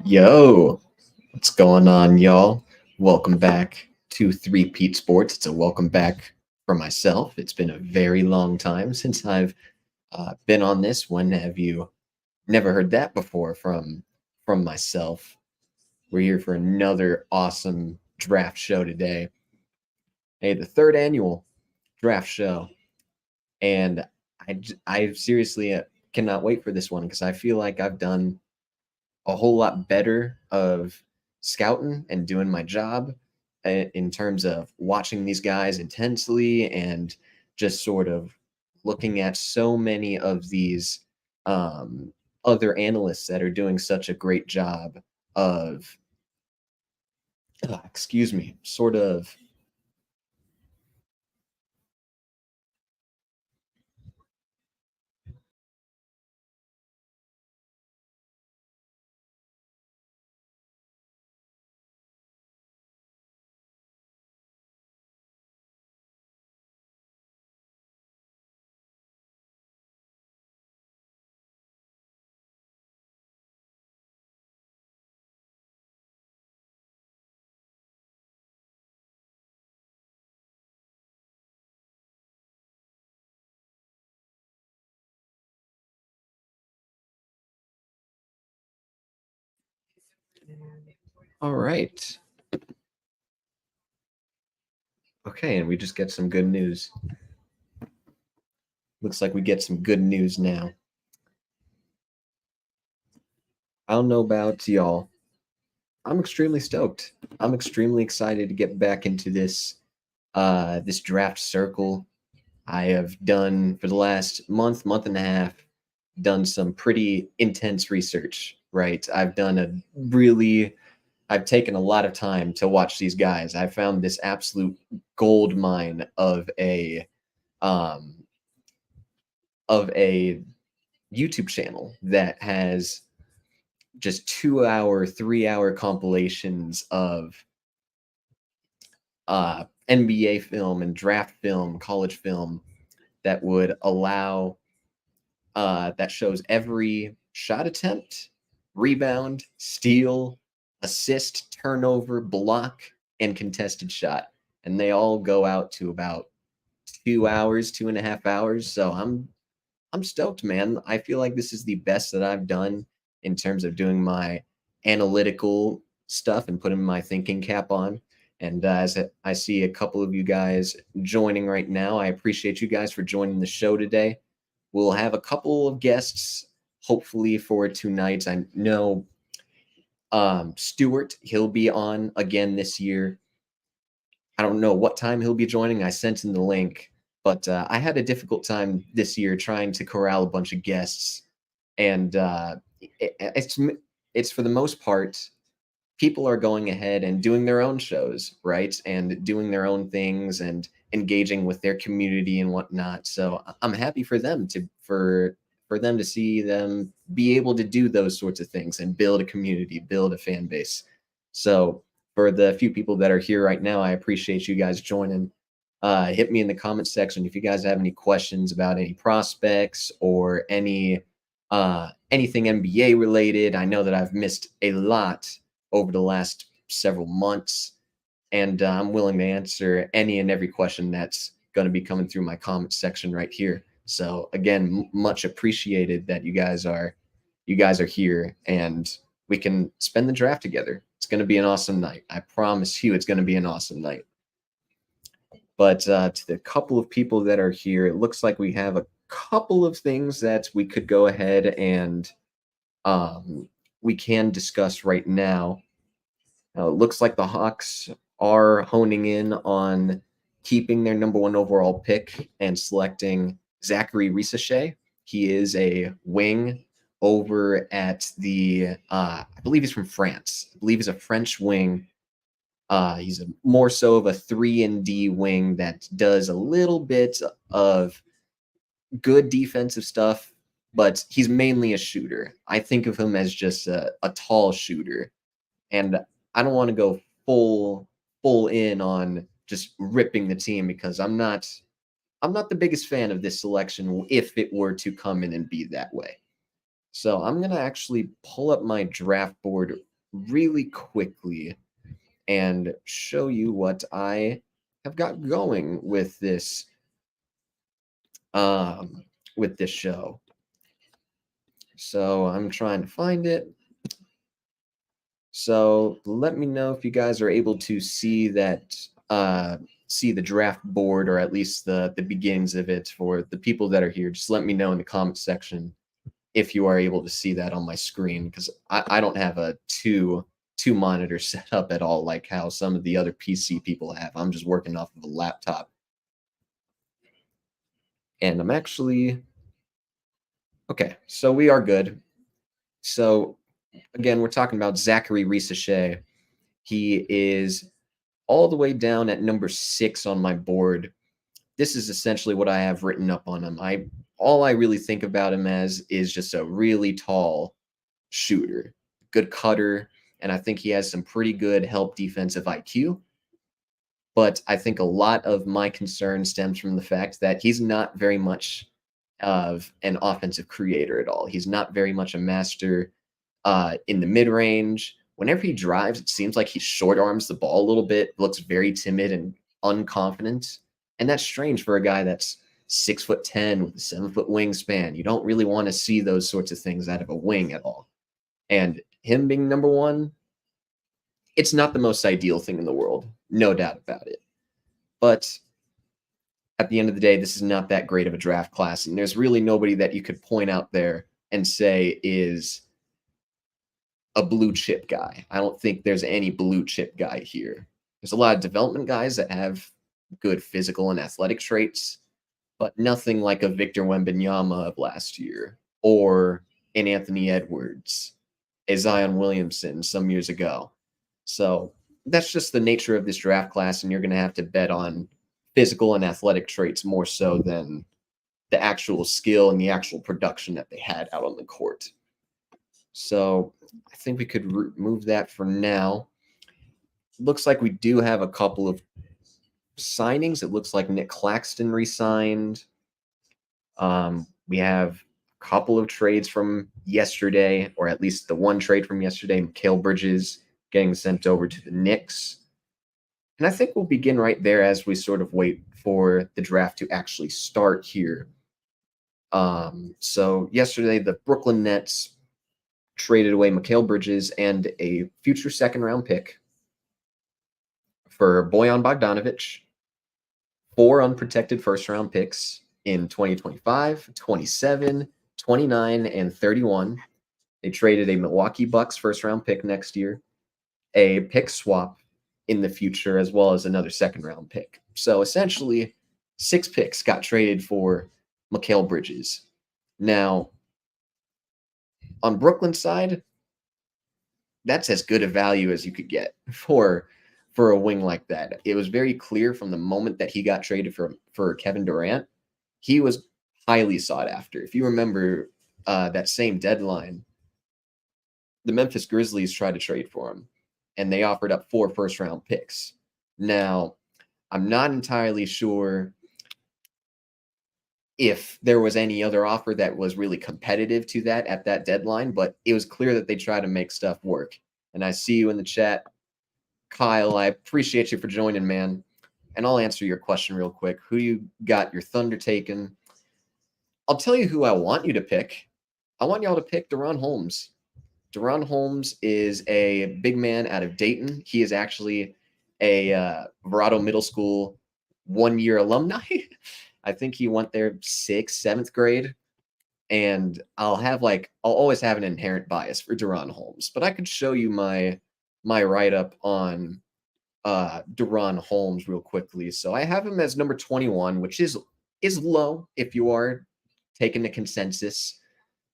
Yo, what's going on, y'all? Welcome back to Three-Peat Sports. It's a welcome back for myself. It's been a very long time since I've been on this. When have you never heard that before from myself? We're here for another awesome draft show today. Hey, the third annual draft show, and I seriously cannot wait for this one because I feel like I've done a whole lot better of scouting and doing my job in terms of watching these guys intensely and just sort of looking at so many of these other analysts that are doing such a great job of, excuse me, sort of. All right. Okay, and we just get some good news. Looks like we get some good news now. I don't know about y'all. I'm extremely stoked. I'm extremely excited to get back into this draft circle. I have done for the last month and a half, done some pretty intense research, right? I've taken a lot of time to watch these guys. I found this absolute gold mine um of a YouTube channel that has just 2 hour, 3 hour compilations of NBA film and draft film, college film that would allow that shows every shot attempt, rebound, steal, assist, turnover, block, and contested shot. And they all go out to about 2 hours, 2.5 hours. So I'm stoked, man. I feel like this is the best that I've done in terms of doing my analytical stuff and putting my thinking cap on. And as I see a couple of you guys joining right now, I appreciate you guys for joining the show today. We'll have a couple of guests, hopefully, for tonight. I know Stuart, he'll be on again this year. I don't know what time he'll be joining. I sent him the link, but I had a difficult time this year trying to corral a bunch of guests, and it's for the most part people are going ahead and doing their own shows, right, and doing their own things and engaging with their community and whatnot. So I'm happy for them for them to see them be able to do those sorts of things and build a community, build a fan base. So for the few people that are here right now, I appreciate you guys joining. Hit me in the comments section if you guys have any questions about any prospects or anything NBA related. I know that I've missed a lot over the last several months, and I'm willing to answer any and every question that's going to be coming through my comments section right here. So again, much appreciated that you guys are here, and we can spend the draft together. It's going to be an awesome night. I promise you, it's going to be an awesome night. But to the couple of people that are here, it looks like we have a couple of things that we could go ahead and we can discuss right now. It looks like the Hawks are honing in on keeping their number 1 overall pick and selecting Zachary Risachet. He is a wing over at I believe he's from France. I believe he's a French wing. He's more so of a 3-and-D wing that does a little bit of good defensive stuff, but he's mainly a shooter. I think of him as just a tall shooter, and I don't want to go full in on just ripping the team because I'm not the biggest fan of this selection if it were to come in and be that way. So I'm going to actually pull up my draft board really quickly and show you what I have got going with this show. So I'm trying to find it. So let me know if you guys are able to see that, see the draft board, or at least the beginnings of it for the people that are here. Just let me know in the comment section if you are able to see that on my screen, because I don't have a two monitor setup at all like how some of the other PC people have. I'm just working off of a laptop. And I'm actually okay, so we are good. So again, we're talking about Zachary Risache. He is all the way down at number 6 on my board. This is essentially what I have written up on him. All I really think about him as is just a really tall shooter, good cutter, and I think he has some pretty good help defensive IQ. But I think a lot of my concern stems from the fact that he's not very much of an offensive creator at all. He's not very much a master in the mid-range. Whenever he drives, it seems like he short arms the ball a little bit, looks very timid and unconfident. And that's strange for a guy that's 6'10" with a 7-foot wingspan. You don't really want to see those sorts of things out of a wing at all. And him being number 1, it's not the most ideal thing in the world, no doubt about it. But at the end of the day, this is not that great of a draft class, and there's really nobody that you could point out there and say is a blue chip guy. I don't think there's any blue chip guy here. There's a lot of development guys that have good physical and athletic traits, but nothing like a Victor Wembanyama of last year, or an Anthony Edwards, a Zion Williamson some years ago. So that's just the nature of this draft class, and you're going to have to bet on physical and athletic traits more so than the actual skill and the actual production that they had out on the court. So I think we could remove that for now. Looks like we do have a couple of signings. It looks like Nick Claxton re-signed. We have a couple of trades from yesterday, or at least the one trade from yesterday, Mikal Bridges getting sent over to the Knicks. And I think we'll begin right there as we sort of wait for the draft to actually start here. So yesterday, the Brooklyn Nets traded away Mikal Bridges and a future second-round pick for Bojan Bogdanovic, 4 unprotected first-round picks in 2025, 27, 29, and 31. They traded a Milwaukee Bucks first-round pick next year, a pick swap in the future, as well as another second-round pick. So essentially, 6 picks got traded for Mikal Bridges. Now, on Brooklyn's side, that's as good a value as you could get for a wing like that. It was very clear from the moment that he got traded for Kevin Durant, he was highly sought after. If you remember that same deadline, the Memphis Grizzlies tried to trade for him, and they offered up 4 first-round picks. Now, I'm not entirely sure if there was any other offer that was really competitive to that at that deadline, but it was clear that they tried to make stuff work. And I see you in the chat, Kyle. I appreciate you for joining, man. And I'll answer your question real quick. Who you got your Thunder taking? I'll tell you who I want you to pick. I want y'all to pick DaRon Holmes. DaRon Holmes is a big man out of Dayton. He is actually a Verado Middle School 1-year alumni. I think he went there 6th, 7th grade. And I'll always have an inherent bias for DaRon Holmes. But I could show you my write-up on DaRon Holmes real quickly. So I have him as number 21, which is low if you are taking the consensus.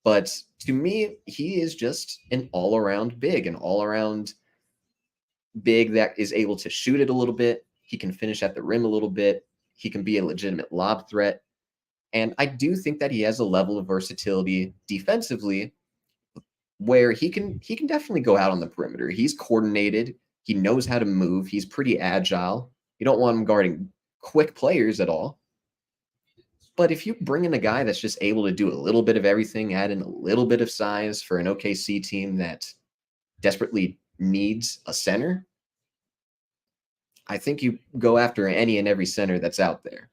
But to me, he is just an all-around big that is able to shoot it a little bit. He can finish at the rim a little bit. He can be a legitimate lob threat. And I do think that he has a level of versatility defensively where he can definitely go out on the perimeter. He's coordinated. He knows how to move. He's pretty agile. You don't want him guarding quick players at all. But if you bring in a guy that's just able to do a little bit of everything, add in a little bit of size for an OKC team that desperately needs a center, I think you go after any and every center that's out there.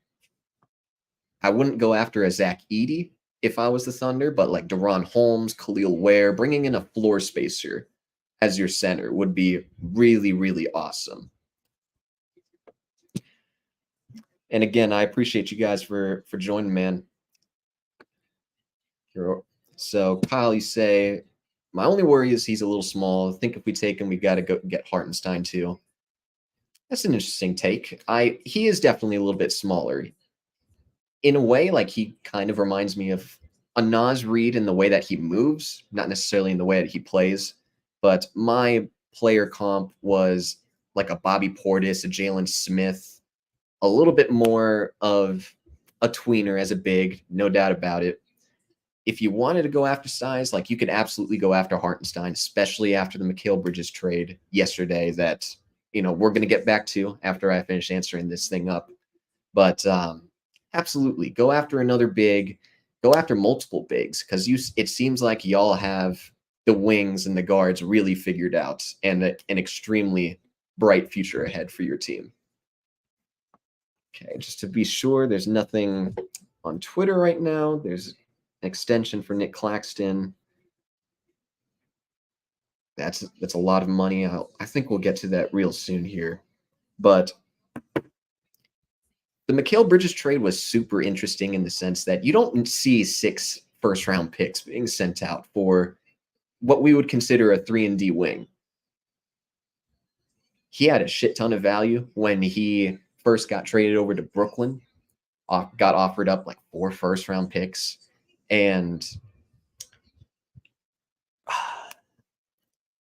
I wouldn't go after a Zach Edey if I was the Thunder, but like Ron Holland, Kel'el Ware, bringing in a floor spacer as your center would be really, really awesome. And again, I appreciate you guys for joining, man. So Kyle, you say, my only worry is he's a little small. I think if we take him, we got to go get Hartenstein too. That's an interesting take. He is definitely a little bit smaller. In a way, like he kind of reminds me of a Naz Reid in the way that he moves, not necessarily in the way that he plays. But my player comp was like a Bobby Portis, a Jalen Smith, a little bit more of a tweener as a big, no doubt about it. If you wanted to go after size, like you could absolutely go after Hartenstein, especially after the Mikal Bridges trade yesterday that, we're going to get back to after I finish answering this thing up. But absolutely, go after another big, go after multiple bigs, because it seems like y'all have the wings and the guards really figured out and an extremely bright future ahead for your team. Okay, just to be sure, there's nothing on Twitter right now. There's an extension for Nick Claxton. That's a lot of money. I think we'll get to that real soon here. But the Mikal Bridges trade was super interesting in the sense that you don't see 6 first-round picks being sent out for what we would consider a 3-and-D wing. He had a shit ton of value when he first got traded over to Brooklyn, got offered up like 4 first-round picks, and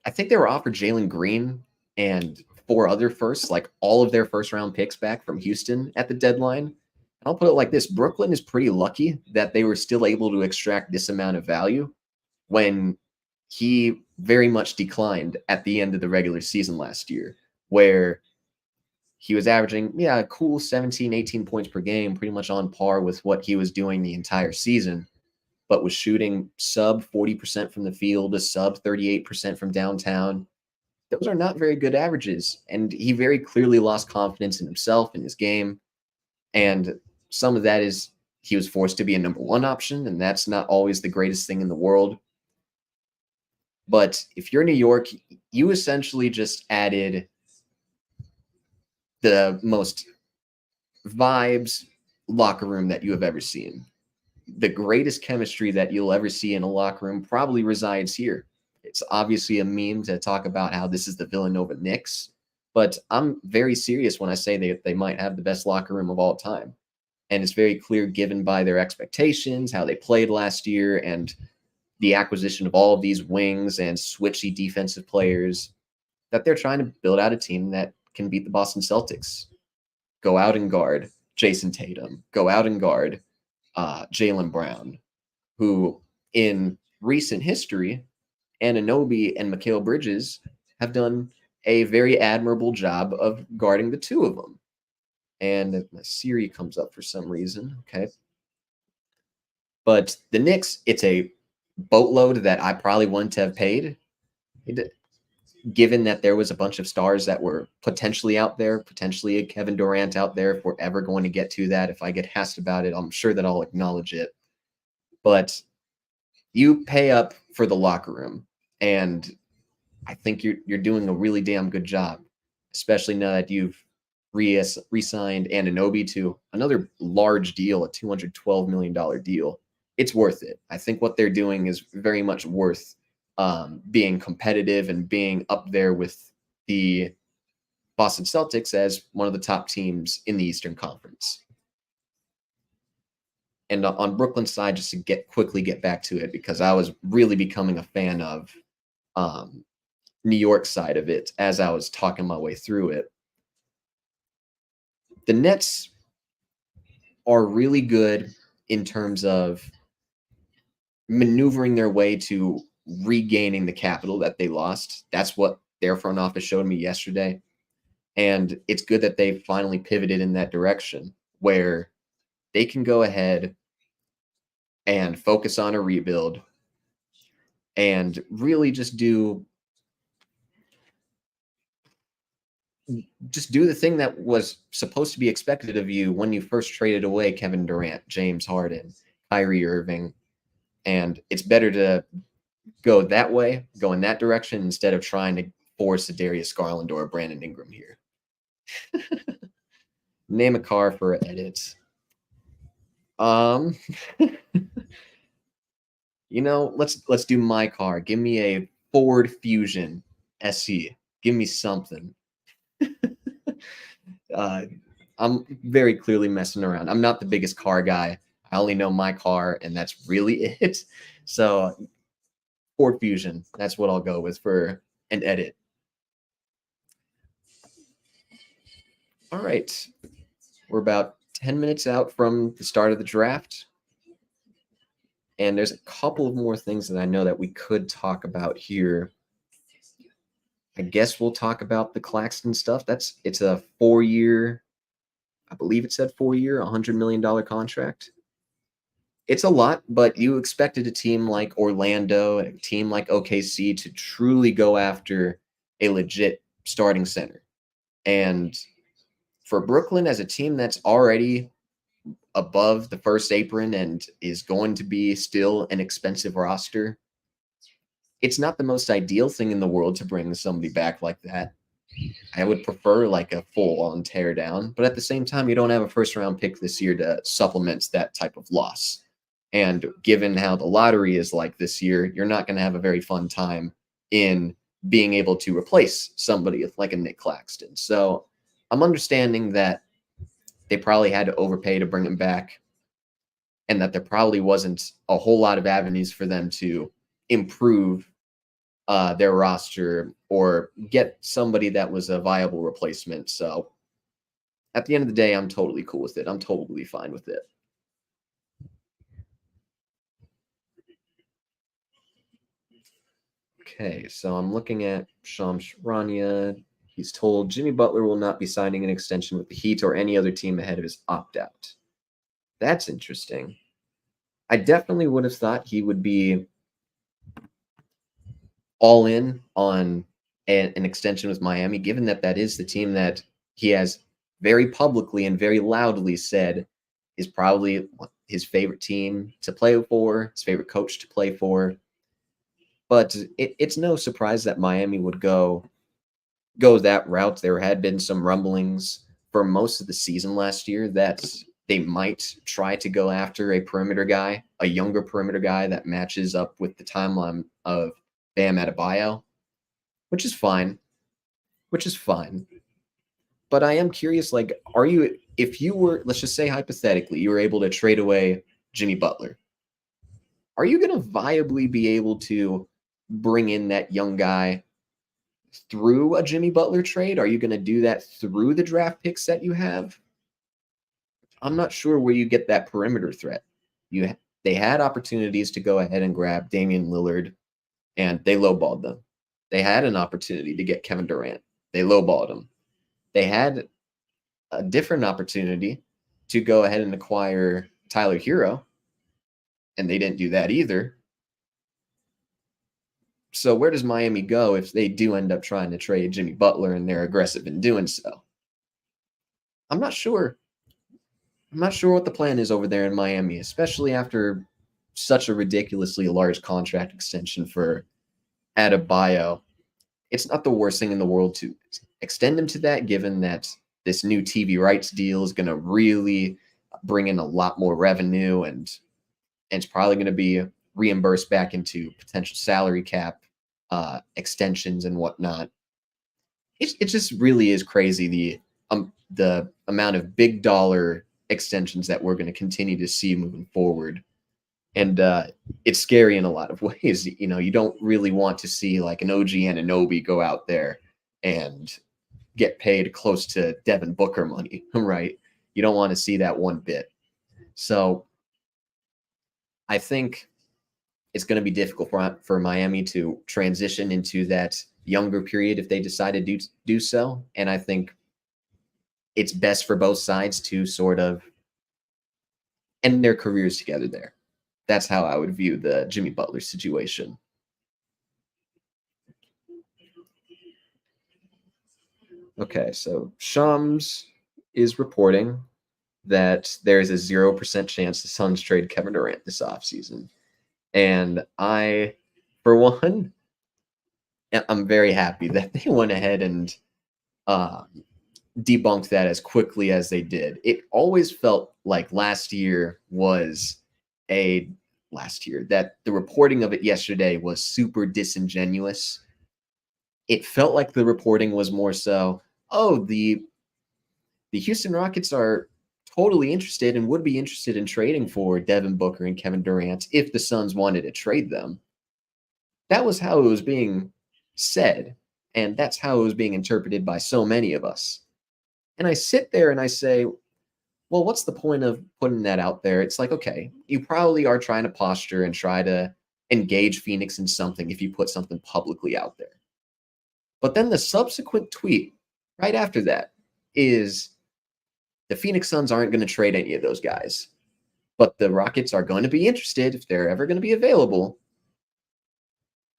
I think they were offered Jalen Green and 4 other firsts, like all of their first-round picks back from Houston at the deadline. And I'll put it like this. Brooklyn is pretty lucky that they were still able to extract this amount of value when he very much declined at the end of the regular season last year, where he was averaging, a cool 17, 18 points per game, pretty much on par with what he was doing the entire season, but was shooting sub 40% from the field, a sub 38% from downtown. Those are not very good averages. And he very clearly lost confidence in himself, in his game. And some of that is he was forced to be a number 1 option, and that's not always the greatest thing in the world. But if you're New York, you essentially just added the most vibes locker room that you have ever seen. The greatest chemistry that you'll ever see in a locker room probably resides here. It's obviously a meme to talk about how this is the Villanova Knicks, but I'm very serious when I say they might have the best locker room of all time. And it's very clear, given by their expectations, how they played last year, and the acquisition of all of these wings and switchy defensive players, that they're trying to build out a team that can beat the Boston Celtics. Go out and guard Jason Tatum. Go out and guard Jaylen Brown, who in recent history, Anunoby and Mikal Bridges have done a very admirable job of guarding the 2 of them. And my Siri comes up for some reason. Okay. But the Knicks, it's a boatload that I probably wouldn't have paid, given that there was a bunch of stars that were potentially out there, potentially a Kevin Durant out there. If we're ever going to get to that, if I get asked about it, I'm sure that I'll acknowledge it. But you pay up for the locker room, and I think you're doing a really damn good job, especially now that you've re-signed Anunoby to another large deal, a $212 million deal. It's worth it. I think what they're doing is very much worth being competitive and being up there with the Boston Celtics as one of the top teams in the Eastern Conference. And on Brooklyn's side, just to quickly get back to it, because I was really becoming a fan of New York side of it as I was talking my way through it. The Nets are really good in terms of maneuvering their way to regaining the capital that they lost. That's what their front office showed me yesterday. And it's good that they finally pivoted in that direction where they can go ahead and focus on a rebuild and really just do just do the thing that was supposed to be expected of you when you first traded away Kevin Durant, James Harden, Kyrie Irving. And it's better to go that way, go in that direction, instead of trying to force a Darius Garland or a Brandon Ingram here. Name a car for edits. Let's do my car. Give me a Ford Fusion SE. Give me something. I'm very clearly messing around. I'm not the biggest car guy. I only know my car, and that's really it. So Ford Fusion, that's what I'll go with for an edit. All right. We're about 10 minutes out from the start of the draft. And there's a couple of more things that I know that we could talk about here. I guess we'll talk about the Claxton stuff. It's a 4-year, I believe it said 4-year, $100 million contract. It's a lot, but you expected a team like Orlando, a team like OKC to truly go after a legit starting center. And for Brooklyn, as a team that's already above the first apron and is going to be still an expensive roster, it's not the most ideal thing in the world to bring somebody back like that. I would prefer like a full-on teardown, but at the same time, you don't have a first-round pick this year to supplement that type of loss. And given how the lottery is like this year, you're not going to have a very fun time in being able to replace somebody like a Nick Claxton. So I'm understanding that they probably had to overpay to bring him back, and that there probably wasn't a whole lot of avenues for them to improve their roster or get somebody that was a viable replacement. So at the end of the day, I'm totally cool with it. I'm totally fine with it. Okay, so I'm looking at Shams Charania. He's told Jimmy Butler will not be signing an extension with the Heat or any other team ahead of his opt-out. That's interesting. I definitely would have thought he would be all in on an extension with Miami, given that that is the team that he has very publicly and very loudly said is probably his favorite team to play for, his favorite coach to play for. But it's no surprise that Miami would go that route. There had been some rumblings for most of the season last year that they might try to go after a perimeter guy, a younger perimeter guy that matches up with the timeline of Bam Adebayo, which is fine. But I am curious, like, if you were, let's just say hypothetically, you were able to trade away Jimmy Butler, are you going to viably be able to bring in that young guy through a Jimmy Butler trade? Are you going to do that through the draft picks that you have? I'm not sure where you get that perimeter threat. They had opportunities to go ahead and grab Damian Lillard, and they lowballed them. They had an opportunity to get Kevin Durant. They lowballed him. They had a different opportunity to go ahead and acquire Tyler Hero, and they didn't do that either. So where does Miami go if they do end up trying to trade Jimmy Butler and they're aggressive in doing so? I'm not sure. I'm not sure what the plan is over there in Miami, especially after such a ridiculously large contract extension for Adebayo. It's not the worst thing in the world to extend him to that, given that this new TV rights deal is going to really bring in a lot more revenue, and it's probably going to be reimbursed back into potential salary cap extensions and whatnot. It just really is crazy the amount of big dollar extensions that we're going to continue to see moving forward. And it's scary in a lot of ways. You know, you don't really want to see like an OG Anunoby go out there and get paid close to Devin Booker money, right? You don't want to see that one bit. So I think it's going to be difficult for Miami to transition into that younger period if they decide to do so. And I think it's best for both sides to sort of end their careers together there. That's how I would view the Jimmy Butler situation. Okay, so Shams is reporting that there's a 0% chance the Suns trade Kevin Durant this offseason. And I, for one, I'm very happy that they went ahead and uh, debunked that as quickly as they did. It always felt like last year that the reporting of it yesterday was super disingenuous. It felt like the reporting was more so, oh, the Houston Rockets are totally interested and would be interested in trading for Devin Booker and Kevin Durant if the Suns wanted to trade them. That was how it was being said, and that's how it was being interpreted by so many of us. And I sit there and I say, well, what's the point of putting that out there? It's like, okay, you probably are trying to posture and try to engage Phoenix in something if you put something publicly out there. But then the subsequent tweet right after that is the Phoenix Suns aren't going to trade any of those guys, but the Rockets are going to be interested if they're ever going to be available.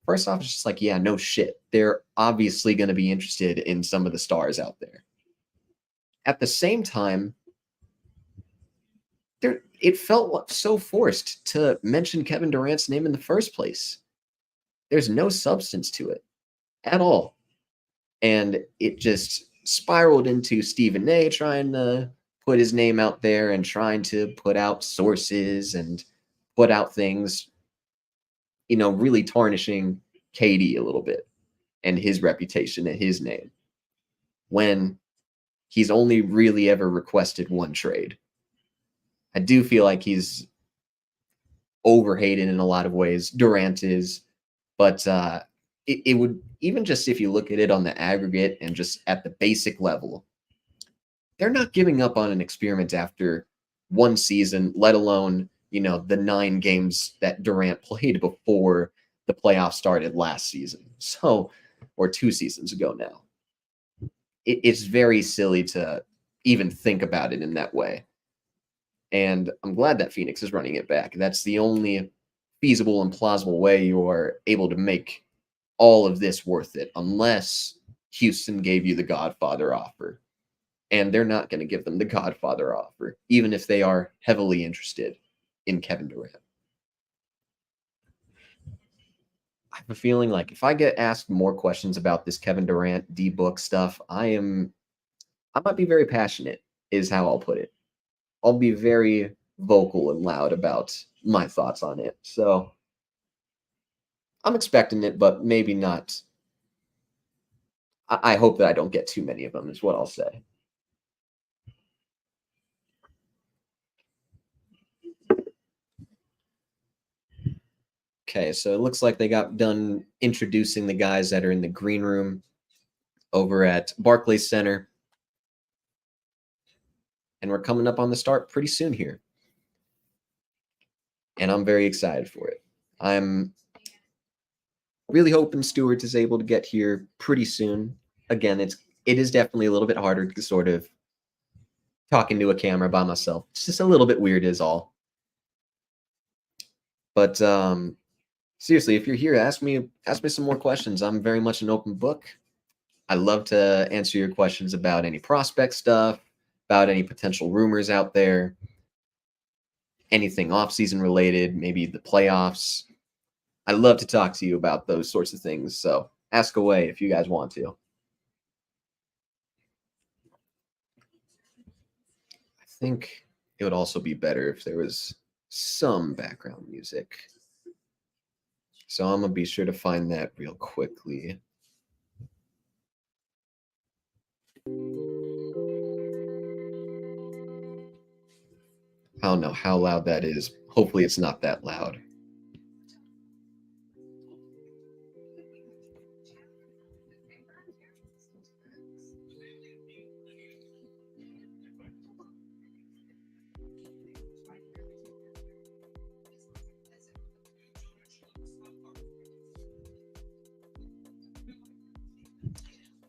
First off, it's just like, yeah, no shit. They're obviously going to be interested in some of the stars out there. At the same time, it felt so forced to mention Kevin Durant's name in the first place. There's no substance to it at all. And it just spiraled into Stephen A trying to put his name out there and trying to put out sources and put out things, really tarnishing KD a little bit and his reputation and his name when he's only really ever requested one trade. I do feel like he's overhated in a lot of ways. Durant is, but it would, even just if you look at it on the aggregate and just at the basic level, they're not giving up on an experiment after one season, let alone, the 9 games that Durant played before the playoffs started last season. So, or 2 seasons ago now. It's very silly to even think about it in that way. And I'm glad that Phoenix is running it back. That's the only feasible and plausible way you are able to make all of this worth it, unless Houston gave you the Godfather offer. And they're not going to give them the Godfather offer, even if they are heavily interested in Kevin Durant. I have a feeling like if I get asked more questions about this Kevin Durant D-Book stuff, I might be very passionate, is how I'll put it. I'll be very vocal and loud about my thoughts on it. So I'm expecting it, but maybe not. I hope that I don't get too many of them, is what I'll say. Okay, so it looks like they got done introducing the guys that are in the green room over at Barclays Center. And we're coming up on the start pretty soon here. And I'm very excited for it. I'm really hoping Stewart is able to get here pretty soon. Again, it is definitely a little bit harder to sort of talk into a camera by myself. It's just a little bit weird is all. But seriously, if you're here, ask me some more questions. I'm very much an open book. I love to answer your questions about any prospect stuff, about any potential rumors out there, anything off-season related, maybe the playoffs. I love to talk to you about those sorts of things. So ask away if you guys want to. I think it would also be better if there was some background music. So I'm going to be sure to find that real quickly. I don't know how loud that is. Hopefully it's not that loud.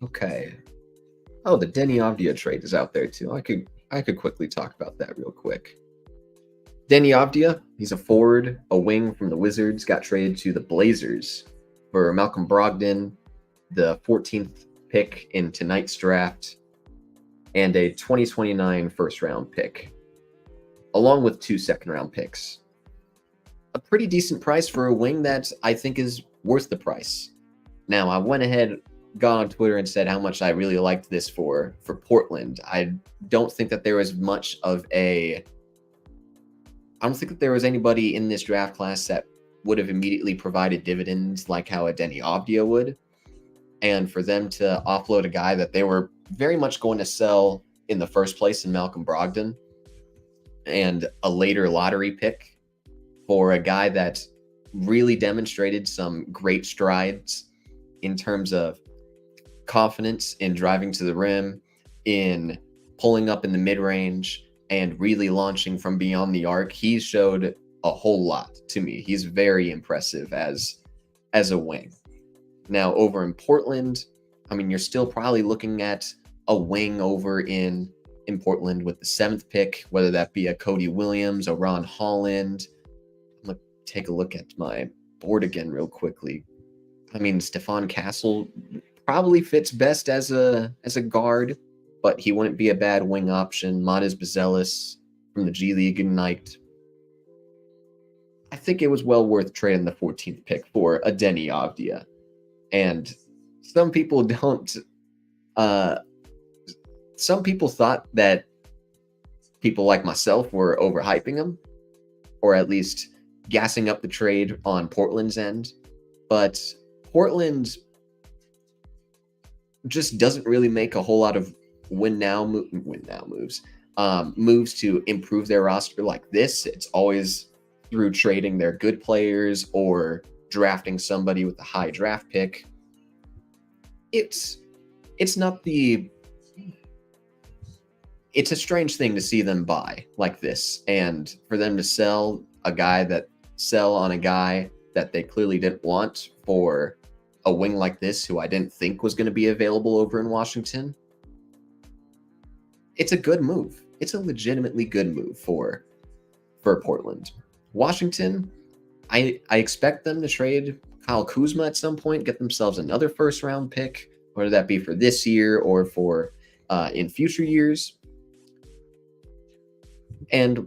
Okay. Oh, the Deni Avdija trade is out there too. I could quickly talk about that real quick. Deni Avdija, he's a forward, a wing from the Wizards, got traded to the Blazers for Malcolm Brogdon, the 14th pick in tonight's draft and a 2029 first-round pick, along with 2 second-round picks. A pretty decent price for a wing that I think is worth the price. Now, I went ahead, got on Twitter and said how much I really liked this for Portland. I don't think that there was much of I don't think that there was anybody in this draft class that would have immediately provided dividends like how a Deni Avdija would. And for them to offload a guy that they were very much going to sell in the first place in Malcolm Brogdon and a later lottery pick for a guy that really demonstrated some great strides in terms of confidence in driving to the rim, in pulling up in the mid-range, and really launching from beyond the arc. He showed a whole lot to me. He's very impressive as a wing. Now, over in Portland, I mean, you're still probably looking at a wing over in Portland with the 7th pick, whether that be a Cody Williams, a Ron Holland. I'm going to take a look at my board again real quickly. I mean, Stefan Castle probably fits best as a guard, but he wouldn't be a bad wing option. Matas Buzelis from the G League Ignite. I think it was well worth trading the 14th pick for a Deni Avdija. And some people don't. Some people thought that people like myself were overhyping him, or at least gassing up the trade on Portland's end. But Portland just doesn't really make a whole lot of win now moves to improve their roster like this. It's always through trading their good players or drafting somebody with a high draft pick. It's a strange thing to see them buy like this, and for them to sell on a guy that they clearly didn't want for a wing like this, who I didn't think was going to be available over in Washington. It's a good move. It's a legitimately good move for Portland. Washington, I expect them to trade Kyle Kuzma at some point, get themselves another first-round pick, whether that be for this year or for in future years. And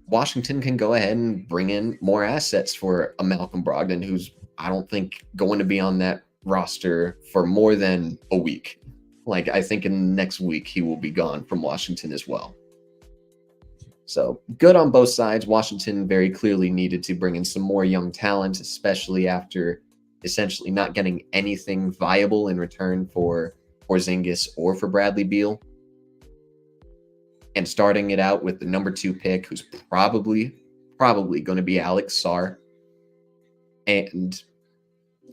Washington can go ahead and bring in more assets for a Malcolm Brogdon, who's, I don't think, going to be on that roster for more than a week. Like, I think in next week he will be gone from Washington as well. So good on both sides. Washington very clearly needed to bring in some more young talent, especially after essentially not getting anything viable in return for Porzingis or for Bradley Beal. And starting it out with the number 2 pick, who's probably going to be Alex Sarr, and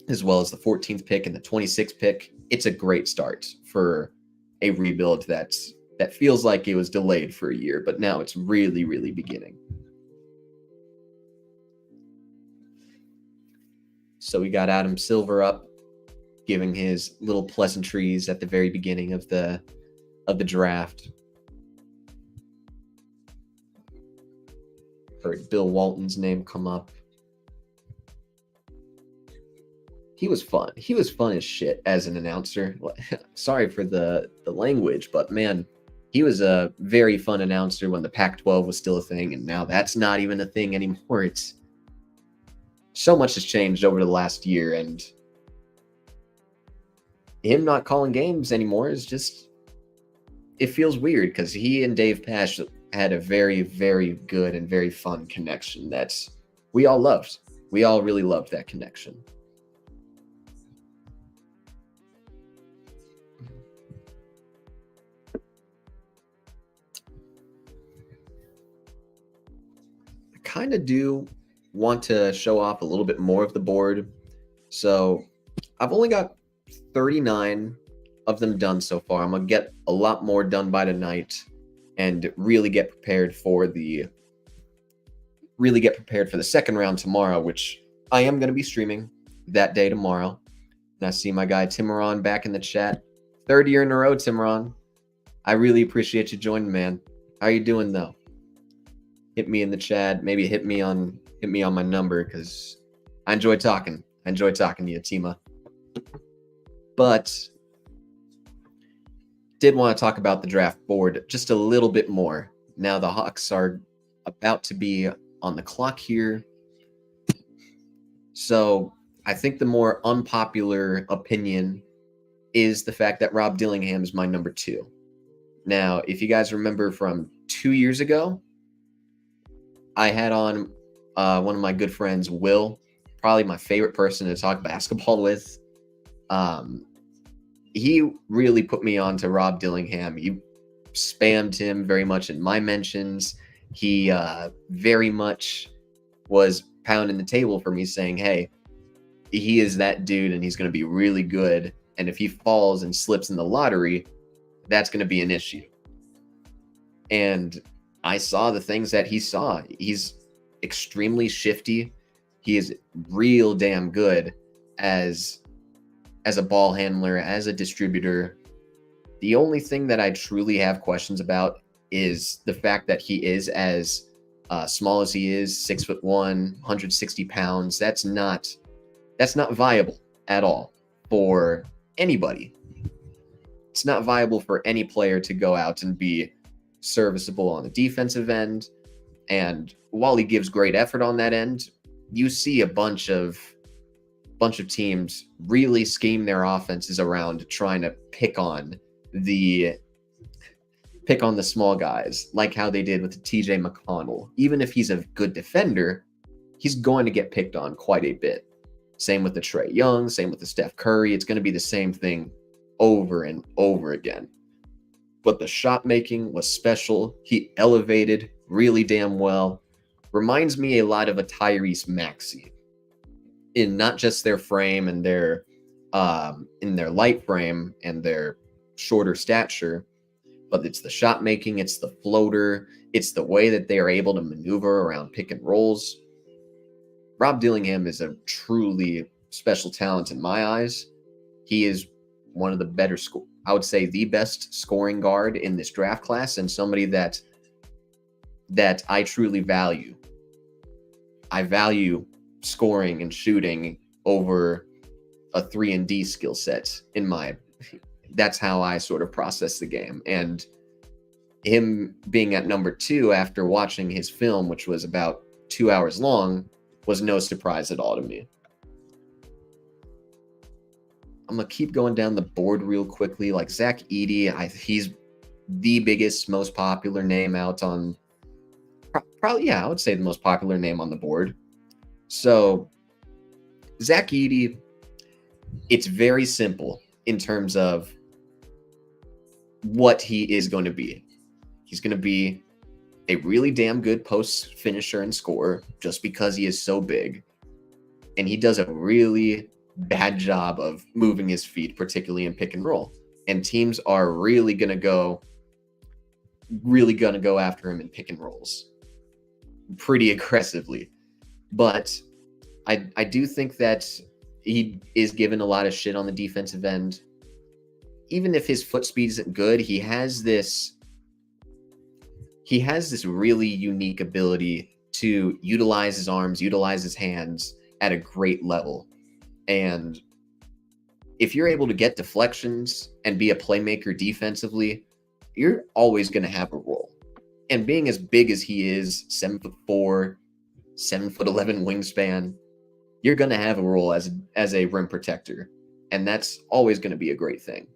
as well as the 14th pick and the 26th pick. It's a great start for a rebuild that feels like it was delayed for a year, but now it's really, really beginning. So we got Adam Silver up, giving his little pleasantries at the very beginning of the draft. Heard Bill Walton's name come up. He was fun. He was fun as shit as an announcer. Sorry for the language, but man, he was a very fun announcer when the Pac-12 was still a thing, and now that's not even a thing anymore. It's so much has changed over the last year, and him not calling games anymore is just, it feels weird, because he and Dave Pasch had a very, very good and very fun connection that we all loved. We all really loved that connection. I kind of do want to show off a little bit more of the board. So I've only got 39 of them done so far. I'm going to get a lot more done by tonight and really get prepared for the second round tomorrow, which I am going to be streaming that day tomorrow. And I see my guy Timuron back in the chat. 3rd year in a row, Timuron. I really appreciate you joining, man. How you doing though? Hit me in the chat. Maybe hit me on my number, because I enjoy talking. I enjoy talking to you, Tima. But did want to talk about the draft board just a little bit more. Now the Hawks are about to be on the clock here. So I think the more unpopular opinion is the fact that Rob Dillingham is my number 2. Now, if you guys remember from 2 years ago, I had on one of my good friends, Will, probably my favorite person to talk basketball with. He really put me on to Rob Dillingham. He spammed him very much in my mentions. He very much was pounding the table for me, saying, hey, he is that dude and he's going to be really good. And if he falls and slips in the lottery, that's going to be an issue. And I saw the things that he saw. He's extremely shifty. He is real damn good as a ball handler, as a distributor. The only thing that I truly have questions about is the fact that he is as small as he is, 6'1", 160 pounds. That's not viable at all for anybody. It's not viable for any player to go out and be serviceable on the defensive end. And while he gives great effort on that end, you see a bunch of teams really scheme their offenses around trying to pick on the small guys, like how they did with TJ McConnell. Even if he's a good defender, he's going to get picked on quite a bit. Same with the Trae Young, same with the Steph Curry. It's going to be the same thing over and over again. But the shot making was special. He elevated really damn well. Reminds me a lot of a Tyrese Maxey in not just their frame and their in their light frame and their shorter stature, but it's the shot making, it's the floater, it's the way that they are able to maneuver around pick and rolls. Rob Dillingham is a truly special talent in my eyes. He is one of the better, I would say the best scoring guard in this draft class, and somebody that I truly value. I value scoring and shooting over a 3-and-D skill set that's how I sort of process the game. And him being at number 2 after watching his film, which was about 2 hours long, was no surprise at all to me. I'm going to keep going down the board real quickly. Like Zach Edey, he's the biggest, most popular name out on, probably, yeah, I would say the most popular name on the board. So Zach Edey, it's very simple in terms of what he is going to be. He's going to be a really damn good post finisher and scorer just because he is so big. And he does a really bad job of moving his feet, particularly in pick and roll. And teams are really going to go after him in pick and rolls pretty aggressively. But I do think that he is given a lot of shit on the defensive end. Even if his foot speed isn't good, he has this really unique ability to utilize his arms, utilize his hands at a great level. And if you're able to get deflections and be a playmaker defensively, you're always going to have a role. And being as big as he is, 7'4", 7'11" wingspan, you're going to have a role as a rim protector. And that's always going to be a great thing.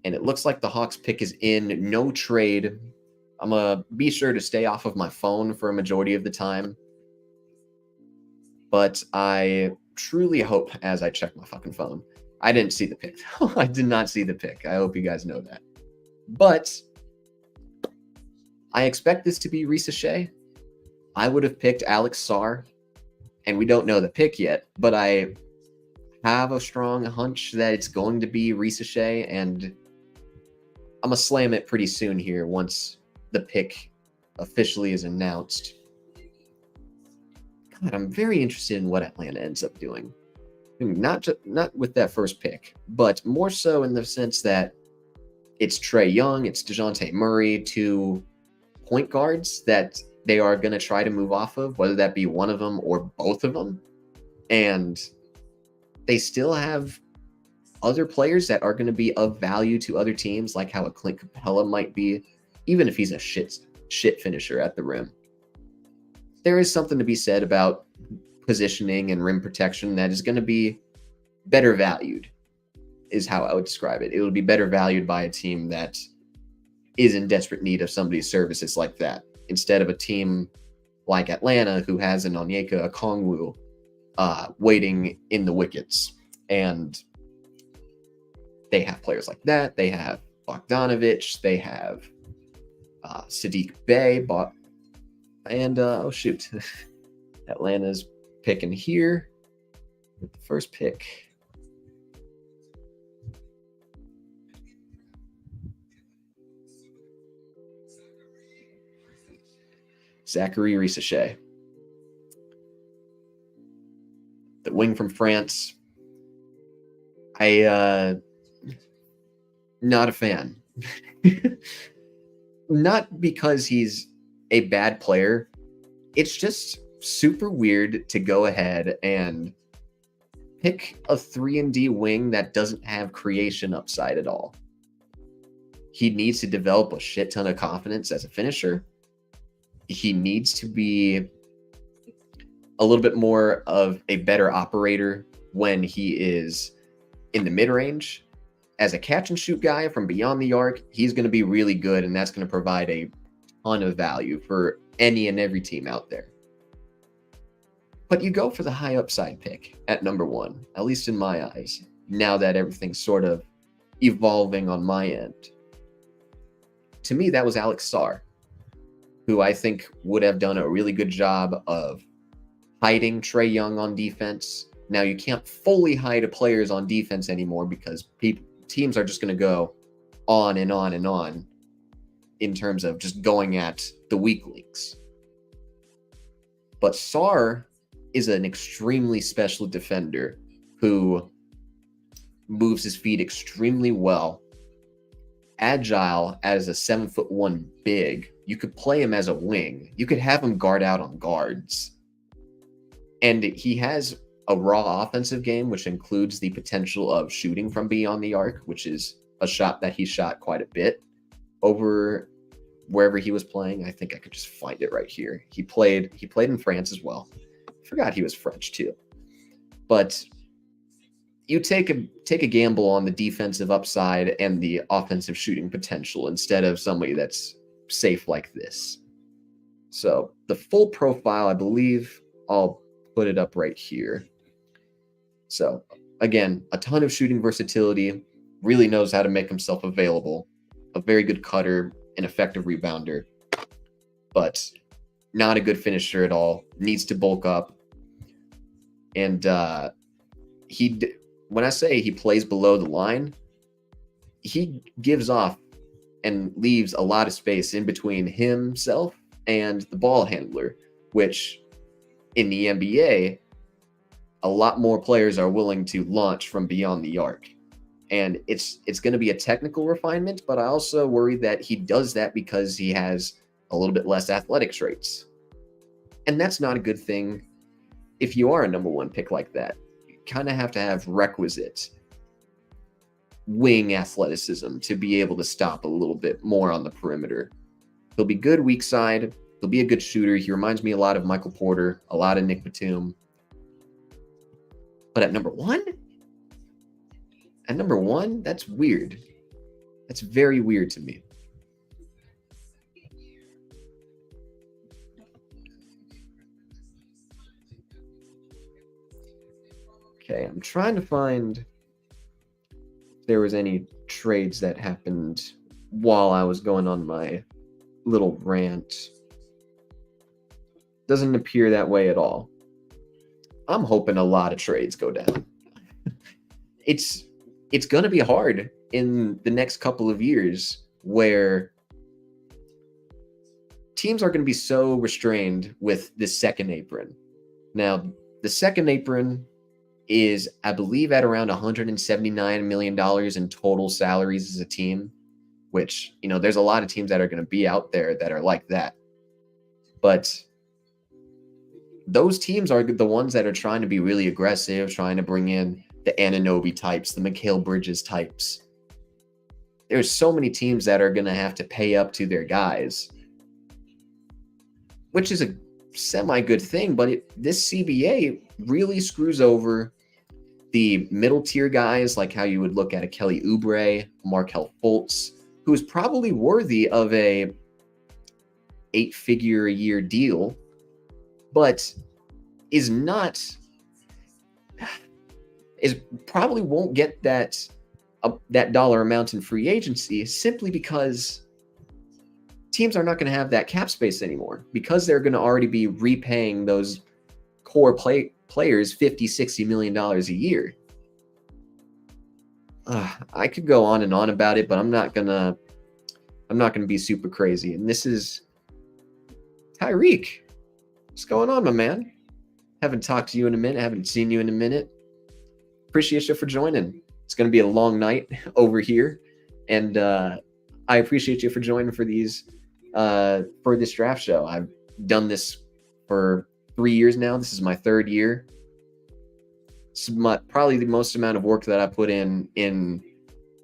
And it looks like the Hawks pick is in. No trade. I'm going to be sure to stay off of my phone for a majority of the time. But I truly hope, as I check my fucking phone, I didn't see the pick. I did not see the pick. I hope you guys know that. But I expect this to be Shai. I would have picked Alex Sarr, and we don't know the pick yet, but I have a strong hunch that it's going to be Shai, and I'm going to slam it pretty soon here once the pick officially is announced. God, I'm very interested in what Atlanta ends up doing. Not with that first pick, but more so in the sense that it's Trae Young, it's DeJounte Murray, 2 point guards that they are going to try to move off of, whether that be one of them or both of them. And they still have other players that are going to be of value to other teams, like how a Clint Capella might be, even if he's a shit finisher at the rim. There is something to be said about positioning and rim protection that is going to be better valued, is how I would describe it. It will be better valued by a team that is in desperate need of somebody's services like that, instead of a team like Atlanta who has an Onyeka Okongwu waiting in the wickets. And they have players like that. They have Bogdanovich. They have Sadiq Bey. And, oh, shoot. Atlanta's picking here with the first pick. Zachary Rissochet, the wing from France. Not a fan. Not because he's a bad player. It's just super weird to go ahead and pick a 3-and-D wing that doesn't have creation upside at all. He needs to develop a shit ton of confidence as a finisher. He needs to be a little bit more of a better operator when he is in the mid-range. As a catch-and-shoot guy from beyond the arc, he's going to be really good, and that's going to provide a ton of value for any and every team out there. But you go for the high upside pick at number 1, at least in my eyes, now that everything's sort of evolving on my end. To me, that was Alex Sarr, who I think would have done a really good job of hiding Trae Young on defense. Now, you can't fully hide players on defense anymore because teams are just going to go on and on and on in terms of just going at the weak links. But Sarr is an extremely special defender who moves his feet extremely well, agile as a 7'1" big. You could play him as a wing. You could have him guard out on guards. And he has a raw offensive game, which includes the potential of shooting from beyond the arc, which is a shot that he shot quite a bit over wherever he was playing. I think I could just find it right here. He played in France as well. I forgot he was French too. But you take a gamble on the defensive upside and the offensive shooting potential instead of somebody that's safe like this. So the full profile, I believe I'll put it up right here. So again, a ton of shooting versatility, really knows how to make himself available, a very good cutter, an effective rebounder, but not a good finisher at all, needs to bulk up. And when I say he plays below the line, he gives off and leaves a lot of space in between himself and the ball handler, which in the NBA, a lot more players are willing to launch from beyond the arc. And it's going to be a technical refinement, but I also worry that he does that because he has a little bit less athletic traits. And that's not a good thing if you are a number 1 pick like that. You kind of have to have requisite wing athleticism to be able to stop a little bit more on the perimeter. He'll be good weak side. He'll be a good shooter. He reminds me a lot of Michael Porter, a lot of Nick Batum. But at number 1? At number 1, that's weird. That's very weird to me. Okay, I'm trying to find if there was any trades that happened while I was going on my little rant. Doesn't appear that way at all. I'm hoping a lot of trades go down. It's going to be hard in the next couple of years where teams are going to be so restrained with the second apron. Now, the second apron is, I believe, at around $179 million in total salaries as a team, which, there's a lot of teams that are going to be out there that are like that. But those teams are the ones that are trying to be really aggressive, trying to bring in the Anunoby types, the Mikal Bridges types. There's so many teams that are going to have to pay up to their guys, which is a semi-good thing, but this CBA really screws over the middle-tier guys, like how you would look at a Kelly Oubre, Markelle Fultz, who is probably worthy of a 8-figure-a-year deal, but probably won't get that dollar amount in free agency, simply because teams are not going to have that cap space anymore, because they're going to already be repaying those core players $50-60 million a year. I could go on and on about it, but I'm not gonna be super crazy. And this is Tyreek. What's going on, my man? Haven't talked to you in a minute. Haven't seen you in a minute. Appreciate you for joining. It's going to be a long night over here, and I appreciate you for joining for this draft show. I've done this for 3 years now. This is my 3rd year. It's probably the most amount of work that I put in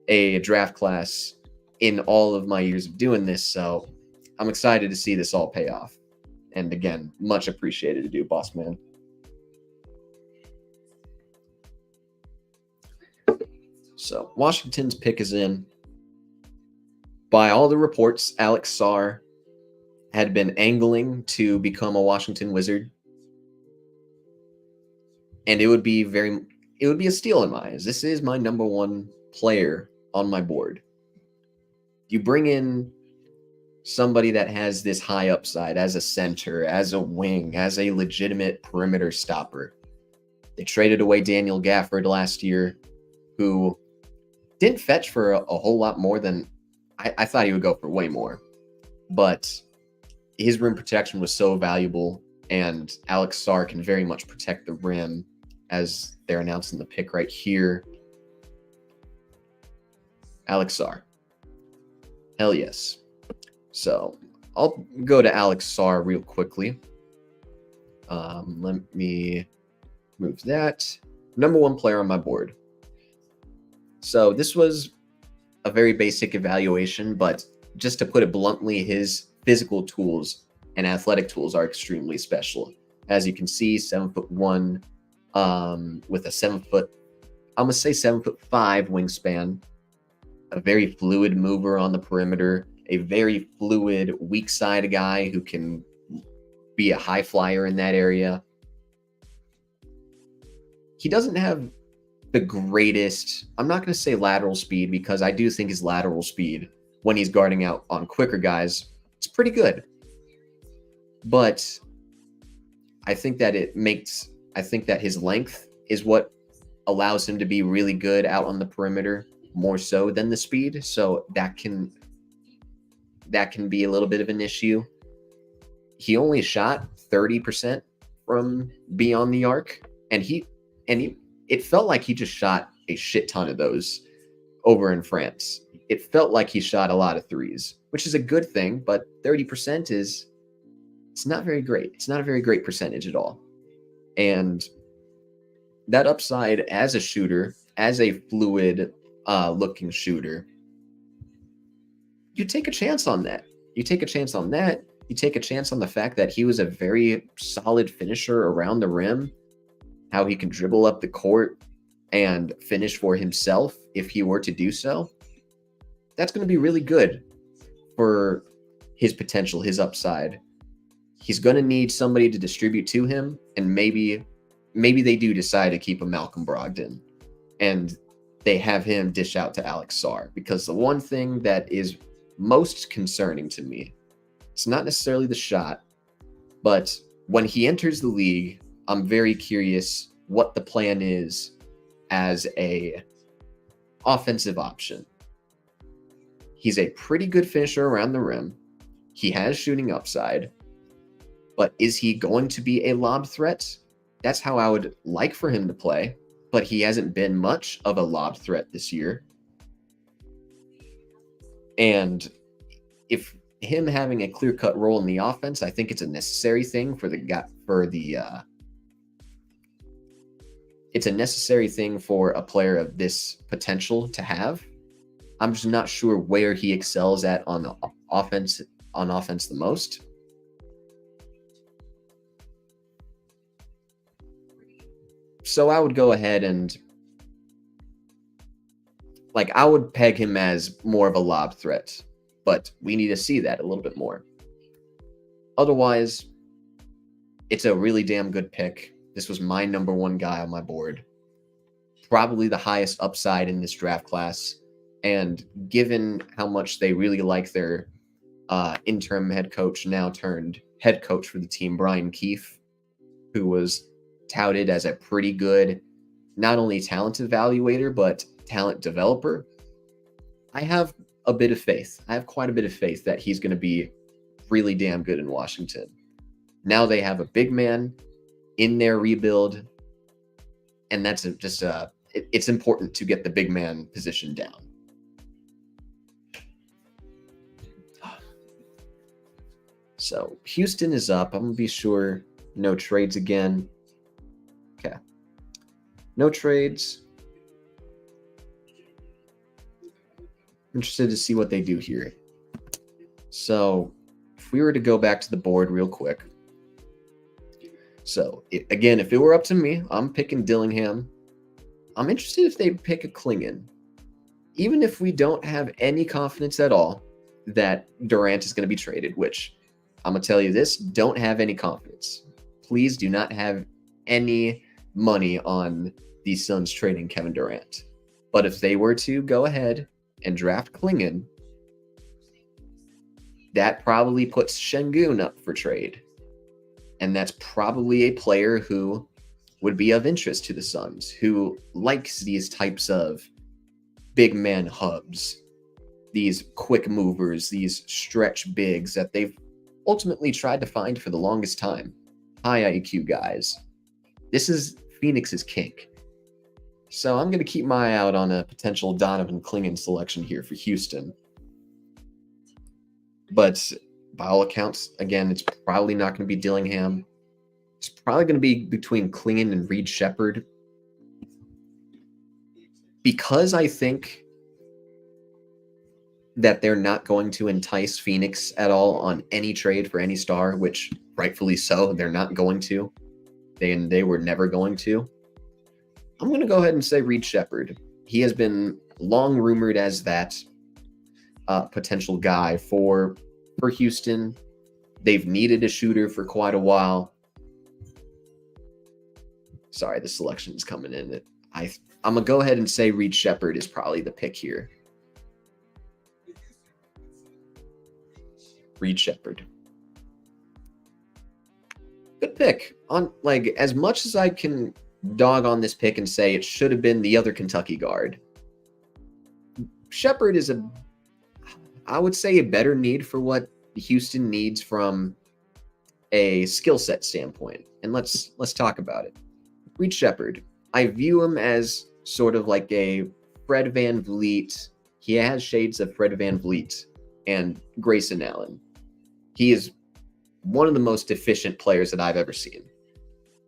a draft class in all of my years of doing this. So I'm excited to see this all pay off. And again, much appreciated to do, boss man. So Washington's pick is in. By all the reports, Alex Sarr had been angling to become a Washington Wizard. And it would be a steal in my eyes. This is my number 1 player on my board. You bring in somebody that has this high upside as a center, as a wing, as a legitimate perimeter stopper. They traded away Daniel Gafford last year, who didn't fetch for a whole lot more than I thought he would go for way more. But his rim protection was so valuable, and Alex Sarr can very much protect the rim, as they're announcing the pick right here. Alex Sarr. Hell yes. So I'll go to Alex Sarr real quickly. Let me move that. Number 1 player on my board. So this was a very basic evaluation, but just to put it bluntly, his physical tools and athletic tools are extremely special. As you can see, 7'1", with a 7'5" wingspan, a very fluid mover on the perimeter, a very fluid weak side guy who can be a high flyer in that area. He doesn't have the greatest, I'm not going to say lateral speed, because I do think his lateral speed when he's guarding out on quicker guys, it's pretty good. But I think that his length is what allows him to be really good out on the perimeter, more so than the speed. So that can be a little bit of an issue. He only shot 30% from beyond the arc, and it felt like he just shot a shit ton of those over in France. It felt like he shot a lot of threes, which is a good thing, but 30% it's not very great. It's not a very great percentage at all. And that upside as a shooter, as a fluid looking shooter, you take a chance on that. You take a chance on that. You take a chance on the fact that he was a very solid finisher around the rim, how he can dribble up the court and finish for himself if he were to do so. That's going to be really good for his potential, his upside. He's going to need somebody to distribute to him, and maybe they do decide to keep a Malcolm Brogdon, and they have him dish out to Alex Sarr, because the one thing that is most concerning to me, it's not necessarily the shot, but when he enters the league, I'm very curious what the plan is as a offensive option. He's a pretty good finisher around the rim. He has shooting upside, but is he going to be a lob threat? That's how I would like for him to play, but he hasn't been much of a lob threat this year. And if him having a clear-cut role in the offense, I think it's a necessary thing for the it's a necessary thing for a player of this potential to have. I'm just not sure where he excels at on the offense the most. So I would go ahead and I would peg him as more of a lob threat, but we need to see that a little bit more. Otherwise, it's a really damn good pick. This was my number one guy on my board. Probably the highest upside in this draft class. And given how much they really like their interim head coach, now turned head coach for the team, Brian Keefe, who was touted as a pretty good, not only talent evaluator, but talent developer, I have a bit of faith. I have quite a bit of faith that he's going to be really damn good in Washington. Now they have a big man in their rebuild, and that's it's important to get the big man position down. So Houston is up. I'm going to be sure no trades again. Okay. No trades. Interested to see what they do here. So if we were to go back to the board real quick. So again, if it were up to me, I'm picking Dillingham. I'm interested if they pick a Clingan. Even if we don't have any confidence at all that Durant is going to be traded, which I'm going to tell you this, don't have any confidence. Please do not have any money on the Suns trading Kevin Durant. But if they were to go ahead and draft Clingan, that probably puts Şengün up for trade. And that's probably a player who would be of interest to the Suns, who likes these types of big man hubs, these quick movers, these stretch bigs that they've ultimately tried to find for the longest time. High IQ guys. This is Phoenix's kink. So I'm going to keep my eye out on a potential Donovan Clingan selection here for Houston. But by all accounts, again, it's probably not going to be Dillingham. It's probably going to be between Clingan and Reed Sheppard. Because I think that they're not going to entice Phoenix at all on any trade for any star, which rightfully so, they're not going to. They were never going to. I'm going to go ahead and say Reed Sheppard. He has been long rumored as that potential guy for Houston. They've needed a shooter for quite a while. Sorry, the selection is coming in. I'm going to go ahead and say Reed Sheppard is probably the pick here. Reed Sheppard. Good pick. On as much as I can dog on this pick and say it should have been the other Kentucky guard, Sheppard is I would say a better need for what Houston needs from a skill set standpoint. And let's talk about it. Reed Sheppard, I view him as sort of like a Fred VanVleet. He has shades of Fred VanVleet and Grayson Allen. He is one of the most efficient players that I've ever seen.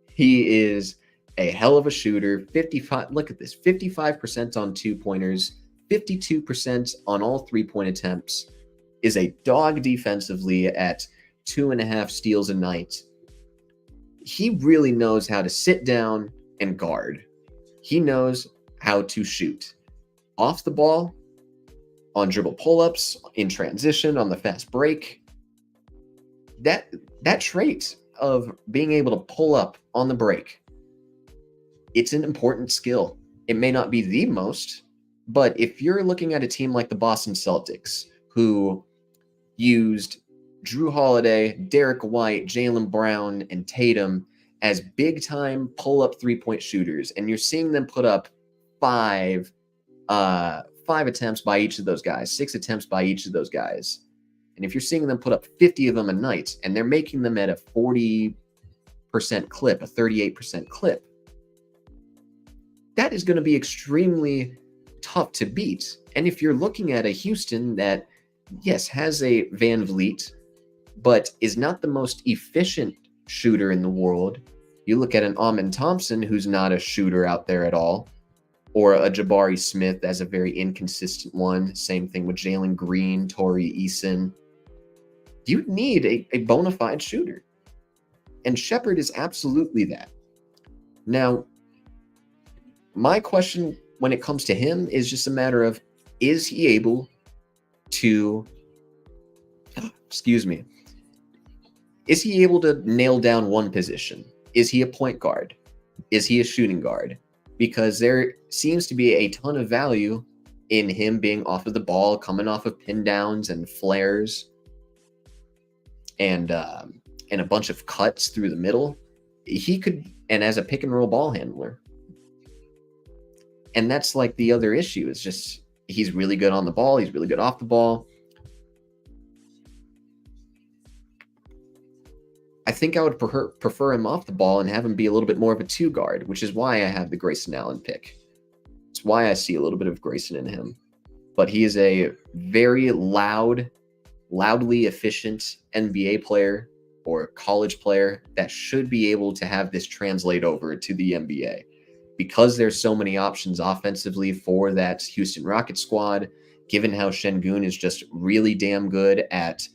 He is a hell of a shooter. 55. Look at this: 55% on 2-pointers, 52% on all 3-point attempts. Is a dog defensively at 2.5 steals a night. He really knows how to sit down and guard. He knows how to shoot off the ball, on dribble pull-ups, in transition, on the fast break. That trait of being able to pull up on the break, it's an important skill. It may not be the most, but if you're looking at a team like the Boston Celtics, who used Drew Holiday, Derek White, Jaylen Brown, and Tatum as big-time pull-up three-point shooters, and you're seeing them put up five attempts by each of those guys, 6 attempts by each of those guys. And if you're seeing them put up 50 of them a night, and they're making them at a 40% clip, a 38% clip, that is going to be extremely tough to beat. And if you're looking at a Houston that, yes, has a VanVleet, but is not the most efficient shooter in the world, You look at an Amen Thompson, who's not a shooter out there at all, or a Jabari Smith as a very inconsistent one. Same thing with Jalen Green, Torrey Eason. You need a bona fide shooter. And Sheppard is absolutely that. Now, my question when it comes to him is just a matter of, is he able to, is he able to nail down one position? Is he a point guard? Is he a shooting guard? Because there seems to be a ton of value in him being off of the ball, coming off of pin downs and flares, and a bunch of cuts through the middle. He could, and as a pick and roll ball handler. And that's like the other issue, is just he's really good on the ball. He's really good off the ball. I think I would prefer him off the ball and have him be a little bit more of a two guard, which is why I have the Grayson Allen pick. It's why I see a little bit of Grayson in him. But he is a very loudly efficient NBA player or college player that should be able to have this translate over to the NBA. Because there's so many options offensively for that Houston Rockets squad, given how Şengün is just really damn good at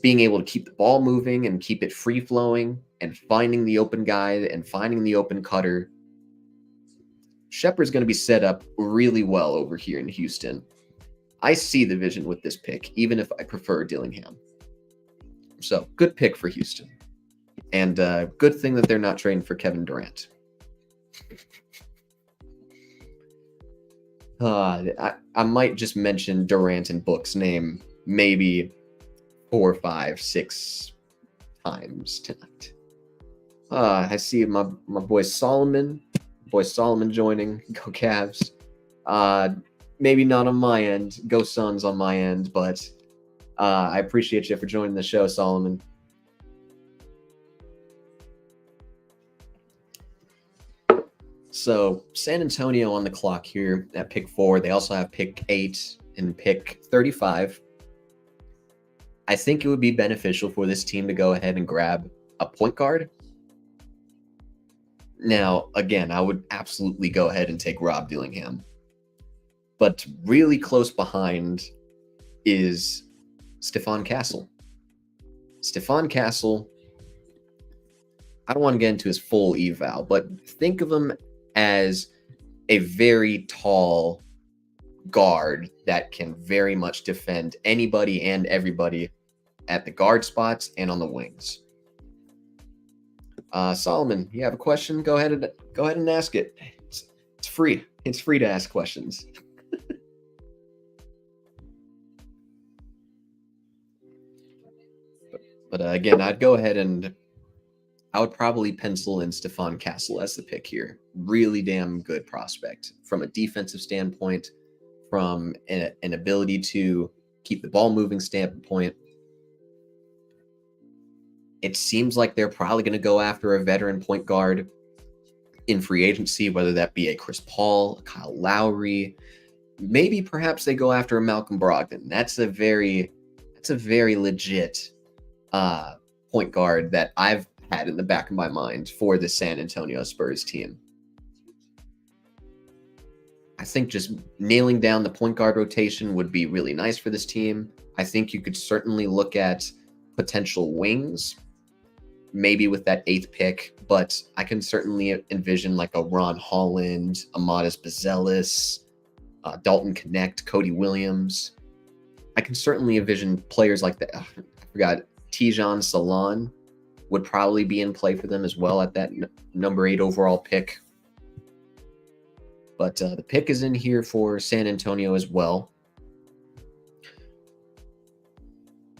being able to keep the ball moving and keep it free-flowing and finding the open guy and finding the open cutter, Sheppard's going to be set up really well over here in Houston. I see the vision with this pick, even if I prefer Dillingham. So, good pick for Houston. And good thing that they're not trading for Kevin Durant. I might just mention Durant and Book's name maybe 4, 5, 6 times tonight. I see my boy Solomon joining. Go Cavs. Maybe not on my end. Go Suns on my end, but I appreciate you for joining the show, Solomon. So San Antonio on the clock here at pick 4. They also have pick 8 and pick 35. I think it would be beneficial for this team to go ahead and grab a point guard. Now, again, I would absolutely go ahead and take Rob Dillingham. But really close behind is Stefan Castle. Stefan Castle, I don't want to get into his full eval, but think of him as a very tall guard that can very much defend anybody and everybody at the guard spots and on the wings. Solomon, you have a question? Go ahead and ask it. It's free. It's free to ask questions. But again, I'd go ahead and I would probably pencil in Stefan Castle as the pick here. Really damn good prospect from a defensive standpoint, from an ability to keep the ball moving standpoint. It seems like they're probably going to go after a veteran point guard in free agency, whether that be a Chris Paul, a Kyle Lowry, maybe perhaps they go after a Malcolm Brogdon. That's a very legit point guard that I've had in the back of my mind for the San Antonio Spurs team. I think just nailing down the point guard rotation would be really nice for this team. I think you could certainly look at potential wings, maybe with that 8th pick, but I can certainly envision like a Ron Holland, a Matas Buzelis, Dalton Knecht, Cody Williams. I can certainly envision players like that. I forgot, Tidjane Salaun would probably be in play for them as well at that number 8 overall pick. But the pick is in here for San Antonio as well.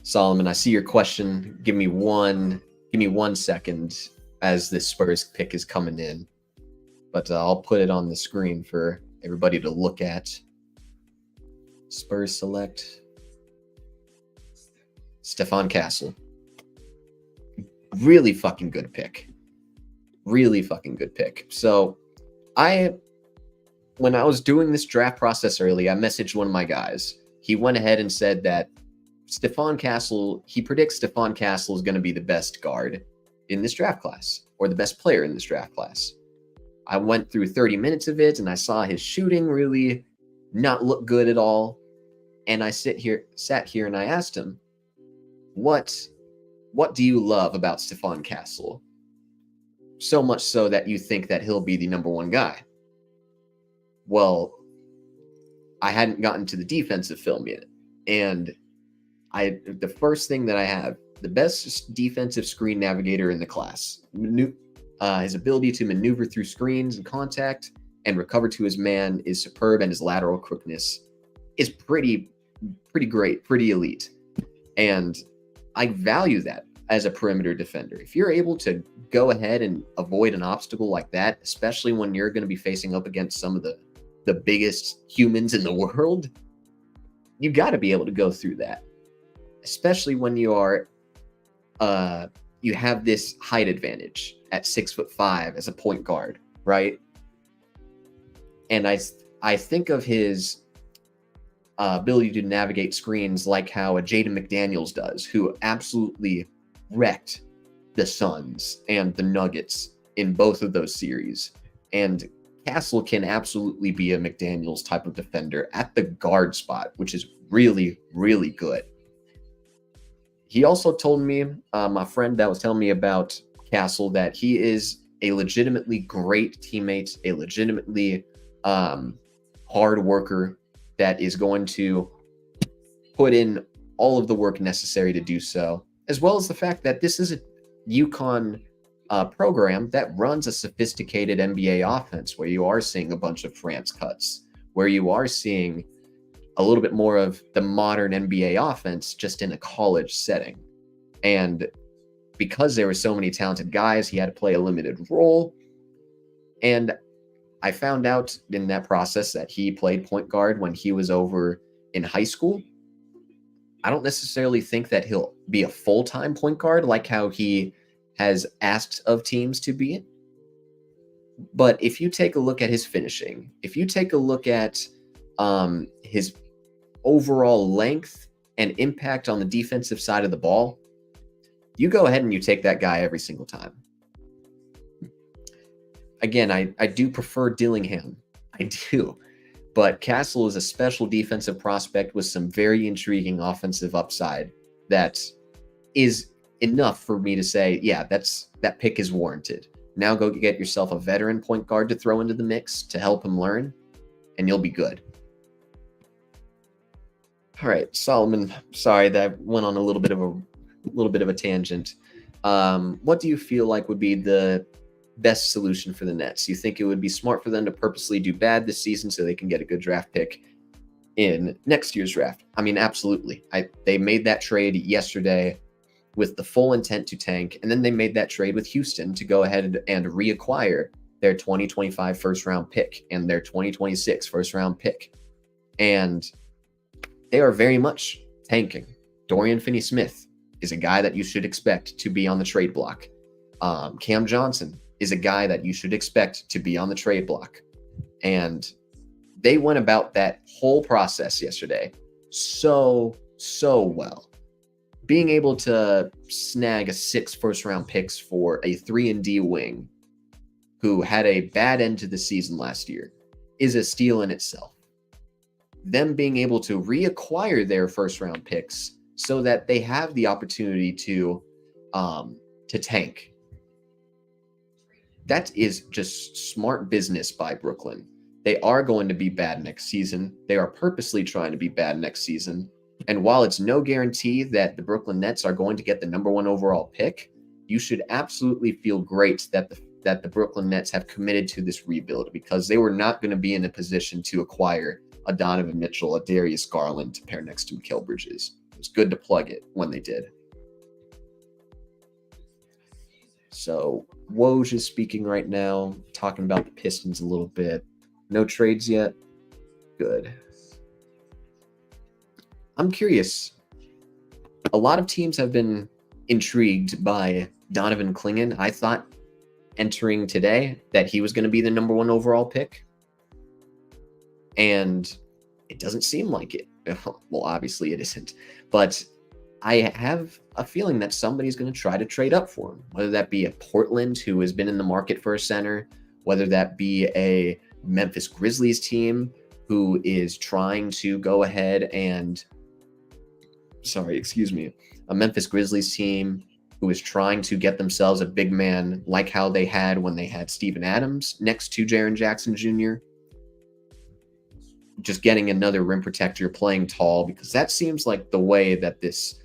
Solomon, I see your question. Give me one second as this Spurs pick is coming in. But I'll put it on the screen for everybody to look at. Spurs select Stefan Castle. Really fucking good pick. Really fucking good pick. So when I was doing this draft process early, I messaged one of my guys. He went ahead and said that Stefan Castle, he predicts Stefan Castle is going to be the best guard in this draft class, or the best player in this draft class. I went through 30 minutes of it, and I saw his shooting really not look good at all. And I sat here and I asked him, what do you love about Stefan Castle? So much so that you think that he'll be the number one guy. Well, I hadn't gotten to the defensive film yet. And the first thing that I have, the best defensive screen navigator in the class. His ability to maneuver through screens and contact and recover to his man is superb, and his lateral quickness is pretty great, pretty elite. And I value that as a perimeter defender. If you're able to go ahead and avoid an obstacle like that, especially when you're going to be facing up against some of the biggest humans in the world, you got to be able to go through that, especially when you are you have this height advantage at 6'5" as a point guard, right? And I think of his ability to navigate screens like how a Jaden McDaniels does, who absolutely wrecked the Suns and the Nuggets in both of those series. And Castle can absolutely be a McDaniels type of defender at the guard spot, which is really, really good. He also told me, my friend that was telling me about Castle, that he is a legitimately great teammate, a legitimately hard worker that is going to put in all of the work necessary to do so, as well as the fact that this is a UConn program that runs a sophisticated NBA offense, where you are seeing a bunch of France cuts, where you are seeing a little bit more of the modern NBA offense just in a college setting. And because there were so many talented guys, he had to play a limited role. And I found out in that process that he played point guard when he was over in high school. I don't necessarily think that he'll be a full-time point guard like how he has asked of teams to be. But if you take a look at his finishing, if you take a look at his overall length and impact on the defensive side of the ball, you go ahead and you take that guy every single time. Again, I do prefer Dillingham. I do. But Castle is a special defensive prospect with some very intriguing offensive upside that is enough for me to say, yeah, that pick is warranted. Now go get yourself a veteran point guard to throw into the mix to help him learn, and you'll be good. All right, Solomon, sorry that I went on a little bit of a tangent. What do you feel like would be the best solution for the Nets? You think it would be smart for them to purposely do bad this season so they can get a good draft pick in next year's draft? I mean, absolutely. They made that trade yesterday with the full intent to tank, and then they made that trade with Houston to go ahead and reacquire their 2025 first-round pick and their 2026 first-round pick. And they are very much tanking. Dorian Finney-Smith is a guy that you should expect to be on the trade block. Cam Johnson is a guy that you should expect to be on the trade block. And they went about that whole process yesterday so well. Being able to snag 6 first-round picks for a 3-and-D wing who had a bad end to the season last year is a steal in itself. Them being able to reacquire their first-round picks so that they have the opportunity to tank. That is just smart business by Brooklyn. They are going to be bad next season. They are purposely trying to be bad next season. And while it's no guarantee that the Brooklyn Nets are going to get the number 1 overall pick, you should absolutely feel great that the Brooklyn Nets have committed to this rebuild, because they were not going to be in a position to acquire a Donovan Mitchell, a Darius Garland to pair next to Mikal Bridges. It was good to plug it when they did. So Woj is speaking right now, talking about the Pistons a little bit. No trades yet. Good. I'm curious. A lot of teams have been intrigued by Donovan Clingan. I thought entering today that he was going to be the number 1 overall pick. And it doesn't seem like it. Well, obviously it isn't. But I have a feeling that somebody's going to try to trade up for him, whether that be a Portland who has been in the market for a center, whether that be a Memphis Grizzlies team who is trying to go ahead and, a Memphis Grizzlies team who is trying to get themselves a big man like how they had when they had Steven Adams next to Jaren Jackson Jr., just getting another rim protector, playing tall, because that seems like the way that this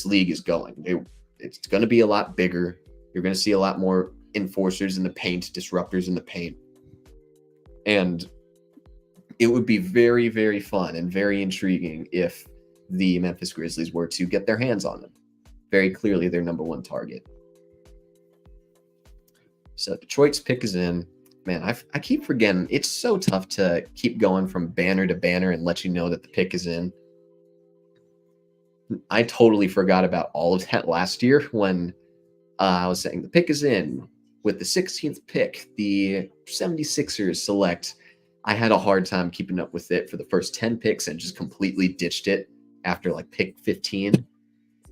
league is going. It's going to be a lot bigger. You're going to see a lot more enforcers in the paint, disruptors in the paint. And it would be very, very fun and very intriguing if the Memphis Grizzlies were to get their hands on them. Very clearly their number one target. So Detroit's pick is in. Man, I keep forgetting. It's so tough to keep going from banner to banner and let you know that the pick is in. I totally forgot about all of that last year when I was saying the pick is in. With the 16th pick, the 76ers select. I had a hard time keeping up with it for the first 10 picks and just completely ditched it after like pick 15.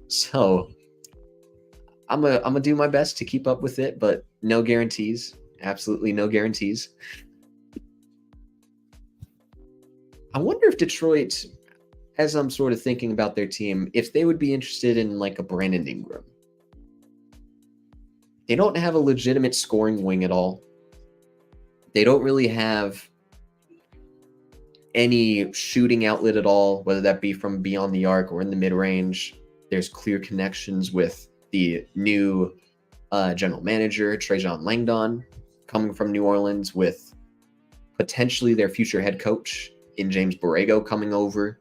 So I'm gonna do my best to keep up with it, but no guarantees. Absolutely no guarantees. I wonder if Detroit, as I'm sort of thinking about their team, if they would be interested in like a Brandon Ingram. They don't have a legitimate scoring wing at all. They don't really have any shooting outlet at all, whether that be from beyond the arc or in the mid-range. There's clear connections with the new general manager, Trajan Langdon, coming from New Orleans, with potentially their future head coach in James Borrego coming over.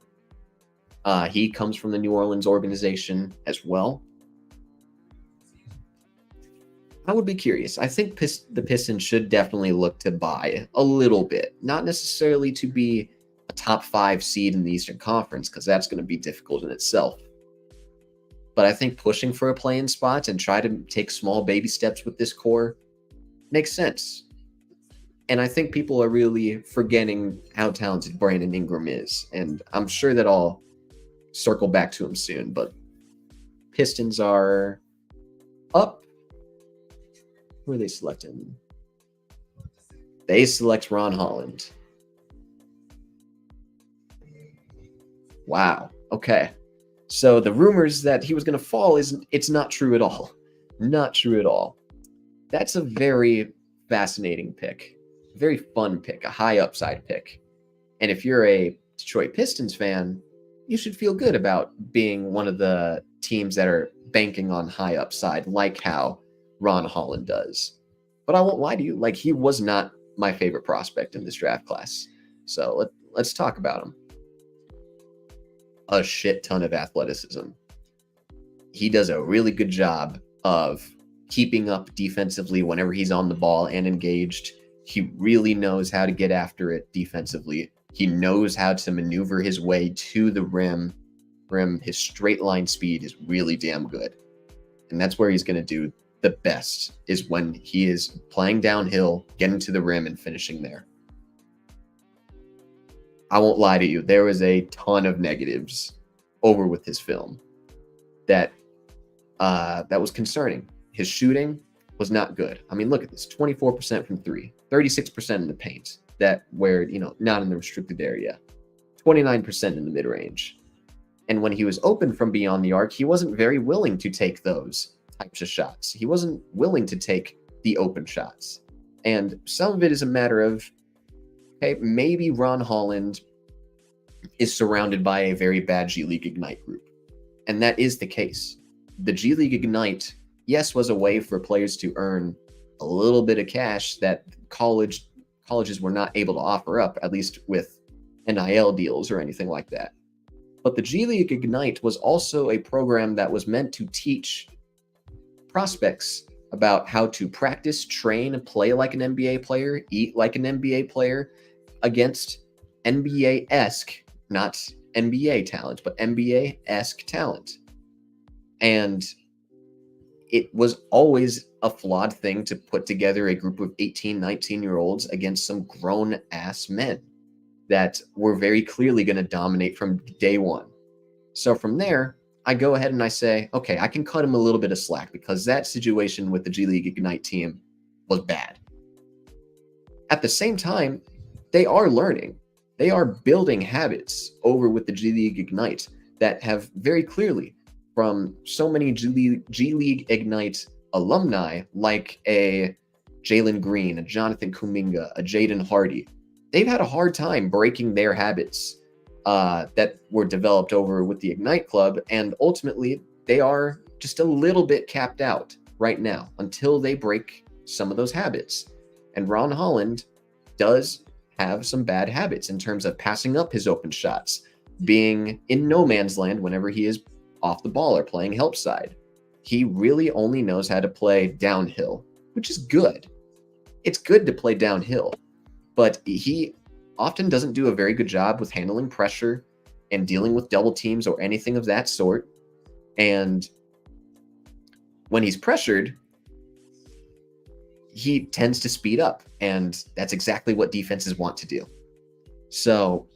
He comes from the New Orleans organization as well. I would be curious. I think the Pistons should definitely look to buy a little bit, not necessarily to be a top 5 seed in the Eastern Conference, because that's going to be difficult in itself. But I think pushing for a play-in spot and try to take small baby steps with this core makes sense. And I think people are really forgetting how talented Brandon Ingram is. And I'm sure that I'll circle back to him soon. But Pistons are up. Who are they selecting? They select Ron Holland. Wow. Okay. So the rumors that he was going to fall it's not true at all. Not true at all. That's a very fascinating pick. Very fun pick, a high upside pick. And if you're a Detroit Pistons fan, you should feel good about being one of the teams that are banking on high upside, like how Ron Holland does. But I won't lie to you, like, he was not my favorite prospect in this draft class. So let's talk about him. A shit ton of athleticism. He does a really good job of keeping up defensively whenever he's on the ball and engaged. He really knows how to get after it defensively. He knows how to maneuver his way to the rim. His straight line speed is really damn good. And that's where he's going to do the best, is when he is playing downhill, getting to the rim and finishing there. I won't lie to you. There was a ton of negatives over with his film that was concerning. His shooting was not good. I mean, look at this. 24% from 3, 36% in the paint, not in the restricted area, 29% in the mid-range. And when he was open from beyond the arc, he wasn't very willing to take those types of shots. He wasn't willing to take the open shots. And some of it is a matter of, okay, maybe Ron Holland is surrounded by a very bad G League Ignite group. And that is the case. The G League Ignite, yes, was a way for players to earn a little bit of cash that colleges were not able to offer up, at least with NIL deals or anything like that. But the G League Ignite was also a program that was meant to teach prospects about how to practice, train, play like an NBA player, eat like an NBA player against NBA-esque, not NBA talent, but NBA-esque talent. And it was always a flawed thing to put together a group of 18, 19-year-olds against some grown-ass men that were very clearly going to dominate from day one. So from there, I go ahead and I say, okay, I can cut him a little bit of slack because that situation with the G League Ignite team was bad. At the same time, they are learning. They are building habits over with the G League Ignite that have very clearly, from so many G League Ignite alumni like a Jalen Green, a Jonathan Kuminga, a Jaden Hardy, they've had a hard time breaking their habits that were developed over with the Ignite Club, and ultimately they are just a little bit capped out right now until they break some of those habits. And Ron Holland does have some bad habits in terms of passing up his open shots, being in no man's land whenever he is off the ball or playing help side. He really only knows how to play downhill, which is good. It's good to play downhill, but he often doesn't do a very good job with handling pressure and dealing with double teams or anything of that sort. And when he's pressured, he tends to speed up, and that's exactly what defenses want to do. So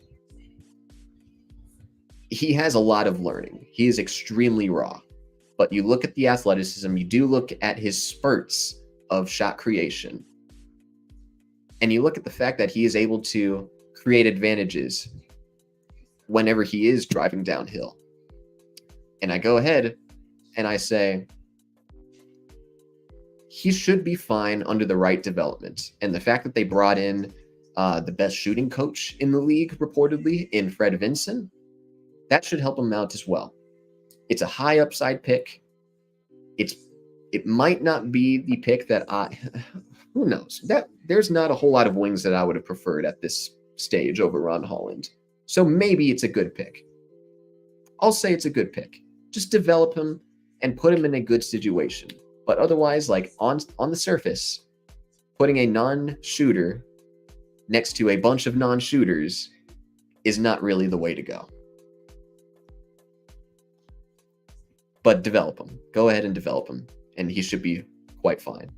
he has a lot of learning. He is extremely raw, but you look at the athleticism, you do look at his spurts of shot creation, and you look at the fact that he is able to create advantages whenever he is driving downhill. And I go ahead and I say, he should be fine under the right development. And the fact that they brought in the best shooting coach in the league, reportedly, in Fred Vinson, that should help him out as well. It's a high upside pick. It might not be the pick that who knows? There's not a whole lot of wings that I would have preferred at this stage over Ron Holland. So maybe it's a good pick. I'll say it's a good pick. Just develop him and put him in a good situation. But otherwise, like on the surface, putting a non-shooter next to a bunch of non-shooters is not really the way to go. But develop him. Go ahead and develop him, and he should be quite fine.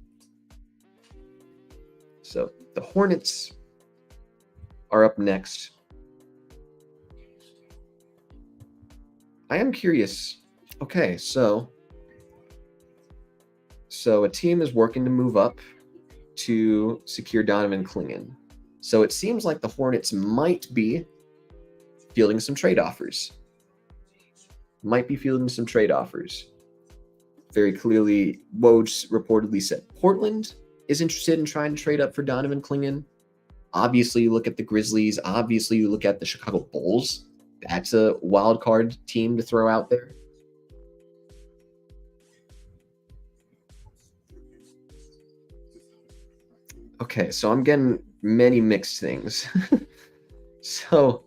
So the Hornets are up next. I am curious. Okay, so a team is working to move up to secure Donovan Clingan. So it seems like the Hornets might be fielding some trade offers. Very clearly, Woj reportedly said Portland is interested in trying to trade up for Donovan Clingan. Obviously, you look at the Grizzlies. Obviously, you look at the Chicago Bulls. That's a wild card team to throw out there. Okay, so I'm getting many mixed things. So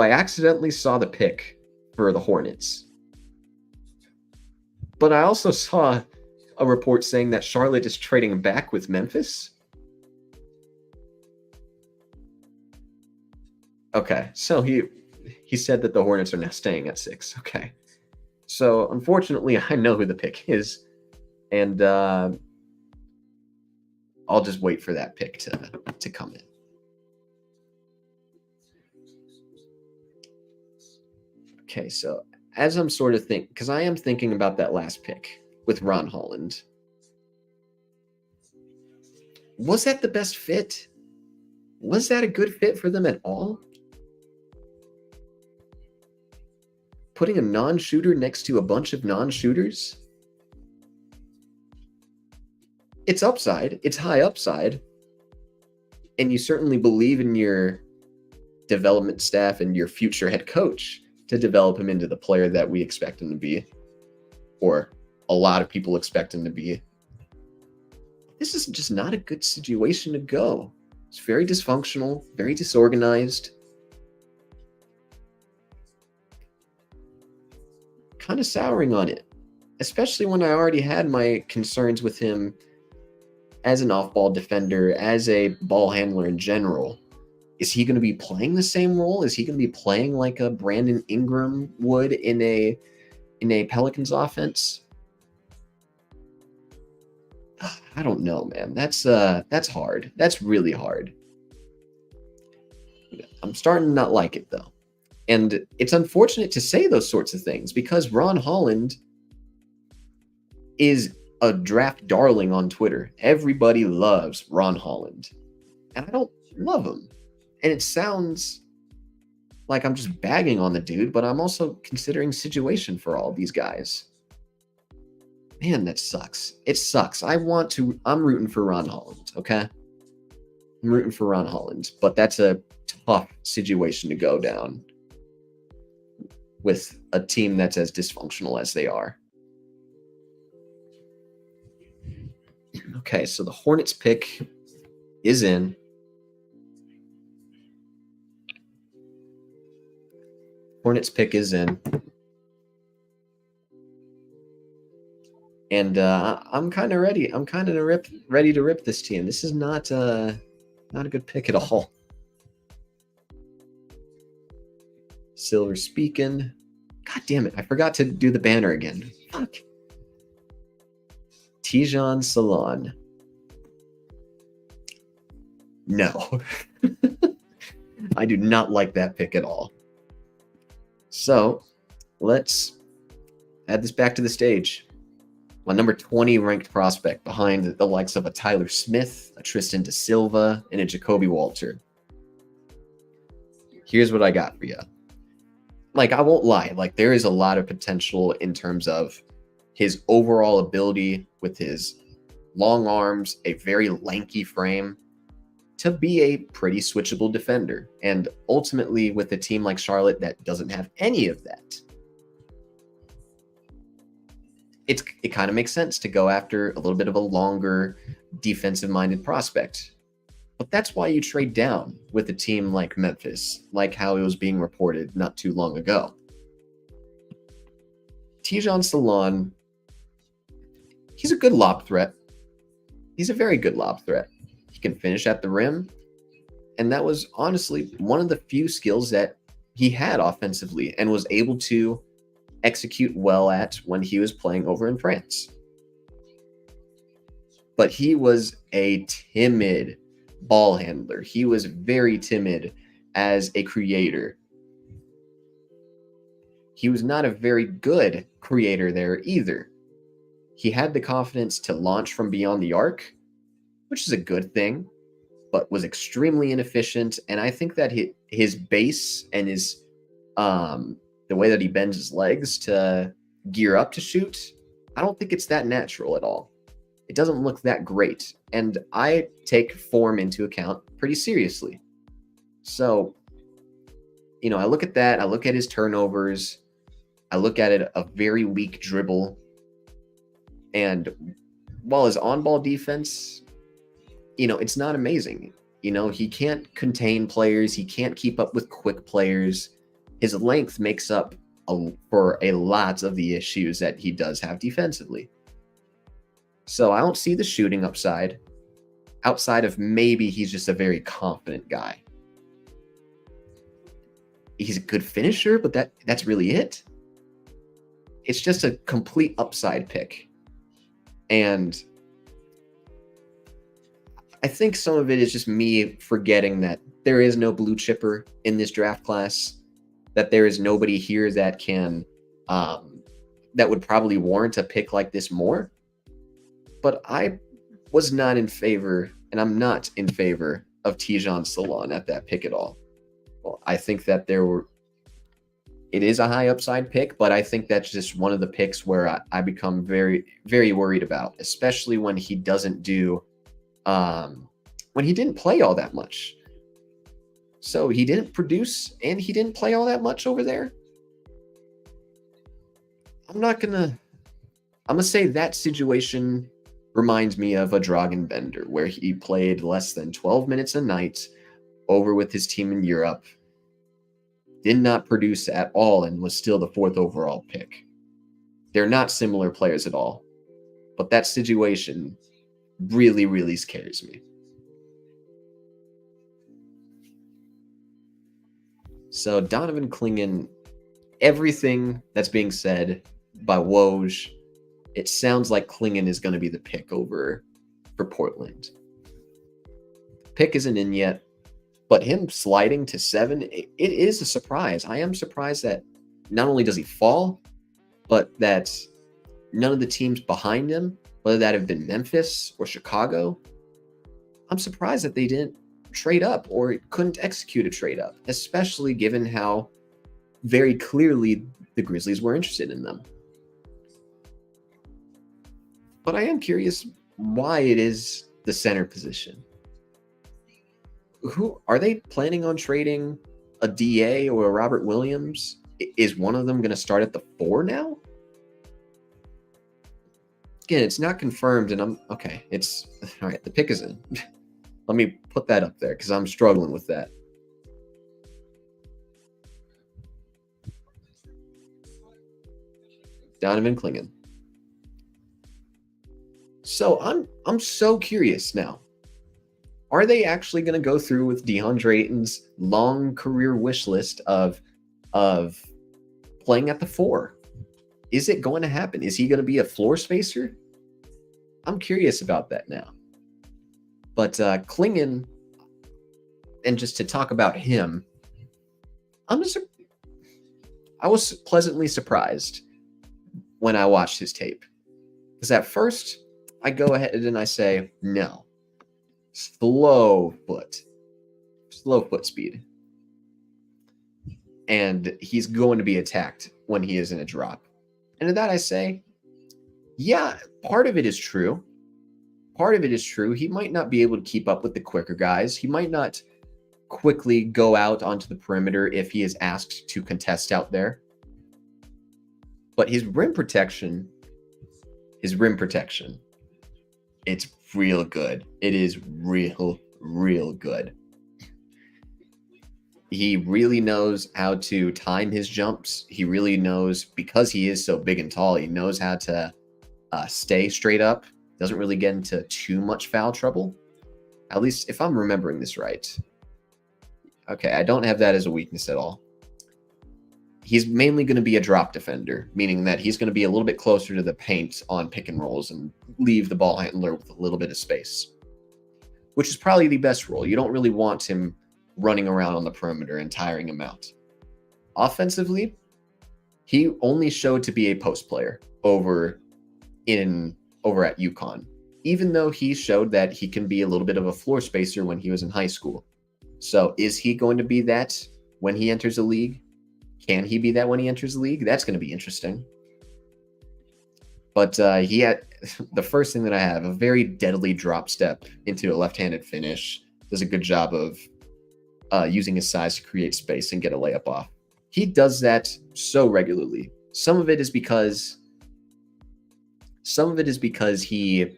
I accidentally saw the pick for the Hornets. But I also saw a report saying that Charlotte is trading back with Memphis. Okay, so he said that the Hornets are now staying at 6. Okay. So unfortunately, I know who the pick is, and I'll just wait for that pick to come in. Okay, so as I'm sort of because I am thinking about that last pick with Ron Holland. Was that the best fit? Was that a good fit for them at all? Putting a non-shooter next to a bunch of non-shooters? It's upside. It's high upside. And you certainly believe in your development staff and your future head coach to develop him into the player that we expect him to be, or a lot of people expect him to be. This is just not a good situation to go. It's very dysfunctional, very disorganized. Kind of souring on it, especially when I already had my concerns with him as an off-ball defender, as a ball handler in general. Is he going to be playing the same role? Is he going to be playing like a Brandon Ingram would in a Pelicans offense? I don't know, man. That's hard. That's really hard. I'm starting to not like it, though. And it's unfortunate to say those sorts of things because Ron Holland is a draft darling on Twitter. Everybody loves Ron Holland. And I don't love him. And it sounds like I'm just bagging on the dude, but I'm also considering situation for all these guys. Man, that sucks. It sucks. I'm rooting for Ron Holland, okay? I'm rooting for Ron Holland, but that's a tough situation to go down with a team that's as dysfunctional as they are. Okay, so the Hornets pick is in. Hornets pick is in. And I'm kind of ready. I'm kind of ready to rip this team. This is not a good pick at all. Silver speaking. God damn it. I forgot to do the banner again. Fuck. Tidjane Salaun. No. I do not like that pick at all. So let's add this back to the stage. My number 20 ranked prospect behind the likes of a Tyler Smith, a Tristan da Silva, and a Jacoby Walter. Here's what I got for you. Like, I won't lie. Like, there is a lot of potential in terms of his overall ability with his long arms, a very lanky frame, to be a pretty switchable defender. And ultimately, with a team like Charlotte that doesn't have any of that, it kind of makes sense to go after a little bit of a longer defensive-minded prospect. But that's why you trade down with a team like Memphis, like how it was being reported not too long ago. Tidjane Salaun, he's a good lob threat. He's a very good lob threat. He can finish at the rim. And that was honestly one of the few skills that he had offensively and was able to execute well at when he was playing over in France. But he was a timid ball handler. He was very timid as a creator. He was not a very good creator there either. He had the confidence to launch from beyond the arc, which is a good thing, but was extremely inefficient. And I think that his base and his the way that he bends his legs to gear up to shoot, I don't think it's that natural at all. It doesn't look that great. And I take form into account pretty seriously. So, I look at that. I look at his turnovers. I look at it a very weak dribble. And while his on-ball defense, it's not amazing. He can't contain players. He can't keep up with quick players. His length makes up for a lot of the issues that he does have defensively. So I don't see the shooting upside, outside of maybe he's just a very confident guy. He's a good finisher, but that's really it. It's just a complete upside pick. And I think some of it is just me forgetting that there is no blue chipper in this draft class, that there is nobody here that can, that would probably warrant a pick like this more. But I was not in favor, and I'm not in favor of Tidjane Salaun at that pick at all. Well, I think that it is a high upside pick, but I think that's just one of the picks where I become very, very worried about, especially when he doesn't do, when he didn't play all that much. So he didn't produce and he didn't play all that much over there. I'm going to say that situation reminds me of a Dragan Bender, where he played less than 12 minutes a night over with his team in Europe, did not produce at all, and was still the 4th overall pick. They're not similar players at all, but that situation really, really scares me. So Donovan Clingan, everything that's being said by Woj, it sounds like Clingan is going to be the pick for Portland. Pick isn't in yet, But him sliding to 7, it is a surprise. I am surprised that not only does he fall, but that none of the teams behind him, whether that have been Memphis or Chicago, I'm surprised that they didn't trade up or couldn't execute a trade up, especially given how very clearly the Grizzlies were interested in them. But I am curious why it is the center position. Who are they planning on trading? A DA or a Robert Williams? Is one of them going to start at the 4 now? Again, it's not confirmed, and I'm okay. It's all right. The pick is in. Let me put that up there because I'm struggling with that. Donovan Clingan. So I'm so curious now. Are they actually going to go through with DeAndre Ayton's long career wish list of playing at the 4? Is it going to happen? Is he going to be a floor spacer? I'm curious about that now. But Clingan, and just to talk about him, I was pleasantly surprised when I watched his tape. Because at first, I go ahead and I say, no. Slow foot speed. And he's going to be attacked when he is in a drop. And to that I say, yeah, part of it is true. He might not be able to keep up with the quicker guys. He might not quickly go out onto the perimeter if he is asked to contest out there. But his rim protection, it's real good. It is real good. He really knows how to time his jumps. He really knows, because he is so big and tall, he knows how to stay straight up. Doesn't really get into too much foul trouble. At least if I'm remembering this right. Okay, I don't have that as a weakness at all. He's mainly going to be a drop defender, meaning that he's going to be a little bit closer to the paint on pick and rolls and leave the ball handler with a little bit of space, which is probably the best role. You don't really want him running around on the perimeter and tiring him out. Offensively, he only showed to be a post player over at UConn, even though he showed that he can be a little bit of a floor spacer when he was in high school. So is he going to be that when he enters the league? Can he be that when he enters the league? That's going to be interesting. But he had the first thing that I have, a very deadly drop step into a left-handed finish. Does a good job of using his size to create space and get a layup off. He does that so regularly. Some of it is because he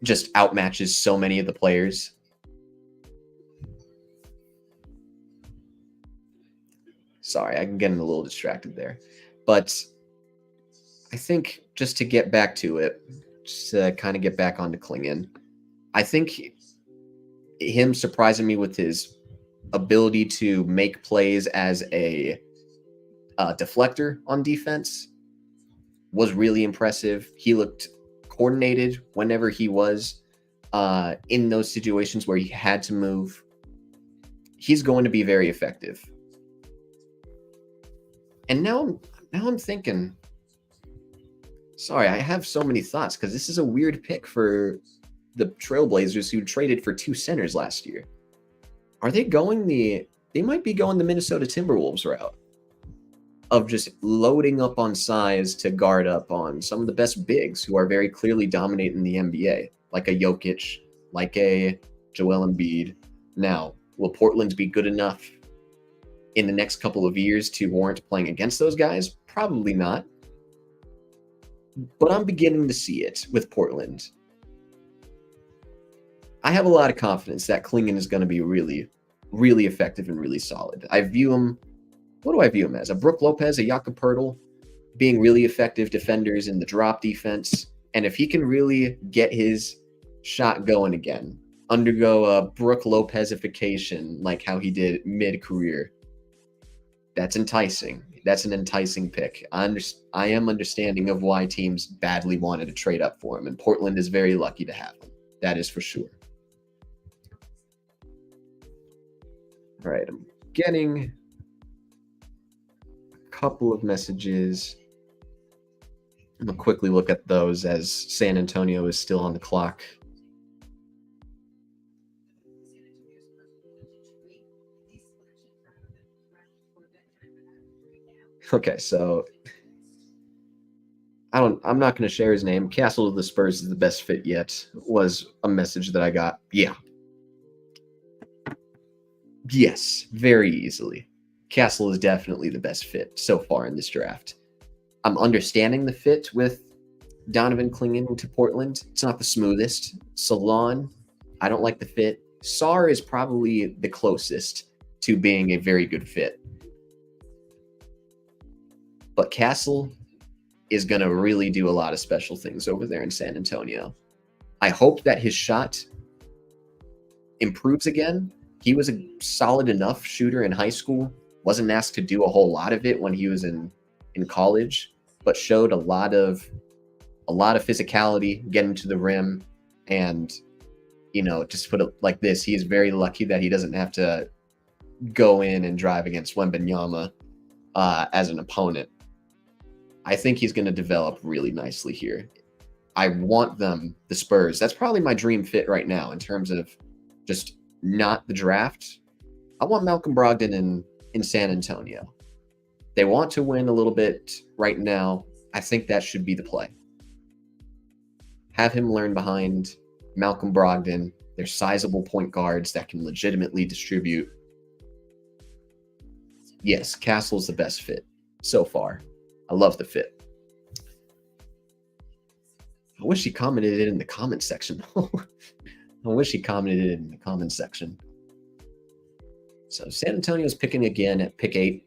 just outmatches so many of the players. Sorry, I'm getting a little distracted there. But I think just to get back to it, just to kind of get back onto Clingan, I think him surprising me with his ability to make plays as a deflector on defense was really impressive. He looked coordinated whenever he was in those situations where he had to move. He's going to be very effective. And now I'm thinking, sorry, I have so many thoughts because this is a weird pick for the Trailblazers who traded for 2 centers last year. Are they going they might be going the Minnesota Timberwolves route of just loading up on size to guard up on some of the best bigs who are very clearly dominating the NBA, like a Jokic, like a Joel Embiid. Now, will Portland be good enough in the next couple of years to warrant playing against those guys? Probably not. But I'm beginning to see it with Portland. I have a lot of confidence that Clingan is going to be really, really effective and really solid. I view him, what do I view him as? A Brook Lopez, a Jakob Poeltl, being really effective defenders in the drop defense. And if he can really get his shot going again, undergo a Brook Lopez-ification like how he did mid-career, that's enticing. That's an enticing pick. I am understanding of why teams badly wanted to trade up for him, and Portland is very lucky to have him. That is for sure. All right, I'm getting a couple of messages. I'm going to quickly look at those as San Antonio is still on the clock. Okay, so I'm not going to share his name. Castle of the Spurs is the best fit yet, was a message that I got. Yeah. Yes, very easily. Castle is definitely the best fit so far in this draft. I'm understanding the fit with Donovan Clingan to Portland. It's not the smoothest. Salaun, I don't like the fit. Sarr is probably the closest to being a very good fit. But Castle is going to really do a lot of special things over there in San Antonio. I hope that his shot improves again. He was a solid enough shooter in high school. Wasn't asked to do a whole lot of it when he was in college, but showed a lot of physicality, getting to the rim, and just put it like this: he is very lucky that he doesn't have to go in and drive against Wembanyama as an opponent. I think he's going to develop really nicely here. I want them, the Spurs. That's probably my dream fit right now in terms of just not the draft. I want Malcolm Brogdon in San Antonio. They want to win a little bit right now. I think that should be the play. Have him learn behind Malcolm Brogdon. They're sizable point guards that can legitimately distribute. Yes, Castle's the best fit so far. I love the fit. I wish he commented it in the comment section. I wish he commented it in the comment section. So San Antonio's picking again at pick 8.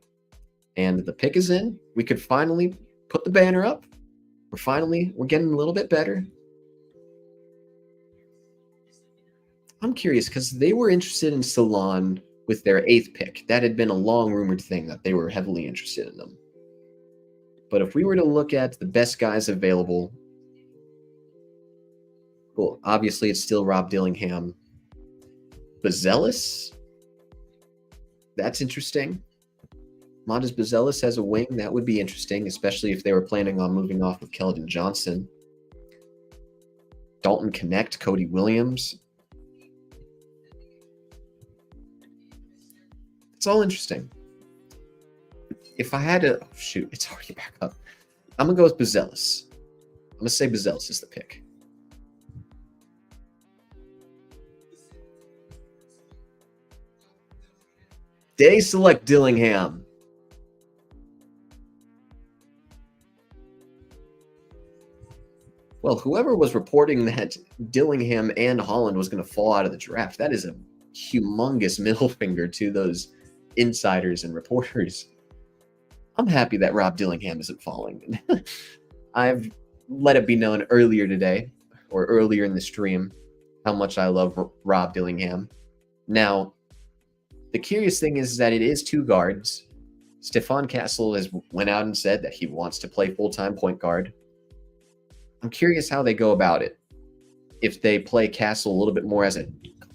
And the pick is in. We could finally put the banner up. We're getting a little bit better. I'm curious because they were interested in Salaun with their 8th pick. That had been a long rumored thing that they were heavily interested in them. But if we were to look at the best guys available, well, obviously it's still Rob Dillingham. Buzelis? That's interesting. Matas Buzelis has a wing. That would be interesting, especially if they were planning on moving off with Keldon Johnson. Dalton Knecht, Cody Williams. It's all interesting. If I had to... Oh, shoot, it's already back up. I'm going to go with Buzelis. I'm going to say Buzelis is the pick. They select Dillingham. Well, whoever was reporting that Dillingham and Holland was going to fall out of the draft, that is a humongous middle finger to those insiders and reporters. I'm happy that Rob Dillingham isn't falling. I've let it be known earlier today, or earlier in the stream, how much I love Rob Dillingham. Now, the curious thing is that it is 2 guards. Stefan Castle has went out and said that he wants to play full-time point guard. I'm curious how they go about it. If they play Castle a little bit more as a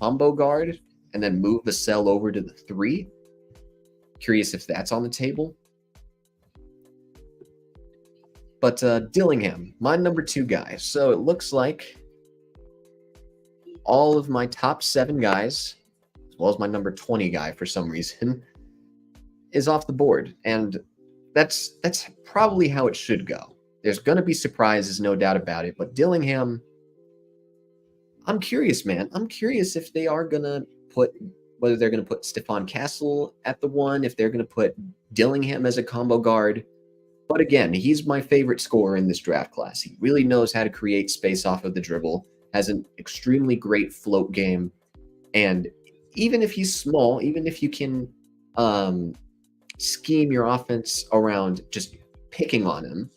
combo guard and then move Vassell over to the 3. Curious if that's on the table. But Dillingham, my number 2 guy. So it looks like all of my top 7 guys, as well as my number 20 guy for some reason, is off the board. And that's probably how it should go. There's going to be surprises, no doubt about it. But Dillingham, I'm curious, man. I'm curious if they are going to whether they're going to put Stefan Castle at the 1, if they're going to put Dillingham as a combo guard. But again, he's my favorite scorer in this draft class. He really knows how to create space off of the dribble, has an extremely great float game. And even if he's small, even if you can scheme your offense around just picking on him,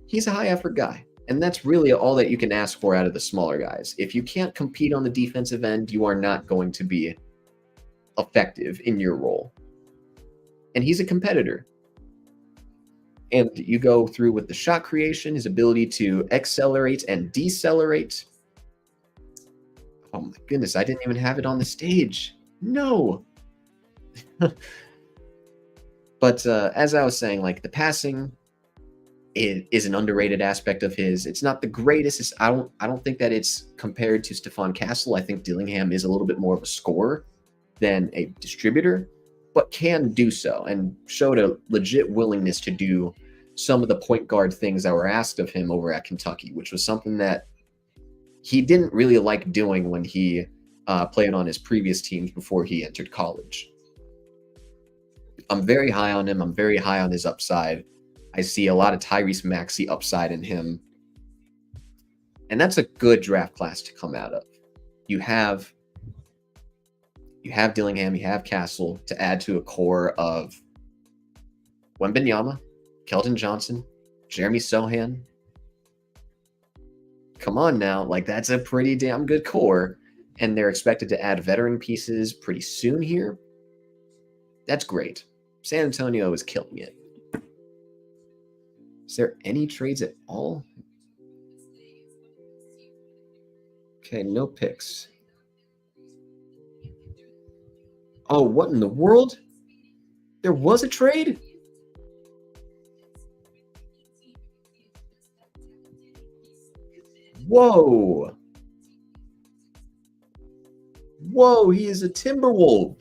he's a high effort guy. And that's really all that you can ask for out of the smaller guys. If you can't compete on the defensive end, you are not going to be effective in your role. And he's a competitor. And you go through with the shot creation, his ability to accelerate and decelerate. Oh my goodness, I didn't even have it on the stage. No. But as I was saying, like the passing is an underrated aspect of his. It's not the greatest. I don't think that it's compared to Stefan Castle. I think Dillingham is a little bit more of a scorer than a distributor, but can do so and showed a legit willingness to do some of the point guard things that were asked of him over at Kentucky, which was something that he didn't really like doing when he played on his previous teams before he entered college. I'm very high on him. I'm very high on his upside. I see a lot of Tyrese Maxey upside in him. And that's a good draft class to come out of. You have Dillingham, you have Castle to add to a core of Wembanyama, Keldon Johnson, Jeremy Sohan. Come on now, like that's a pretty damn good core. And they're expected to add veteran pieces pretty soon here. That's great. San Antonio is killing it. Is there any trades at all? Okay, no picks. Oh, what in the world? There was a trade? Whoa. Whoa, he is a Timberwolf.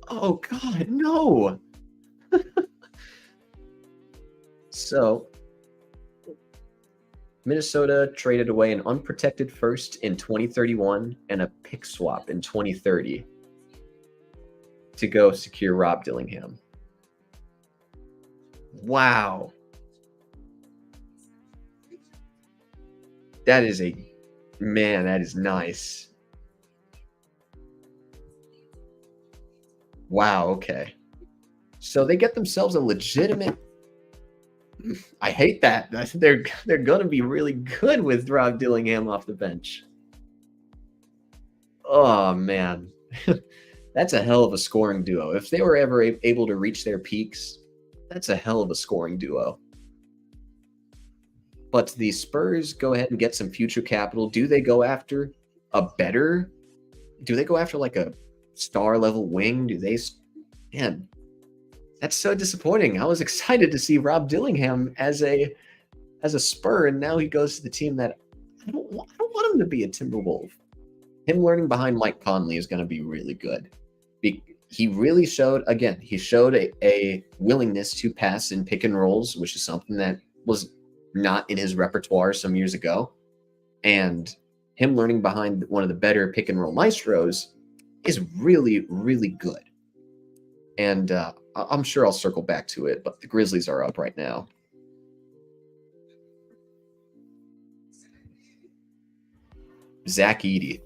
Oh, God, no. So, Minnesota traded away an unprotected first in 2031 and a pick swap in 2030 to go secure Rob Dillingham. Wow. That is that is nice. Wow, okay. So they get themselves a legitimate. I hate that. They're going to be really good with Rob Dillingham off the bench. Oh, man. That's a hell of a scoring duo. If they were ever able to reach their peaks, that's a hell of a scoring duo. But the Spurs go ahead and get some future capital. Do they go after like a star level wing? Man, that's so disappointing. I was excited to see Rob Dillingham as a Spur, and now he goes to the team that I don't want him to be a Timberwolf. Him learning behind Mike Conley is going to be really good. He really showed a willingness to pass in pick and rolls, which is something that was not in his repertoire some years ago. And him learning behind one of the better pick and roll maestros is really, really good. And I'm sure I'll circle back to it, but the Grizzlies are up right now. Zach Edey.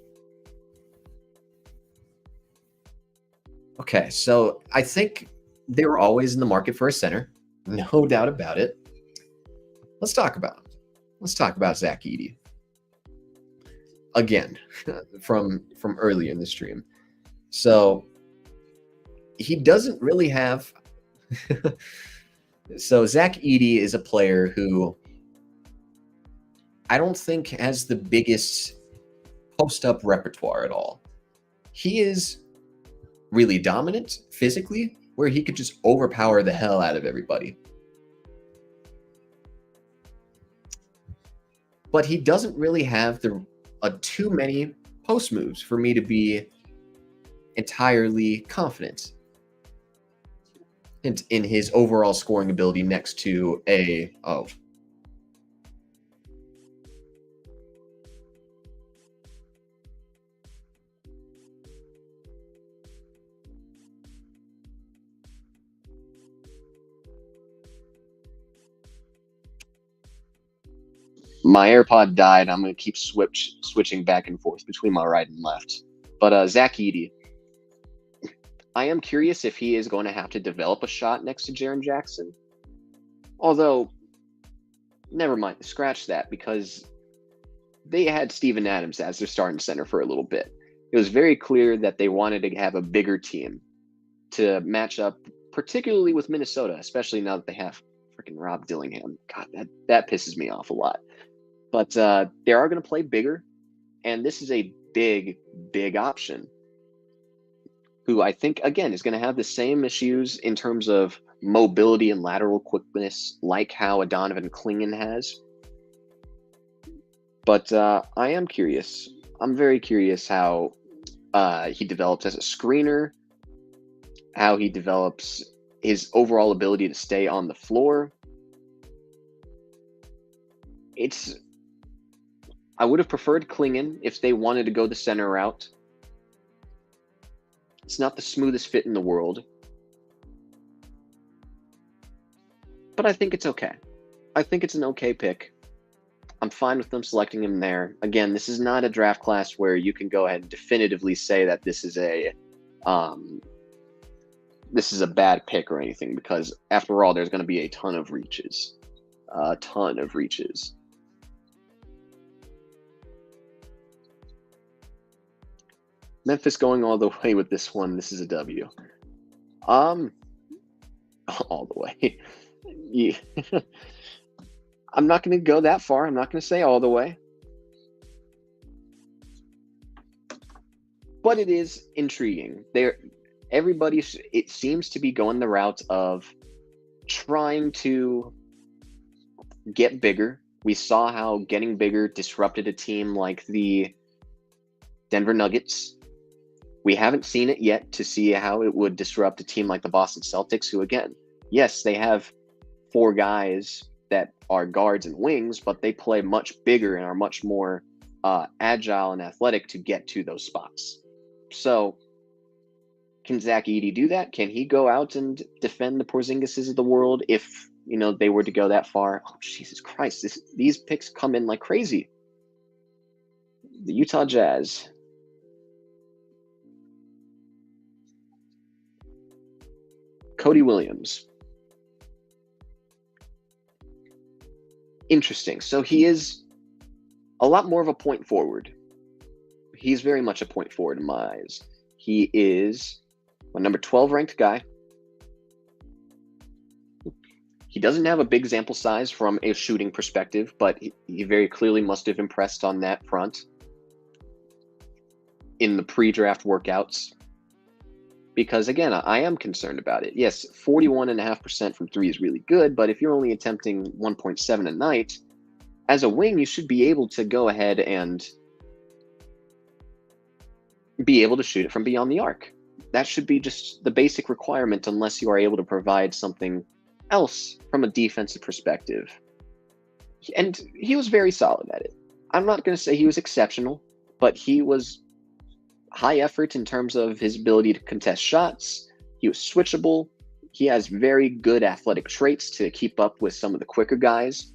Okay, so I think they were always in the market for a center. No doubt about it. Let's talk about Zach Edey. Again, from earlier in the stream. So he doesn't really have so Zach Edey is a player who I don't think has the biggest post-up repertoire at all. He is really dominant physically, where he could just overpower the hell out of everybody. But he doesn't really have too many post moves for me to be entirely confident in his overall scoring ability next to my AirPod died. I'm going to keep switching back and forth between my right and left. But Zach Edey, I am curious if he is going to have to develop a shot next to Jaren Jackson. Although, never mind, scratch that, because they had Steven Adams as their starting center for a little bit. It was very clear that they wanted to have a bigger team to match up, particularly with Minnesota, especially now that they have freaking Rob Dillingham. God, that pisses me off a lot. But they are going to play bigger, and this is a big, big option. who I think, again, is going to have the same issues in terms of mobility and lateral quickness like how a Donovan Clingan has. But I am curious. I'm very curious how he develops as a screener, how he develops his overall ability to stay on the floor. I would have preferred Clingan if they wanted to go the center route. It's not the smoothest fit in the world. But I think it's okay. I think it's an okay pick. I'm fine with them selecting him there. Again, this is not a draft class where you can go ahead and definitively say that this is a bad pick or anything, because after all, there's going to be a ton of reaches. A ton of reaches. Memphis going all the way with this one. This is a W. All the way. Yeah. I'm not going to go that far. I'm not going to say all the way. But it is intriguing. Everybody, it seems to be going the route of trying to get bigger. We saw how getting bigger disrupted a team like the Denver Nuggets. We haven't seen it yet to see how it would disrupt a team like the Boston Celtics, who, again, yes, they have 4 guys that are guards and wings, but they play much bigger and are much more agile and athletic to get to those spots. So can Zach Edey do that? Can he go out and defend the Porzingises of the world if, they were to go that far? Oh, Jesus Christ. These picks come in like crazy. The Utah Jazz. Cody Williams. Interesting. So he is a lot more of a point forward. He's very much a point forward in my eyes. He is a number 12 ranked guy. He doesn't have a big sample size from a shooting perspective, but he very clearly must have impressed on that front in the pre-draft workouts. Because, again, I am concerned about it. Yes, 41.5% from 3 is really good, but if you're only attempting 1.7 a night, as a wing, you should be able to go ahead and be able to shoot it from beyond the arc. That should be just the basic requirement, unless you are able to provide something else from a defensive perspective. And he was very solid at it. I'm not going to say he was exceptional, but he was high effort in terms of his ability to contest shots. He was switchable. He has very good athletic traits to keep up with some of the quicker guys.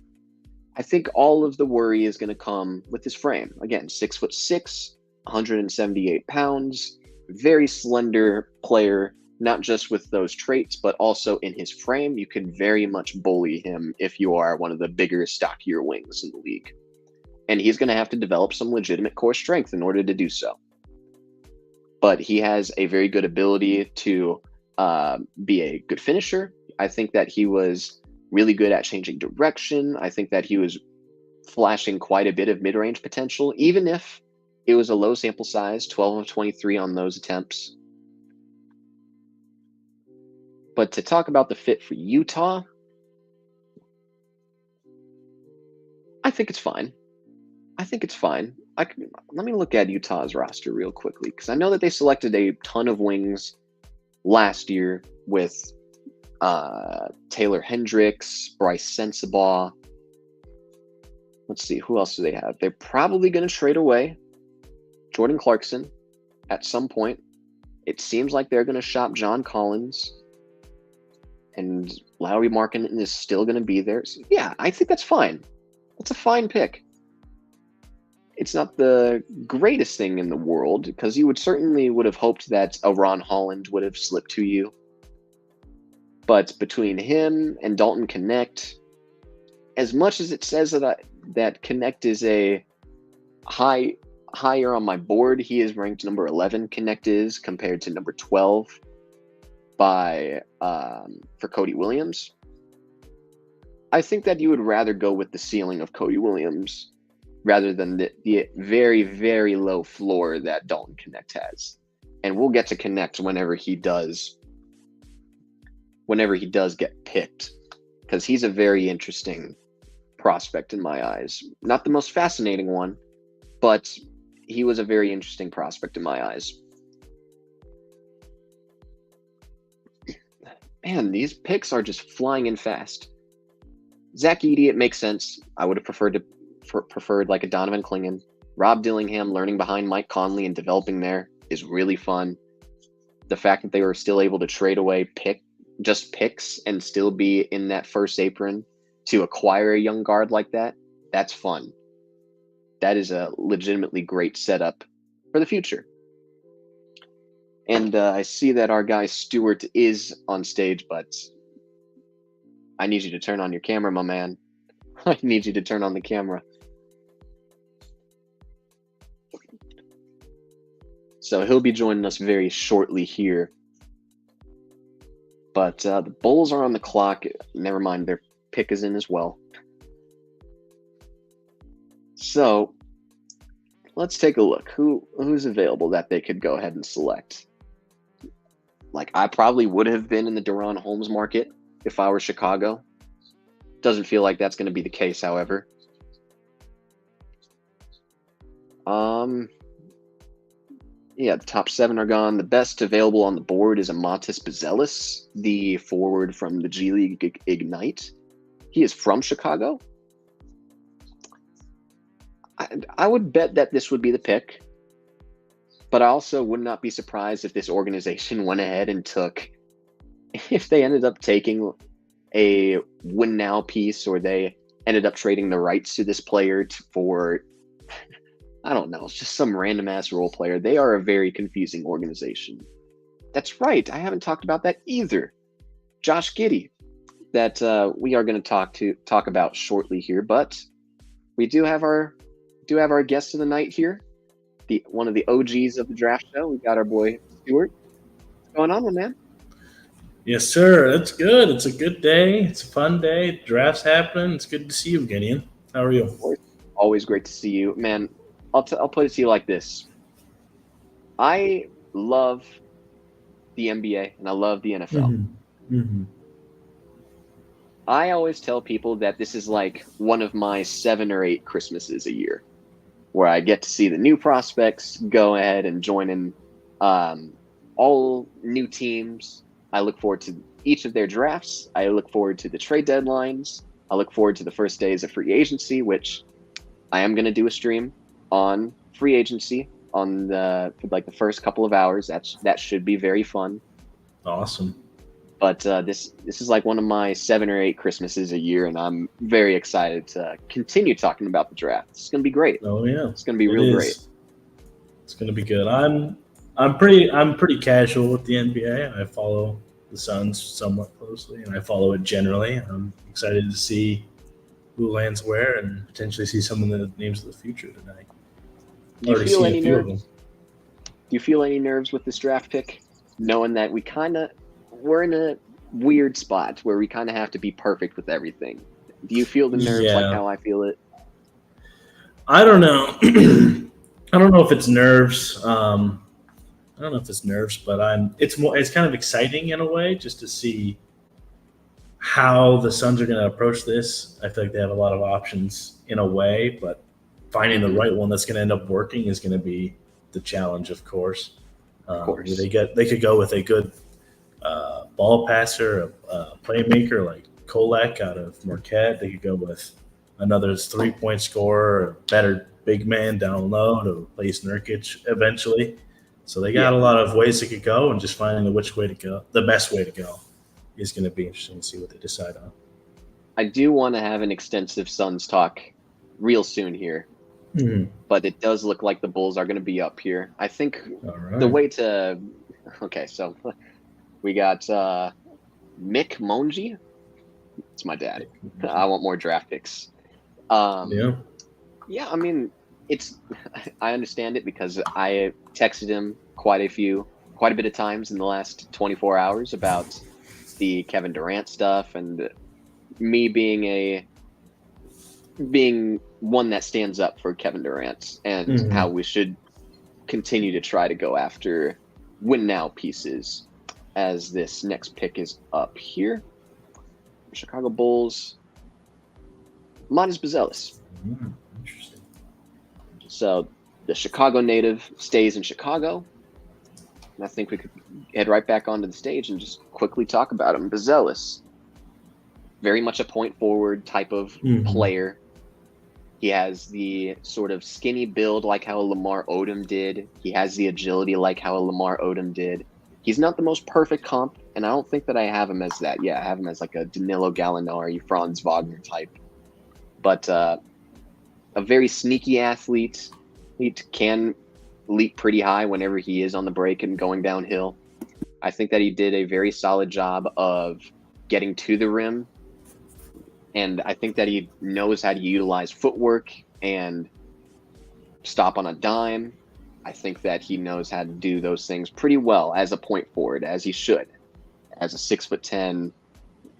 I think all of the worry is going to come with his frame. Again, 6'6", 178 pounds, very slender player, not just with those traits, but also in his frame. You can very much bully him if you are one of the bigger, stockier wings in the league. And he's going to have to develop some legitimate core strength in order to do so. But he has a very good ability to be a good finisher. I think that he was really good at changing direction. I think that he was flashing quite a bit of mid-range potential, even if it was a low sample size, 12 of 23 on those attempts. But to talk about the fit for Utah, I think it's fine. Let me look at Utah's roster real quickly, because I know that they selected a ton of wings last year with Taylor Hendricks, Bryce Sensabaugh. Let's see, who else do they have? They're probably going to trade away Jordan Clarkson at some point. It seems like they're going to shop John Collins, and Lauri Markkanen is still going to be there. So, yeah, I think that's fine. That's a fine pick. It's not the greatest thing in the world, because you would have hoped that a Ron Holland would have slipped to you. But between him and Dalton Knecht, as much as it says that Knecht is a higher on my board, he is ranked number 11. Knecht is, compared to number 12 for Cody Williams. I think that you would rather go with the ceiling of Cody Williams rather than the very, very low floor that Dalton Knecht has. and we'll get to connect whenever he does get picked, because he's a very interesting prospect in my eyes. Not the most fascinating one, but he was a very interesting prospect in my eyes. Man, these picks are just flying in fast. Zach Edey, it makes sense. I would have preferred like a Donovan Clingan. Rob Dillingham learning behind Mike Conley and developing there is really fun. The fact that they were still able to trade away picks and still be in that first apron to acquire a young guard like that, that's fun. That is a legitimately great setup for the future. And I see that our guy Stewart is on stage, but I need you to turn on your camera, my man. I need you to turn on the camera. So he'll be joining us very shortly here. But the Bulls are on the clock. Never mind, their pick is in as well. So let's take a look. Who's available that they could go ahead and select? Like, I probably would have been in the De'Ron Holmes market if I were Chicago. Doesn't feel like that's going to be the case, however. Yeah, the top 7 are gone. The best available on the board is a Matas Buzelis, the forward from the G League Ignite. He is from Chicago. I would bet that this would be the pick, but I also would not be surprised if this organization went ahead and if they ended up taking a win now piece, or they ended up trading the rights to this player for, I don't know, it's just some random ass role player. They are a very confusing organization. That's right. I haven't talked about that either. Josh Giddey, that we are going to talk about shortly here, but we do have our guest of the night here. One of the OGs of the draft show. We got our boy Stewart. What's going on, my man? Yes, sir. That's good. It's a good day. It's a fun day. Draft's happening. It's good to see you again, Ian. How are you? Always great to see you, man. I'll put it to you like this. I love the NBA and I love the NFL. Mm-hmm. Mm-hmm. I always tell people that this is like one of my 7 or 8 Christmases a year, where I get to see the new prospects go ahead and join in all new teams. I look forward to each of their drafts. I look forward to the trade deadlines. I look forward to the first days of free agency, which I am going to do a stream on free agency on the first couple of hours. That should be very fun. Awesome. But this is like one of my 7 or 8 Christmases a year, and I'm very excited to continue talking about the draft. It's going to be great. Oh yeah, it's going to be real great. It's going to be good. I'm pretty casual with the NBA. I follow the Suns somewhat closely, and I follow it generally. I'm excited to see who lands where, and potentially see some of the names of the future tonight. Do you feel any nerves? Do you feel any nerves with this draft pick, knowing that we're in a weird spot where we kind of have to be perfect with everything? Do you feel the nerves like how I feel it? I don't know. I don't know if it's nerves. But it's kind of exciting in a way just to see how the Suns are going to approach this. I feel like they have a lot of options in a way, but finding the right one that's going to end up working is going to be the challenge, of course. They could go with a good ball passer, a playmaker like Kolek out of Marquette. They could go with another 3-point scorer, a better big man down low to replace Nurkic eventually. So they got a lot of ways they could go, and just finding the best way to go is going to be interesting to see what they decide on. I do want to have an extensive Suns talk real soon here, but it does look like the Bulls are going to be up here. I think the way to – okay, so we got Mick Monji. It's my dad. I want more draft picks. Yeah, I mean – I understand it because I texted him quite a bit of times in the last 24 hours about the Kevin Durant stuff, and me being one that stands up for Kevin Durant and how we should continue to try to go after win now pieces as this next pick is up here. Chicago Bulls, Matas Buzelis. Interesting. So the Chicago native stays in Chicago. And I think we could head right back onto the stage and just quickly talk about him. Buzelis, very much a point forward type of player. He has the sort of skinny build like how Lamar Odom did. He has the agility like how Lamar Odom did. He's not the most perfect comp, and I don't think that I have him as that. Yeah, I have him as like a Danilo Gallinari, Franz Wagner type. But a very sneaky athlete. He can leap pretty high whenever he is on the break and going downhill. I think that he did a very solid job of getting to the rim. And I think that he knows how to utilize footwork and stop on a dime. I think that he knows how to do those things pretty well as a point forward, as he should. As a 6'10", it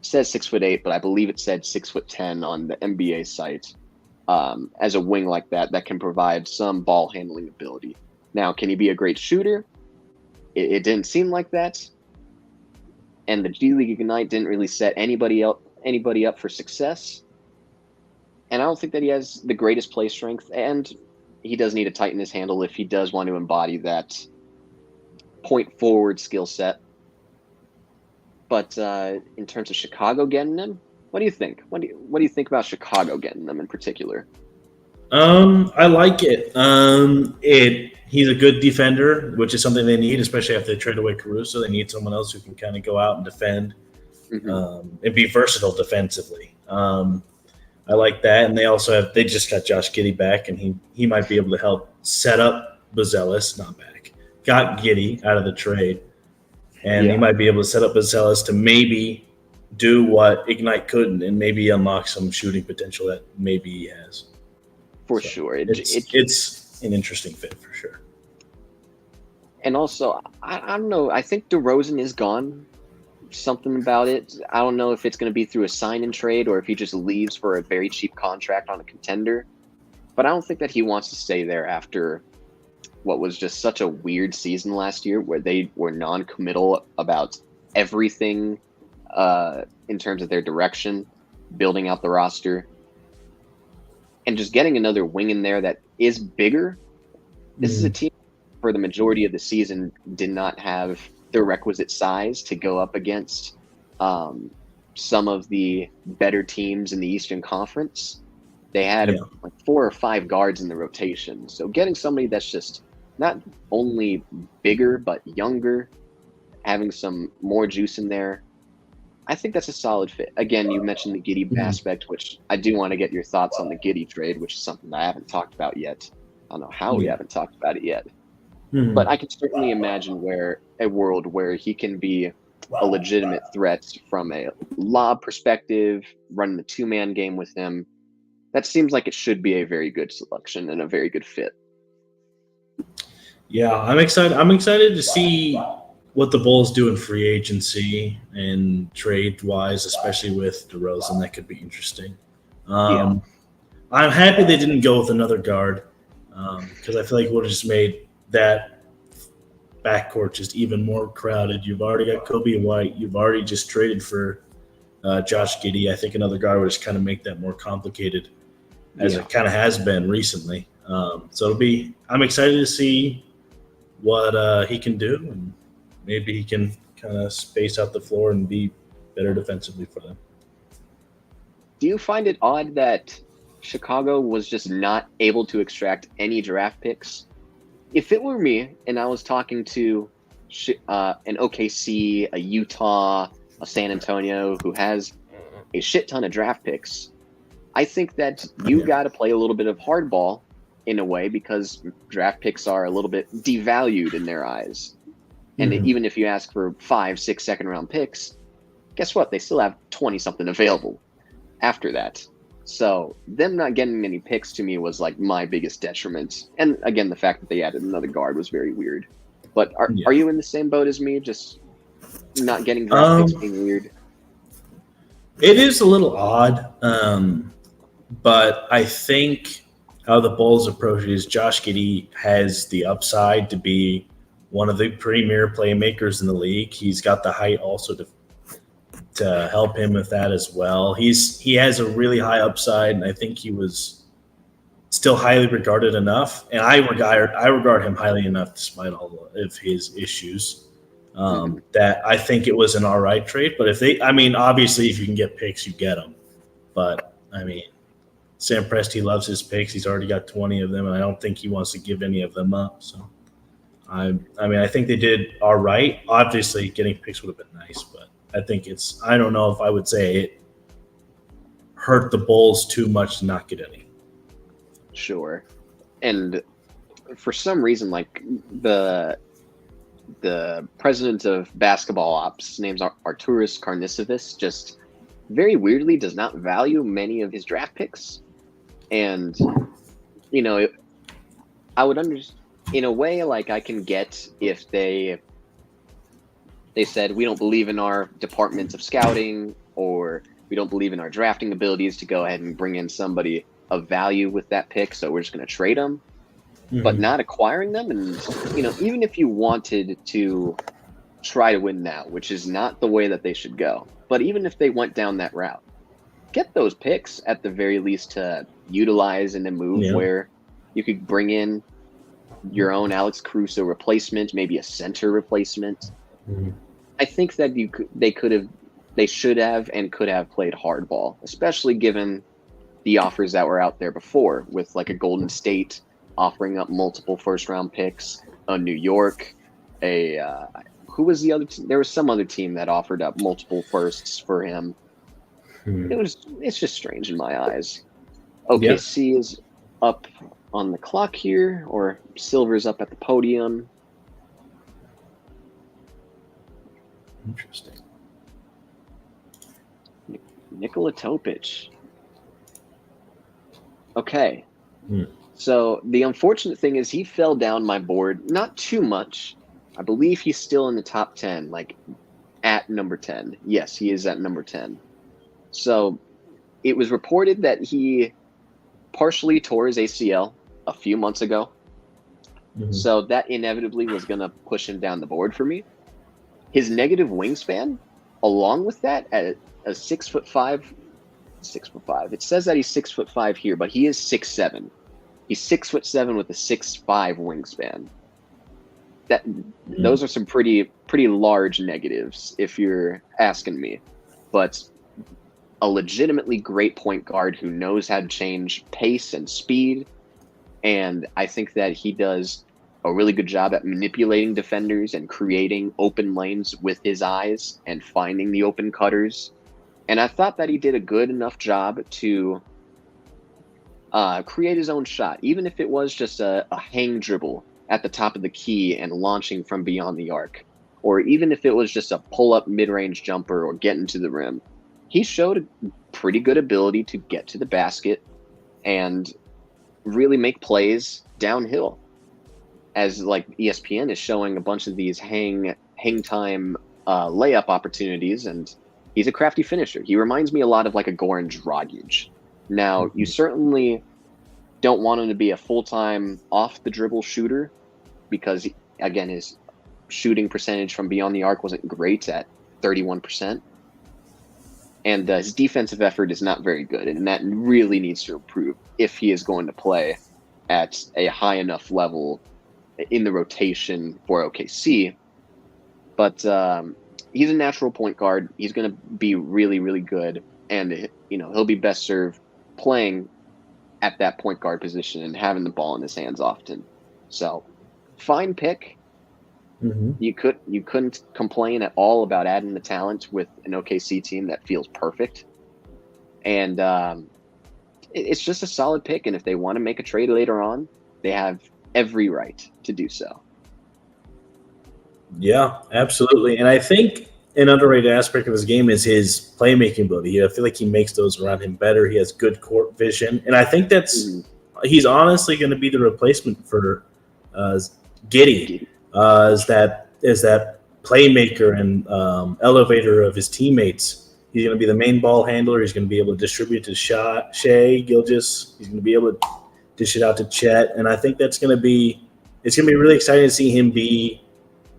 says 6'8", but I believe it said 6'10" on the NBA site. As a wing like that can provide some ball handling ability. Now, can he be a great shooter? It didn't seem like that. And the G League Ignite didn't really set anybody up for success. And I don't think that he has the greatest play strength, and he does need to tighten his handle if he does want to embody that point forward skill set. But in terms of Chicago getting him, what do you think? What do you think about Chicago getting them in particular? I like it. He's a good defender, which is something they need, especially after they trade away Caruso. They need someone else who can kind of go out and defend and be versatile defensively. I like that. And they just got Josh Giddey back, and he might be able to help set up Buzelis, not back. Got Giddey out of the trade. And he might be able to set up Buzelis to maybe do what Ignite couldn't and maybe unlock some shooting potential that maybe he has. For sure. It's an interesting fit for sure. And also, I don't know. I think DeRozan is gone. Something about it. I don't know if it's going to be through a sign and trade or if he just leaves for a very cheap contract on a contender. But I don't think that he wants to stay there after what was just such a weird season last year where they were non-committal about everything in terms of their direction, building out the roster, and just getting another wing in there that is bigger. This is a team for the majority of the season did not have the requisite size to go up against some of the better teams in the Eastern Conference. They had like 4 or 5 guards in the rotation. So getting somebody that's just not only bigger, but younger, having some more juice in there, I think that's a solid fit. Again, you mentioned the Giddey aspect, which I do want to get your thoughts on the Giddey trade, which is something that I haven't talked about yet. I don't know how we haven't talked about it yet. But I can certainly imagine a world where he can be a legitimate threat from a lob perspective, running the 2-man game with him. That seems like it should be a very good selection and a very good fit. Yeah, I'm excited. I'm excited to see what the Bulls do in free agency and trade-wise, especially with DeRozan. That could be interesting. I'm happy they didn't go with another guard because I feel like it would have just made that backcourt just even more crowded. You've already got Kobe White. You've already just traded for Josh Giddey. I think another guard would just kind of make that more complicated as it kind of has been recently. So I'm excited to see what he can do, and maybe he can kind of space out the floor and be better defensively for them. Do you find it odd that Chicago was just not able to extract any draft picks? If it were me and I was talking to an OKC, a Utah, a San Antonio who has a shit ton of draft picks, I think that you got to play a little bit of hardball in a way because draft picks are a little bit devalued in their eyes. And even if you ask for 5, 6 second-round picks, guess what? They still have 20-something available after that. So them not getting any picks to me was like my biggest detriment. And again, the fact that they added another guard was very weird. But are you in the same boat as me? Just not getting draft picks being weird? It is a little odd. But I think how the Bulls approach it is Josh Giddey has the upside to be one of the premier playmakers in the league. He's got the height also to help him with that as well. He has a really high upside, and I think he was still highly regarded enough. And I regard him highly enough despite all of his issues. That I think it was an all right trade. But obviously if you can get picks, you get them. But Sam Presti loves his picks. He's already got 20 of them, and I don't think he wants to give any of them up. So, I think they did all right. Obviously, getting picks would have been nice, but I think I don't know if I would say it hurt the Bulls too much to not get any. Sure. And for some reason, like the president of basketball ops, his name's Arturas Karnisovas, just very weirdly does not value many of his draft picks. And, I would understand, in a way, like I can get if they said, we don't believe in our departments of scouting, or we don't believe in our drafting abilities to go ahead and bring in somebody of value with that pick, so we're just going to trade them. But not acquiring them. And, even if you wanted to try to win now, which is not the way that they should go, but even if they went down that route, get those picks at the very least to utilize in a move where you could bring in your own Alex Caruso replacement, maybe a center replacement. I think that they should have and could have played hardball, especially given the offers that were out there before, with like a Golden State offering up multiple first-round picks, a New York, who was the other team? There was some other team that offered up multiple firsts for him. It's just strange in my eyes. OKC is up on the clock here, or Silver's up at the podium. Interesting. Nikola Topic. Okay. So the unfortunate thing is he fell down my board, not too much. I believe he's still in the top 10, like at number 10. Yes, he is at number 10. So it was reported that he partially tore his ACL a few months ago. So that inevitably was going to push him down the board for me. His negative wingspan, along with that, at a 6'5", it says that he's 6'5" here, but he is 6'7". He's 6'7" with a 6'5" wingspan. Those are some pretty large negatives, if you're asking me. But a legitimately great point guard who knows how to change pace and speed, and I think that he does a really good job at manipulating defenders and creating open lanes with his eyes and finding the open cutters. And I thought that he did a good enough job to create his own shot, even if it was just a hang dribble at the top of the key and launching from beyond the arc, or even if it was just a pull-up mid-range jumper or getting to the rim. He showed a pretty good ability to get to the basket and really make plays downhill, as like ESPN is showing a bunch of these hang time layup opportunities, and he's a crafty finisher. He reminds me a lot of like a Goran Dragic. Now, you certainly don't want him to be a full-time off-the-dribble shooter because, again, his shooting percentage from beyond the arc wasn't great at 31%. And his defensive effort is not very good, and that really needs to improve if he is going to play at a high enough level in the rotation for OKC. But he's a natural point guard. He's going to be really, really good, and he'll be best served playing at that point guard position and having the ball in his hands often. So, fine pick. You couldn't complain at all about adding the talent with an OKC team that feels perfect. And it's just a solid pick. And if they want to make a trade later on, they have every right to do so. Yeah, absolutely. And I think an underrated aspect of his game is his playmaking ability. I feel like he makes those around him better. He has good court vision. And I think he's honestly going to be the replacement for Giddey. Is that playmaker and elevator of his teammates. He's going to be the main ball handler. He's going to be able to distribute to Shai Gilgeous. He's going to be able to dish it out to Chet. And I think it's going to be really exciting to see him be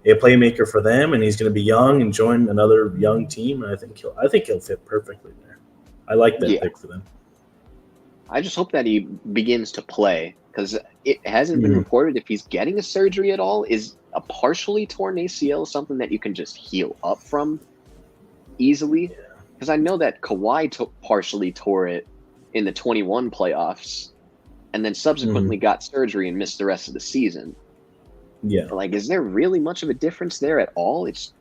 a playmaker for them, and he's going to be young and join another young team. And I think he'll fit perfectly there. I like that pick for them. I just hope that he begins to play, because it hasn't been reported if he's getting a surgery at all. Is a partially torn ACL something that you can just heal up from easily? Because I know that Kawhi partially tore it in the 21 playoffs and then subsequently got surgery and missed the rest of the season. Yeah. Like, is there really much of a difference there at all? It's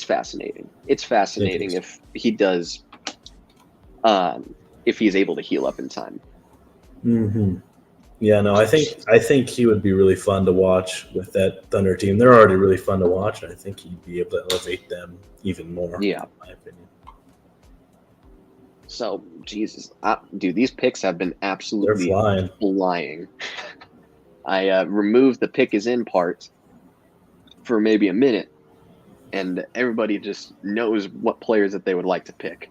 fascinating. It's fascinating if he does, if he's able to heal up in time. Yeah, no, I think he would be really fun to watch with that Thunder team. They're already really fun to watch, and I think he'd be able to elevate them even more. Yeah, in my opinion. So, Jesus, dude, these picks have been absolutely flying. I removed the pick is in part for maybe a minute, and everybody just knows what players that they would like to pick.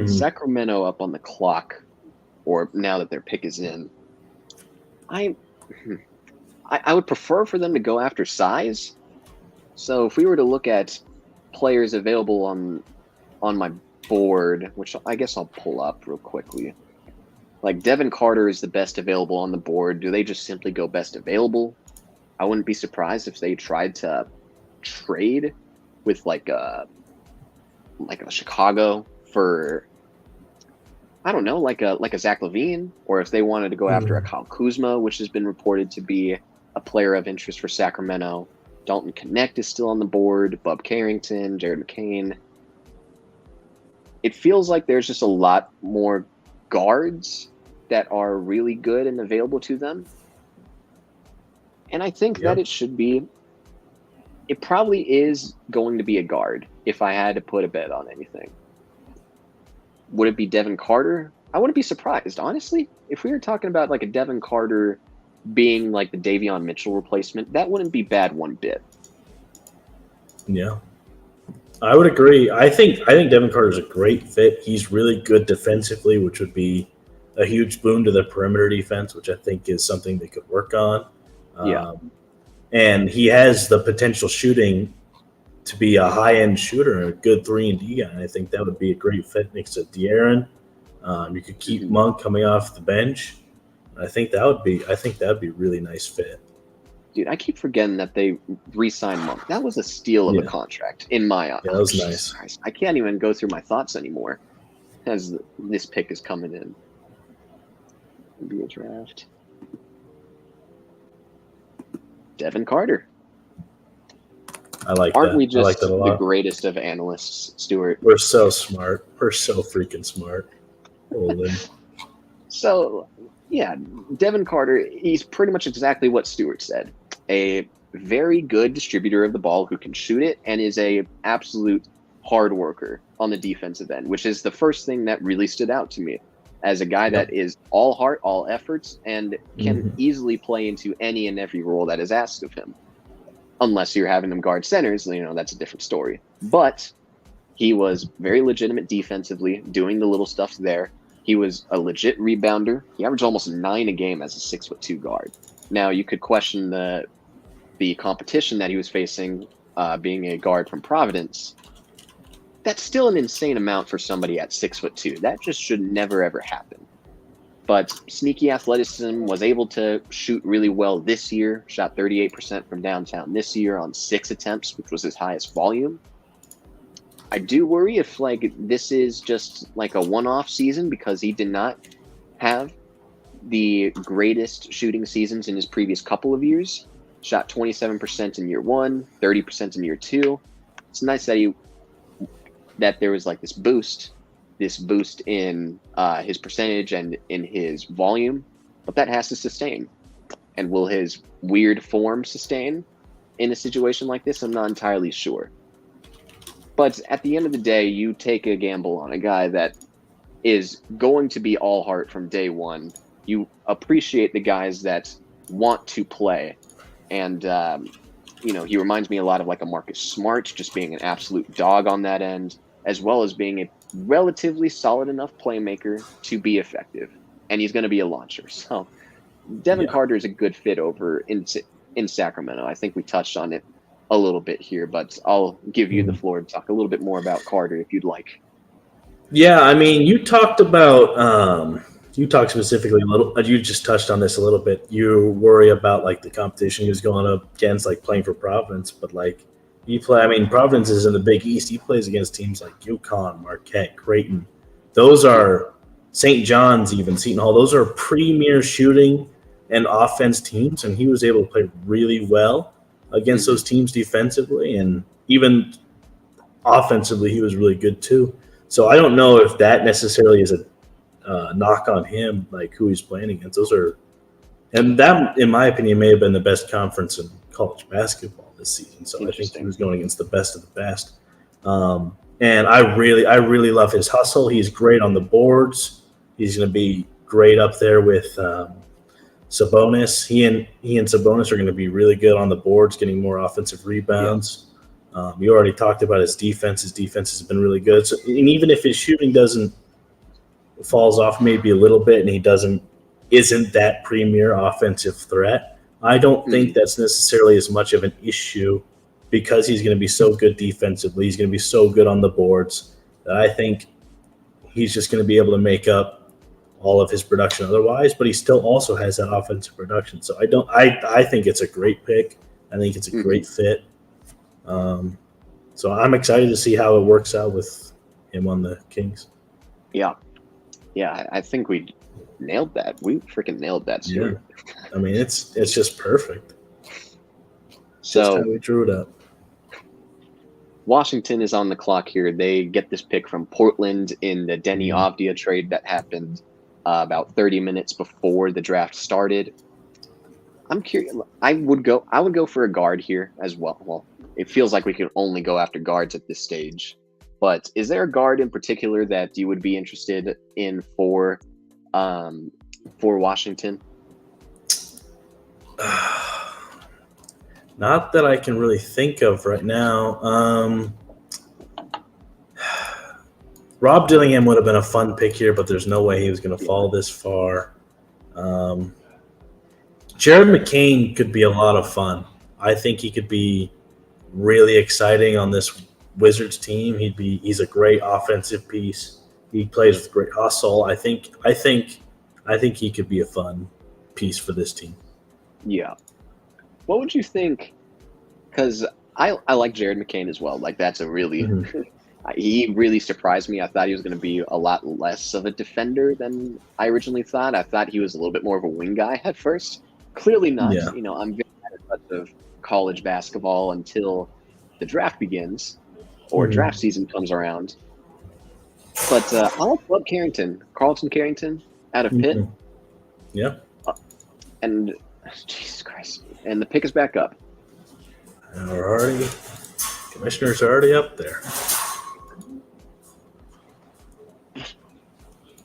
Sacramento up on the clock, or now that their pick is in. I would prefer for them to go after size. So if we were to look at players available on my board, which I guess I'll pull up real quickly. Like Devin Carter is the best available on the board. Do they just simply go best available? I wouldn't be surprised if they tried to trade with like a Chicago for, I don't know, like a Zach LaVine, or if they wanted to go after a Kyle Kuzma, which has been reported to be a player of interest for Sacramento. Dalton Knecht is still on the board. Bub Carrington, Jared McCain. It feels like there's just a lot more guards that are really good and available to them. And I think that it probably is going to be a guard if I had to put a bet on anything. Would it be Devin Carter? I wouldn't be surprised, honestly. If we were talking about like a Devin Carter being like the Davion Mitchell replacement, that wouldn't be bad one bit. Yeah. I would agree. I think Devin Carter is a great fit. He's really good defensively, which would be a huge boon to the perimeter defense, which I think is something they could work on. And he has the potential shooting to be a high-end shooter and a good 3-and-D guy. And I think that would be a great fit next to De'Aaron. You could keep Monk coming off the bench. I think that would be a really nice fit. Dude, I keep forgetting that they re-signed Monk. That was a steal of a contract in my eyes. Yeah, that was nice. Christ. I can't even go through my thoughts anymore as this pick is coming in. Be a draft. Devin Carter. I like Aren't that. we just like that a lot. The greatest of analysts, Stuart? We're so smart. We're so freaking smart. So, yeah, Devin Carter, he's pretty much exactly what Stuart said. A very good distributor of the ball who can shoot it and is a absolute hard worker on the defensive end, which is the first thing that really stood out to me as a guy that is all heart, all efforts, and can easily play into any and every role that is asked of him. Unless you're having him guard centers, that's a different story. But he was very legitimate defensively, doing the little stuff there. He was a legit rebounder. He averaged almost 9 a game as a 6'2" guard. Now, you could question the competition that he was facing, being a guard from Providence. That's still an insane amount for somebody at 6'2". That just should never, ever happen. But sneaky athleticism, was able to shoot really well this year, shot 38% from downtown this year on 6 attempts, which was his highest volume. I do worry if this is just like a one-off season, because he did not have the greatest shooting seasons in his previous couple of years. Shot 27% in year 1, 30% in year 2. It's nice that there was like this boost in his percentage and in his volume, but that has to sustain. And will his weird form sustain in a situation like this? I'm not entirely sure. But at the end of the day, you take a gamble on a guy that is going to be all heart from day one. You appreciate the guys that want to play. And, he reminds me a lot of like a Marcus Smart, just being an absolute dog on that end, as well as being a relatively solid enough playmaker to be effective. And he's going to be a launcher. So Devin Carter is a good fit over in Sacramento. I think we touched on it a little bit here, but I'll give you the floor to talk a little bit more about Carter if you'd like. Yeah, I mean, you talked specifically a little. You just touched on this a little bit. You worry about like the competition he was going up against, like playing for Providence, but like Providence is in the Big East. He plays against teams like UConn, Marquette, Creighton. Those are St. John's, even Seton Hall. Those are premier shooting and offense teams, and he was able to play really well against those teams defensively, and even offensively, he was really good too. So I don't know if that necessarily is a knock on him, like who he's playing against. And that, in my opinion, may have been the best conference in college basketball this season. So I think he was going against the best of the best. And I really love his hustle. He's great on the boards. He's going to be great up there with Sabonis. He and Sabonis are going to be really good on the boards, getting more offensive rebounds. Yeah. You already talked about his defense. His defense has been really good. So, and even if his shooting falls off maybe a little bit, and he isn't that premier offensive threat, I don't think that's necessarily as much of an issue because he's going to be so good defensively. He's going to be so good on the boards that I think he's just going to be able to make up all of his production otherwise, but he still also has that offensive production. So I think it's a great pick. I think it's a great fit. So I'm excited to see how it works out with him on the Kings. Yeah, I think we nailed that. We freaking nailed that story. Yeah. I mean, it's just perfect. So just how we drew it up. Washington is on the clock here. They get this pick from Portland in the Deni Avdija trade that happened about 30 minutes before the draft started. I'm curious. I would go for a guard here as well. Well, it feels like we can only go after guards at this stage. But is there a guard in particular that you would be interested in for Washington? Not that I can really think of right now. Rob Dillingham would have been a fun pick here, but there's no way he was going to fall this far. Jared McCain could be a lot of fun. I think he could be really exciting on this Wizards team. He's a great offensive piece. He plays with great hustle. I think he could be a fun piece for this team. Yeah. What would you think? Because I like Jared McCain as well. Like that's a really he really surprised me. I thought he was going to be a lot less of a defender than I originally thought. I thought he was a little bit more of a wing guy at first. Clearly not. Yeah. You know, I'm very much of college basketball until the draft begins or draft season comes around. But I like Bub Carrington, Carlton Carrington out of Pitt. Yeah. And Jesus Christ. And the pick is back up. Commissioner's already up there.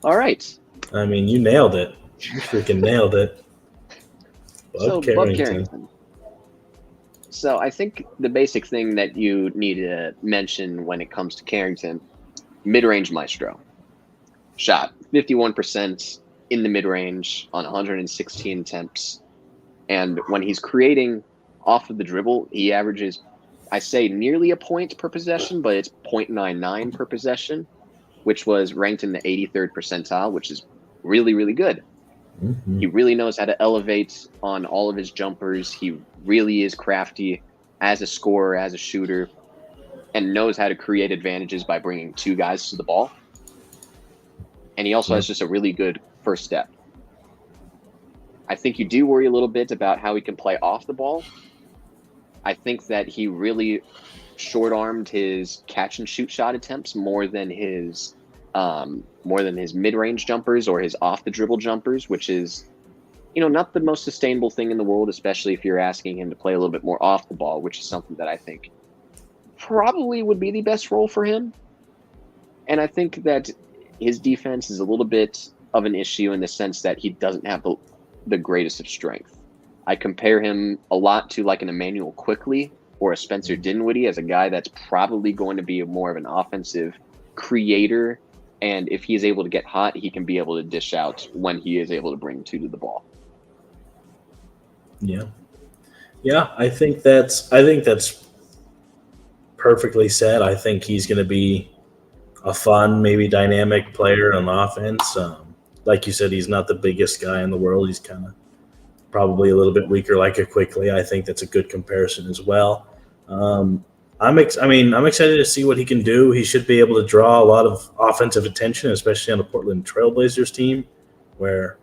All right. I mean, you nailed it. You freaking nailed it. Bub Carrington. So I think the basic thing that you need to mention when it comes to Carrington, mid-range maestro. Shot 51% in the mid-range on 116 attempts. And when he's creating off of the dribble, he averages, I say, nearly a point per possession, but it's 0.99 per possession, which was ranked in the 83rd percentile, which is really, really good. He really knows how to elevate on all of his jumpers. He really is crafty as a scorer, as a shooter, and knows how to create advantages by bringing two guys to the ball. And he also has just a really good first step. I think you do worry a little bit about how he can play off the ball. I think that he really short-armed his catch-and-shoot shot attempts more than his mid-range jumpers or his off-the-dribble jumpers, which is, not the most sustainable thing in the world, especially if you're asking him to play a little bit more off the ball, which is something that I think probably would be the best role for him. And I think that his defense is a little bit of an issue in the sense that he doesn't have the greatest of strength. I compare him a lot to like an Emmanuel Quickley or a Spencer Dinwiddie as a guy that's probably going to be more of an offensive creator. And if he is able to get hot, he can be able to dish out when he is able to bring two to the ball. Yeah. I think that's perfectly said. I think he's going to be a fun, maybe dynamic player on offense. Like you said, he's not the biggest guy in the world. He's kind of probably a little bit weaker, like a Quickly. I think that's a good comparison as well. I'm excited to see what he can do. He should be able to draw a lot of offensive attention, especially on the Portland Trailblazers team, where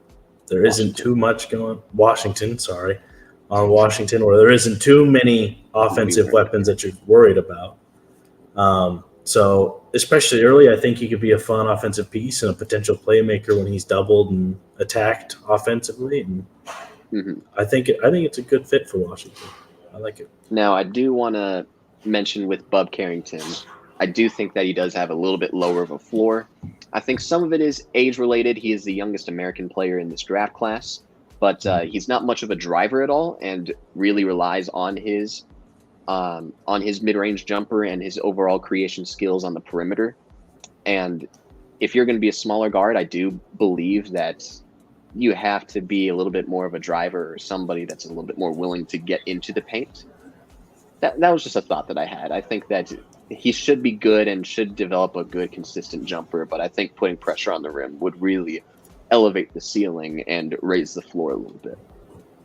there isn't too much going. Washington, where there isn't too many offensive weapons that you're worried about. So especially early, I think he could be a fun offensive piece and a potential playmaker when he's doubled and attacked offensively. And I think it's a good fit for Washington. I like it. Now, I do want to mention with Bub Carrington, I do think that he does have a little bit lower of a floor. I think some of it is age-related. He is the youngest American player in this draft class, but he's not much of a driver at all and really relies on his mid-range jumper and his overall creation skills on the perimeter. And if you're going to be a smaller guard, I do believe that you have to be a little bit more of a driver or somebody that's a little bit more willing to get into the paint. That was just a thought that I had. I think that he should be good and should develop a good, consistent jumper, but I think putting pressure on the rim would really elevate the ceiling and raise the floor a little bit.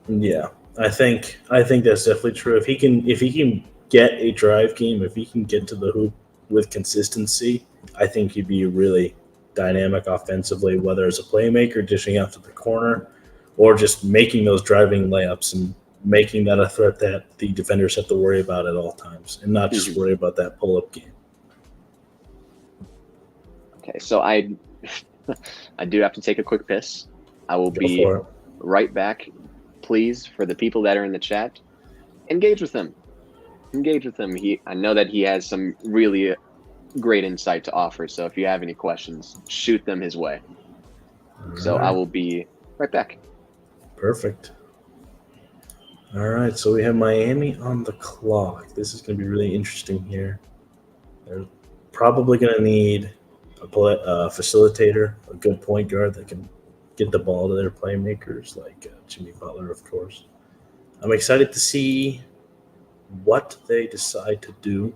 Yeah, I think that's definitely true. If he can get a drive game, if he can get to the hoop with consistency, I think he'd be really dynamic offensively, whether it's a playmaker dishing out to the corner or just making those driving layups and making that a threat that the defenders have to worry about at all times and not just worry about that pull-up game. Okay, so I do have to take a quick piss. I will be right back. Please, for the people that are in the chat, engage with him. I know that he has some really great insight to offer, so if you have any questions, shoot them his way. So I will be right back. Perfect. All right, so we have Miami on the clock. This is going to be really interesting here. They're probably going to need a facilitator, a good point guard that can get the ball to their playmakers, like Jimmy Butler, of course. I'm excited to see what they decide to do.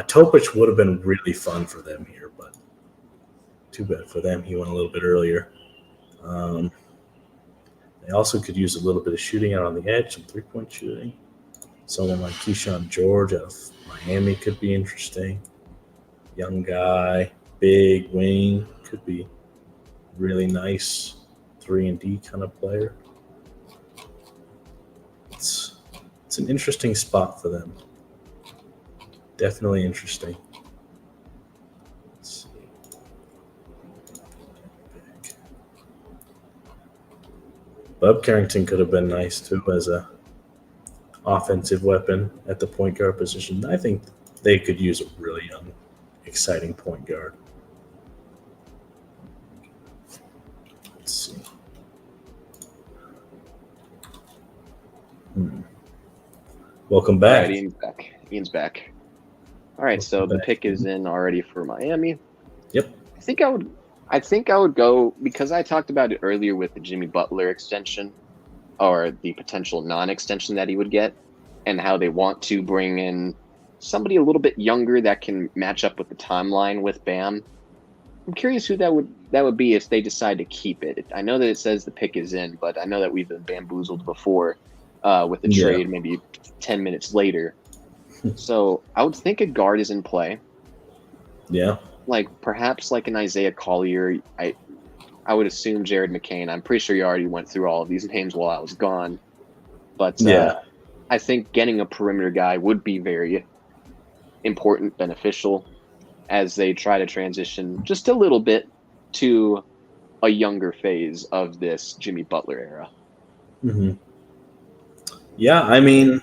Topic would have been really fun for them here, but too bad for them. He went a little bit earlier. They also could use a little bit of shooting out on the edge, some three-point shooting. Someone like Kyshawn George out of Miami could be interesting. Young guy, big wing, could be really nice 3-and-D kind of player. It's an interesting spot for them. Definitely interesting. Let's see. Bub Carrington could have been nice too as a offensive weapon at the point guard position. I think they could use a really young, exciting point guard. Let's see. Welcome back. All right, Ian's back. All right, so the pick is in already for Miami. Yep. I think I would go, because I talked about it earlier with the Jimmy Butler extension or the potential non-extension that he would get and how they want to bring in somebody a little bit younger that can match up with the timeline with Bam. I'm curious who that would be if they decide to keep it. I know that it says the pick is in, but I know that we've been bamboozled before with the trade maybe 10 minutes later. So I would think a guard is in play. Yeah. Like perhaps like an Isaiah Collier. I would assume Jared McCain. I'm pretty sure you already went through all of these names while I was gone. But I think getting a perimeter guy would be very important, beneficial as they try to transition just a little bit to a younger phase of this Jimmy Butler era. Mm-hmm. Yeah, I mean,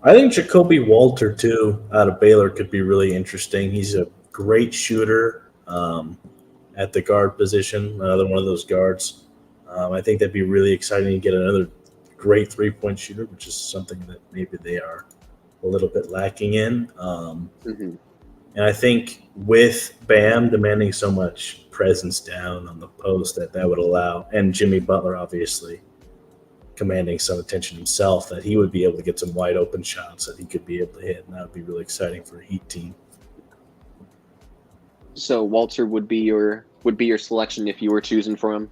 I think Jacoby Walter, too, out of Baylor could be really interesting. He's a great shooter at the guard position, another one of those guards. I think that'd be really exciting to get another great three-point shooter, which is something that maybe they are a little bit lacking in. And I think with Bam demanding so much presence down on the post that would allow, and Jimmy Butler, obviously, commanding some attention himself, that he would be able to get some wide open shots that he could be able to hit, and that would be really exciting for a Heat team. So Walter would be your selection if you were choosing for him?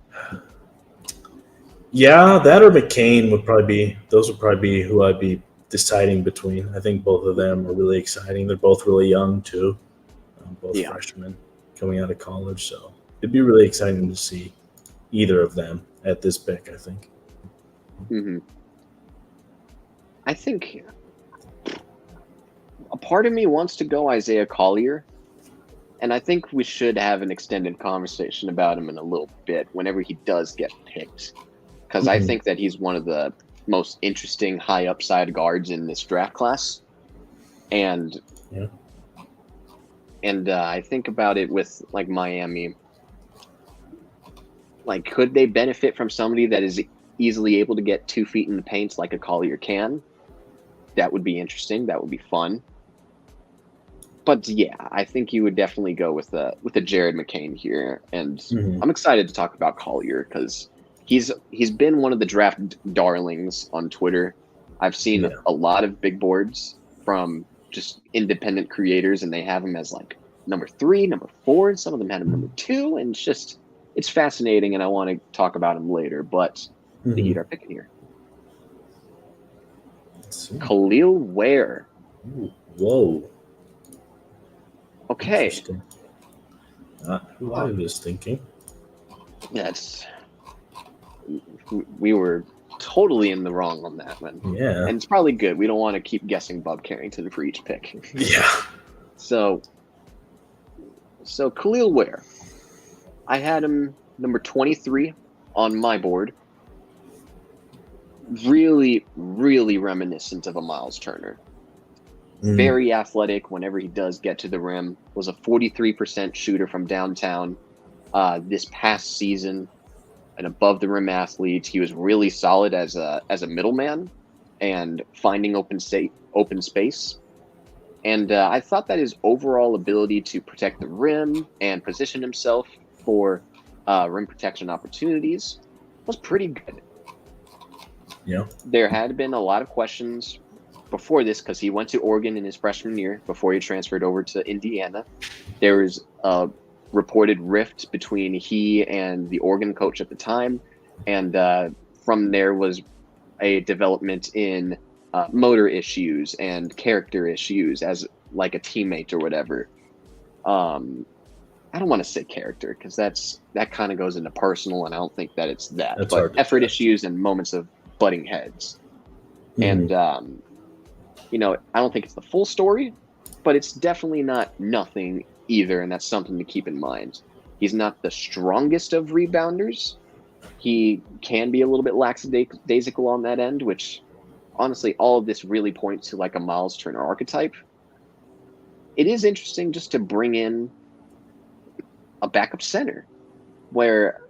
Yeah, that or McCain would probably be who I'd be deciding between. I think both of them are really exciting. They're both really young too, both freshmen coming out of college. So it'd be really exciting to see either of them at this pick, I think. Mm-hmm. I think a part of me wants to go Isaiah Collier, and I think we should have an extended conversation about him in a little bit whenever he does get picked. Because I think that he's one of the most interesting high upside guards in this draft class. And I think about it with like Miami. Like, could they benefit from somebody that is easily able to get 2 feet in the paint like a Collier can? That would be interesting. That would be fun. But yeah, I think you would definitely go with a Jared McCain here. And I'm excited to talk about Collier because he's been one of the draft darlings on Twitter. I've seen a lot of big boards from just independent creators, and they have him as like number 3, number 4, and some of them had him number 2, and it's fascinating, and I want to talk about him later, but the Heat are picking here. Kel'el Ware. Ooh, whoa. Okay. Who I was thinking. We were totally in the wrong on that one. Yeah. And it's probably good. We don't want to keep guessing Bub Carrington for each pick. Yeah. So Kel'el Ware. I had him number 23 on my board. Really, really reminiscent of a Miles Turner. Very athletic whenever he does get to the rim. Was a 43% shooter from downtown this past season. An above the rim athlete. He was really solid as a middleman and finding open space. And I thought that his overall ability to protect the rim and position himself for rim protection opportunities was pretty good. Yeah. There had been a lot of questions before this because he went to Oregon in his freshman year before he transferred over to Indiana. There was a reported rift between he and the Oregon coach at the time, and from there was a development in motor issues and character issues as like a teammate or whatever. I don't want to say character because that kind of goes into personal, and I don't think that it's that. That's but effort issues and moments of butting heads. And I don't think it's the full story, but it's definitely not nothing either, and that's something to keep in mind. He's not the strongest of rebounders. He can be a little bit lackadaisical on that end, which honestly, all of this really points to like a Miles Turner archetype. It is interesting just to bring in a backup center where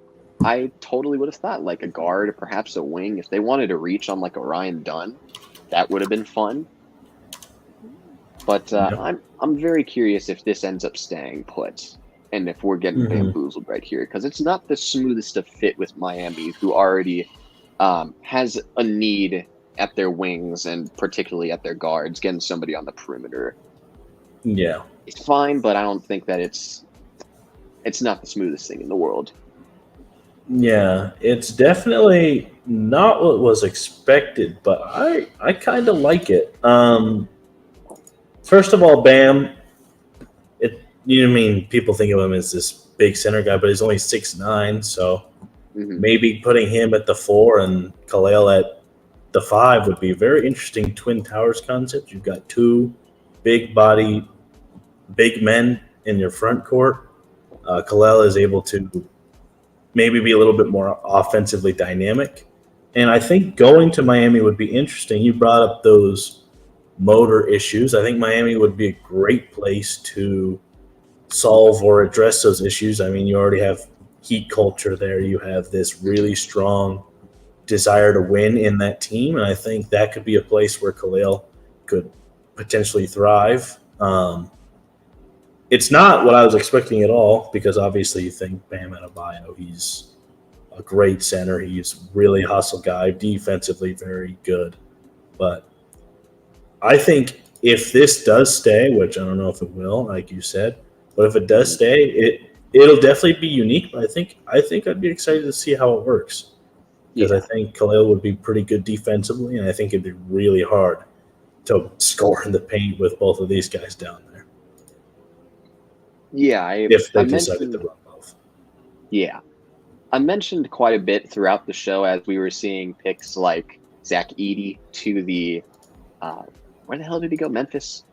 I totally would have thought like a guard or perhaps a wing. If they wanted to reach on like a Ryan Dunn, that would have been fun. But I'm very curious if this ends up staying put and if we're getting bamboozled right here, because it's not the smoothest of fit with Miami, who already has a need at their wings and particularly at their guards, getting somebody on the perimeter. Yeah. It's fine, but I don't think that it's not the smoothest thing in the world. Yeah, it's definitely not what was expected, but I kind of like it. First of all, Bam, people think of him as this big center guy, but he's only 6'9", so maybe putting him at the 4 and Kel'el at the 5 would be a very interesting Twin Towers concept. You've got 2 big men in your front court. Kel'el is able to maybe be a little bit more offensively dynamic. And I think going to Miami would be interesting. You brought up those motor issues. I think Miami would be a great place to solve or address those issues. I mean, you already have Heat culture there. You have this really strong desire to win in that team, and I think that could be a place where Kel'el could potentially thrive. It's not what I was expecting at all, because obviously you think Bam Adebayo, he's a great center. He's really a hustle guy, defensively very good. But I think if this does stay, which I don't know if it will, like you said, but if it does stay, it'll definitely be unique. But I think I'd be excited to see how it works, because I think Kel'el would be pretty good defensively, and I think it'd be really hard to score in the paint with both of these guys down there. Yeah, If they decided to run both. Yeah. I mentioned quite a bit throughout the show as we were seeing picks like Zach Edey to the where the hell did he go? Memphis.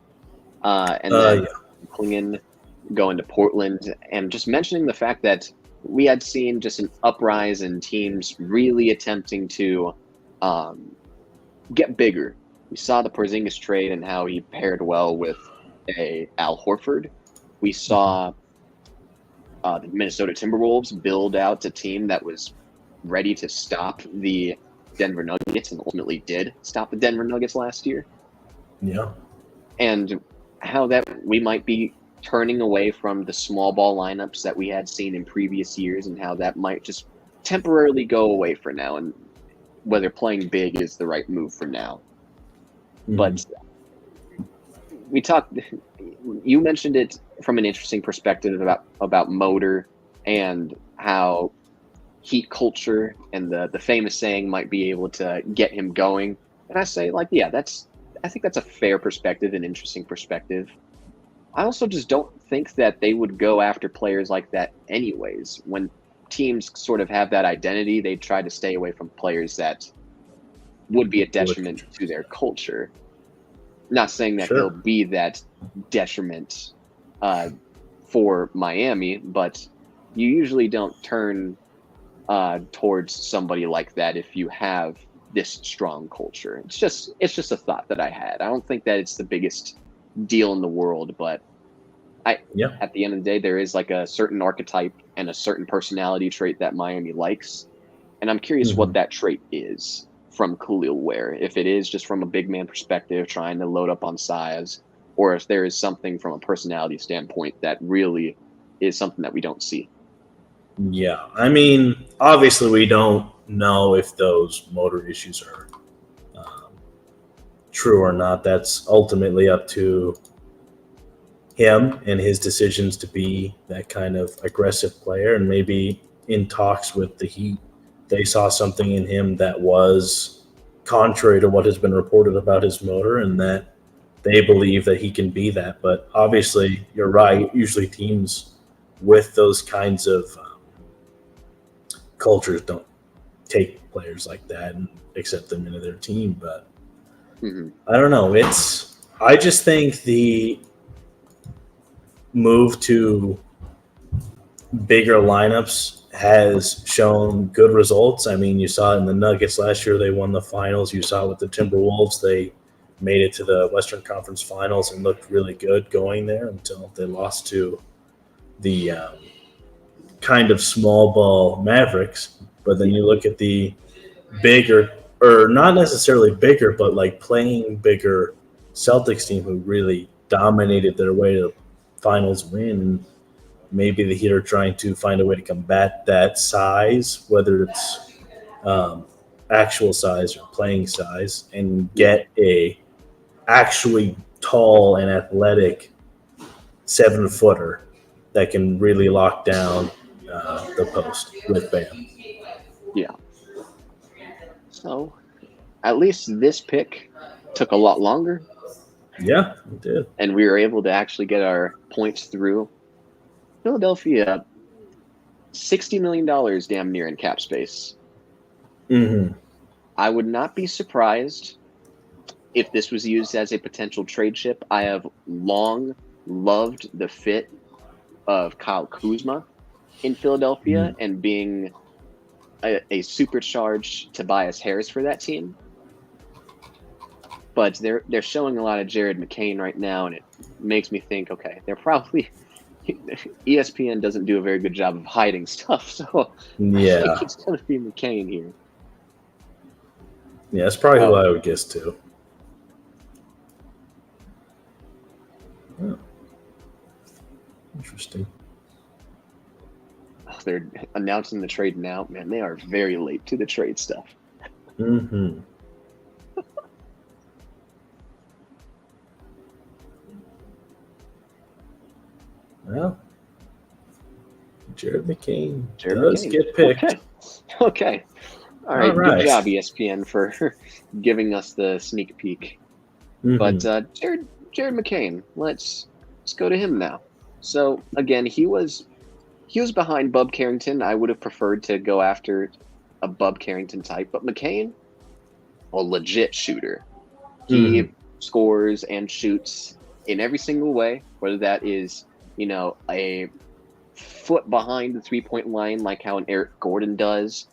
And then Clingan going to Portland, and just mentioning the fact that we had seen just an uprise in teams really attempting to get bigger. We saw the Porzingis trade and how he paired well with Al Horford. We saw the Minnesota Timberwolves build out a team that was ready to stop the Denver Nuggets, and ultimately did stop the Denver Nuggets last year. Yeah. And how that we might be turning away from the small ball lineups that we had seen in previous years, and how that might just temporarily go away for now, and whether playing big is the right move for now. Mm-hmm. But you mentioned it from an interesting perspective about motor and how heat culture and the famous saying might be able to get him going. And I say, like, yeah, I think that's a fair perspective, an interesting perspective. I also just don't think that they would go after players like that anyways. When teams sort of have that identity, they try to stay away from players that would be a detriment to their culture. Not saying that he'll be that detriment for Miami, but you usually don't turn towards somebody like that if you have this strong culture. It's just a thought that I had. I don't think that it's the biggest deal in the world, but at the end of the day, there is like a certain archetype and a certain personality trait that Miami likes, and I'm curious what that trait is from Kel'el Ware. If it is just from a big man perspective, trying to load up on size, or if there is something from a personality standpoint that really is something that we don't see. Yeah, I mean, obviously we don't know if those motor issues are true or not. That's ultimately up to him and his decisions to be that kind of aggressive player. And maybe in talks with the Heat, they saw something in him that was contrary to what has been reported about his motor, and that they believe that he can be that. But obviously, you're right. Usually teams with those kinds of cultures don't take players like that and accept them into their team. But I don't know. I just think the move to bigger lineups has shown good results. I mean, you saw it in the Nuggets last year. They won the finals. You saw it with the Timberwolves. They made it to the Western Conference Finals and looked really good going there until they lost to the kind of small ball Mavericks. But then you look at the bigger, or not necessarily bigger, but like playing bigger Celtics team who really dominated their way to finals win. And maybe the Heat are trying to find a way to combat that size, whether it's actual size or playing size, and get a actually tall and athletic 7-footer that can really lock down the post with Bam. Yeah. So, at least this pick took a lot longer. Yeah, it did. And we were able to actually get our points through. Philadelphia, $60 million damn near in cap space. Mm-hmm. I would not be surprised if this was used as a potential trade chip. I have long loved the fit of Kyle Kuzma in Philadelphia and being a supercharged Tobias Harris for that team. But they're showing a lot of Jared McCain right now, and it makes me think, okay, they're probably ESPN doesn't do a very good job of hiding stuff, so I think it's going to be McCain here. Yeah, that's probably who I would guess too. Oh. Interesting. they're announcing the trade now. Man, they are very late to the trade stuff. Mm-hmm. Well, Jared McCain does get picked. Okay. All right. Good job, ESPN, for giving us the sneak peek. Mm-hmm. But Jared McCain, let's go to him now. So again, he was behind Bub Carrington. I would have preferred to go after a Bub Carrington type, but McCain, a legit shooter. He scores and shoots in every single way, whether that is, a foot behind the 3-point line like how an Eric Gordon does,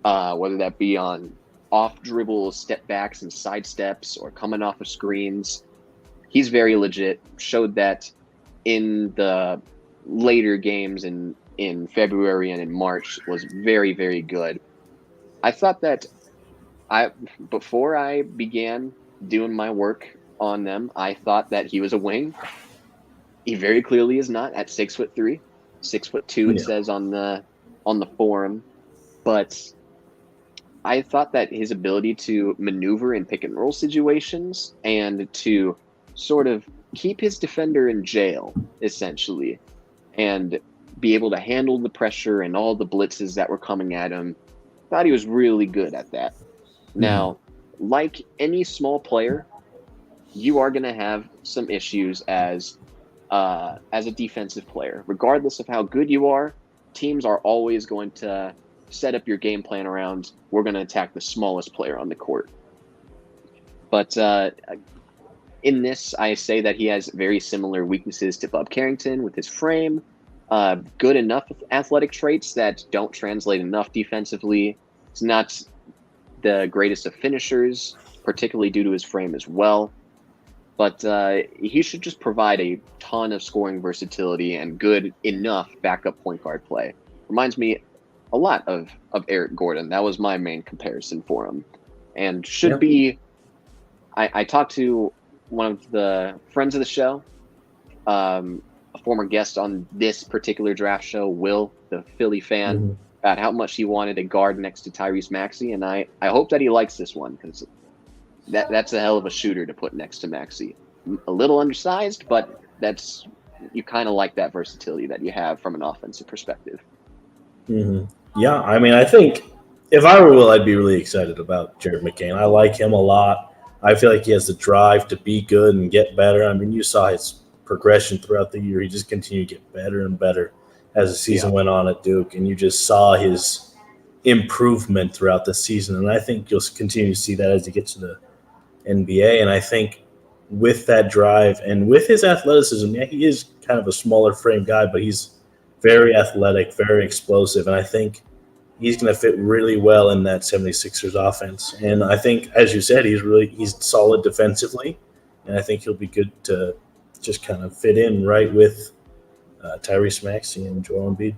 whether that be on off dribbles, step backs and side steps, or coming off of screens. He's very legit. Showed that in the later games in February and in March, was very, very good. I thought that before I began doing my work on them, I thought that he was a wing. He very clearly is not at 6'3", 6'2". It says on the forum, but I thought that his ability to maneuver in pick and roll situations and to sort of keep his defender in jail, essentially, and be able to handle the pressure and all the blitzes that were coming at him, thought he was really good at that. Now, like any small player, you are going to have some issues as a defensive player. Regardless of how good you are, teams are always going to set up your game plan around, we're going to attack the smallest player on the court. But in this, I say that he has very similar weaknesses to Bub Carrington with his frame, good enough athletic traits that don't translate enough defensively. He's not the greatest of finishers, particularly due to his frame as well. But he should just provide a ton of scoring versatility and good enough backup point guard play. Reminds me a lot of Eric Gordon. That was my main comparison for him. And should be... I talked to one of the friends of the show, a former guest on this particular draft show, Will, the Philly fan, about how much he wanted a guard next to Tyrese Maxey. And I hope that he likes this one, because that's a hell of a shooter to put next to Maxey. A little undersized, but you kind of like that versatility that you have from an offensive perspective. Yeah, I mean, I think if I were Will, I'd be really excited about Jared McCain. I like him a lot. I feel like he has the drive to be good and get better. I mean, you saw his progression throughout the year. He just continued to get better and better as the season went on at Duke, and you just saw his improvement throughout the season. And I think you'll continue to see that as he gets to the NBA. And I think with that drive and with his athleticism, he is kind of a smaller frame guy, but he's very athletic, very explosive. And I think he's going to fit really well in that 76ers offense. And I think, as you said, he's solid defensively. And I think he'll be good to just kind of fit in right with Tyrese Maxey and Joel Embiid.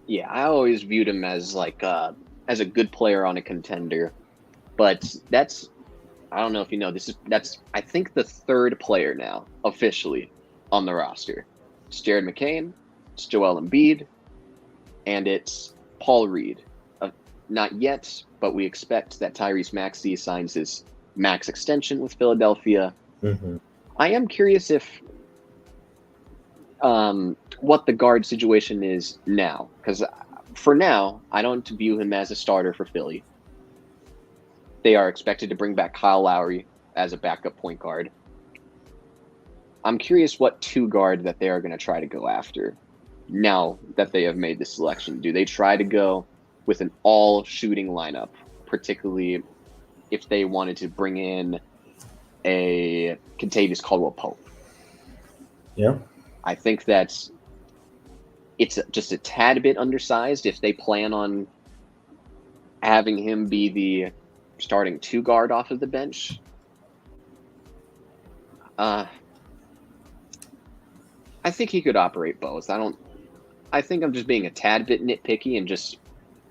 Yeah, I always viewed him as as a good player on a contender. But I don't know if you know, that's I think the third player now officially on the roster. It's Jared McCain, it's Joel Embiid, and it's Paul Reed. Not yet, but we expect that Tyrese Maxey signs his max extension with Philadelphia. I am curious if what the guard situation is now, because for now, I don't view him as a starter for Philly. They are expected to bring back Kyle Lowry as a backup point guard. I'm curious what two guard that they are going to try to go after now that they have made the selection. Do they try to go with an all-shooting lineup, particularly if they wanted to bring in a Kentavious Caldwell-Pope? Yeah. I think that it's just a tad bit undersized if they plan on having him be the starting two guard off of the bench. I think he could operate both. I think I'm just being a tad bit nitpicky and just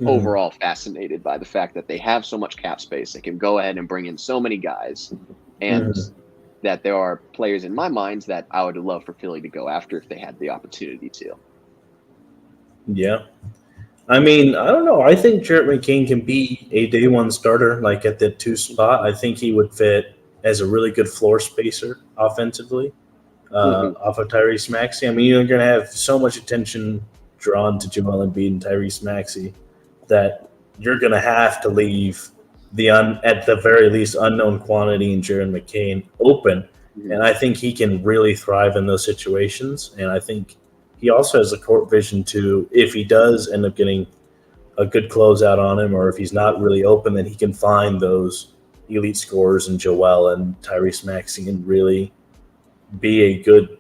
overall fascinated by the fact that they have so much cap space. They can go ahead and bring in so many guys, and that there are players in my mind that I would love for Philly to go after if they had the opportunity to. Yeah. I mean, I don't know. I think Jared McCain can be a day one starter, like at the 2 spot. I think he would fit as a really good floor spacer offensively off of Tyrese Maxey. I mean, you're going to have so much attention drawn to Joel Embiid and Tyrese Maxey that you're going to have to leave at the very least, unknown quantity in Jared McCain open. And I think he can really thrive in those situations. And I think he also has the court vision to, if he does end up getting a good closeout on him, or if he's not really open, then he can find those elite scorers in Joel and Tyrese Maxey and really be a good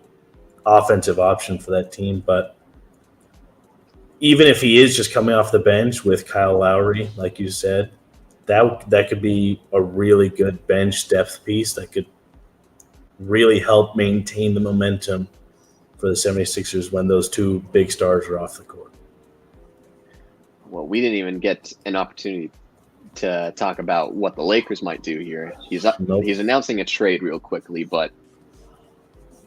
offensive option for that team. But even if he is just coming off the bench with Kyle Lowry, like you said, that could be a really good bench depth piece that could really help maintain the momentum for the 76ers when those 2 big stars are off the court. Well, we didn't even get an opportunity to talk about what the Lakers might do here. He's announcing a trade real quickly, but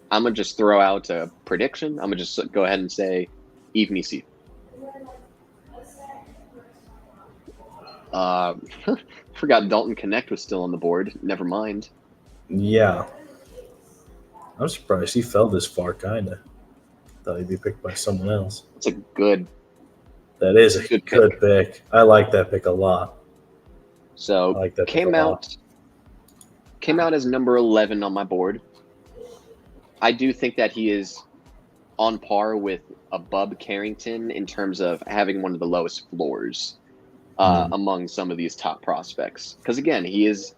I'm going to just throw out a prediction. I'm going to just go ahead and say Yves Missi. Forgot Dalton Knecht was still on the board. Never mind. Yeah. I'm surprised he fell this far, kind of. Thought he'd be picked by someone else. That is a good pick. I like that pick a lot. So like that came out as number 11 on my board. I do think that he is on par with a Bub Carrington in terms of having one of the lowest floors among some of these top prospects. Because again, he is,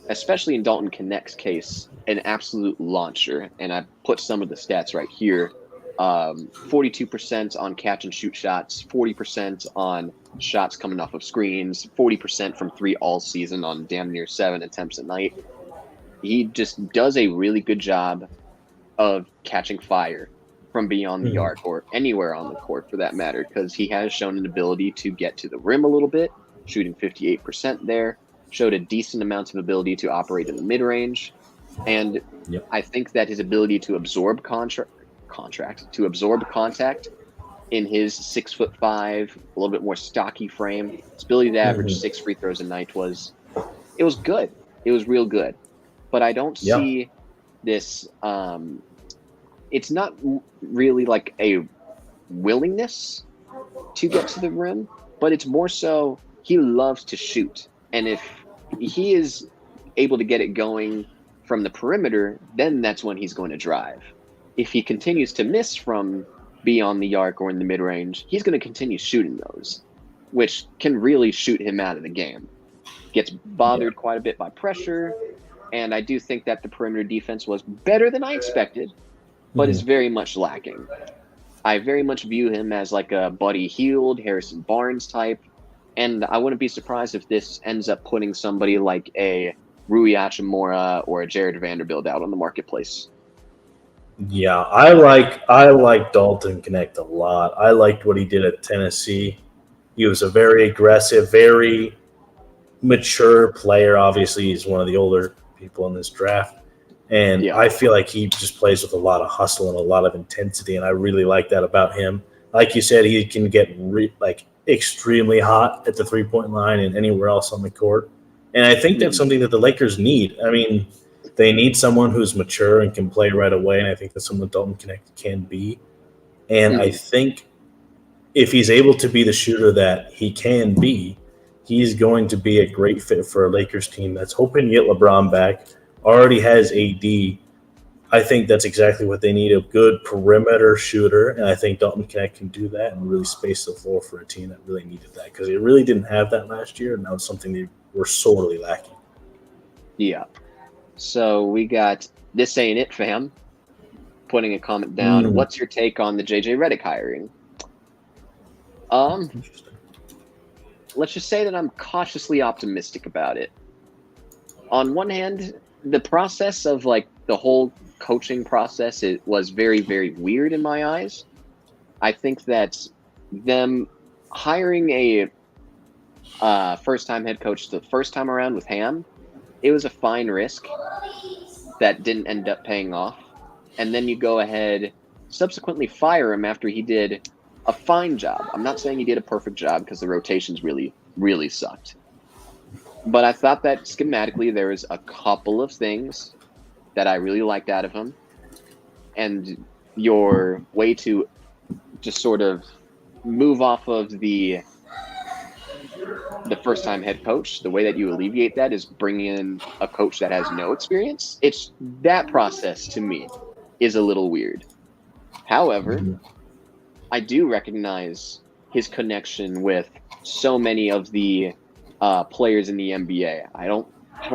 especially in Dalton Knecht's case, an absolute launcher. And I put some of the stats right here. 42% on catch and shoot shots, 40% on shots coming off of screens, 40% from 3 all season on damn near 7 attempts a night. He just does a really good job of catching fire from beyond the arc or anywhere on the court for that matter, because he has shown an ability to get to the rim a little bit, shooting 58% there, showed a decent amount of ability to operate in the mid-range. And I think that his ability to absorb contact in his 6'5", a little bit more stocky frame, his ability to average 6 free throws a night was good. It was real good. But I don't see this. It's not really like a willingness to get to the rim, but it's more so he loves to shoot. And if he is able to get it going from the perimeter, then that's when he's going to drive. If he continues to miss from beyond the arc or in the mid-range, he's going to continue shooting those, which can really shoot him out of the game. Gets bothered quite a bit by pressure, and I do think that the perimeter defense was better than I expected, but is very much lacking. I very much view him as like a Buddy Hield, Harrison Barnes type, and I wouldn't be surprised if this ends up putting somebody like a Rui Hachimura or a Jared Vanderbilt out on the marketplace. Yeah, I like Dalton Knecht a lot. I liked what he did at Tennessee. He was a very aggressive, very mature player. Obviously, he's one of the older people in this draft. And I feel like he just plays with a lot of hustle and a lot of intensity, and I really like that about him. Like you said, he can get extremely hot at the three-point line and anywhere else on the court. And I think that's something that the Lakers need. I mean, they need someone who's mature and can play right away, and I think that's something that Dalton Knecht can be. And I think if he's able to be the shooter that he can be, he's going to be a great fit for a Lakers team that's hoping to get LeBron back, already has AD. I think that's exactly what they need, a good perimeter shooter, and I think Dalton Knecht can do that and really space the floor for a team that really needed that, because they really didn't have that last year, and that was something they were sorely lacking. Yeah. So we got This Ain't It Fam putting a comment down. What's your take on the JJ Redick hiring? Let's just say that I'm cautiously optimistic about it. On one hand, the process of the whole coaching process, it was very, very weird in my eyes. I think that them hiring a first-time head coach the first time around with Ham, it was a fine risk that didn't end up paying off. And then you go ahead, subsequently fire him after he did a fine job. I'm not saying he did a perfect job because the rotations really, really sucked. But I thought that schematically there was a couple of things that I really liked out of him. And your way to just sort of move off of the first-time head coach, the way that you alleviate that is bringing in a coach that has no experience. It's that process to me is a little weird. However, I do recognize his connection with so many of the players in the NBA. I don't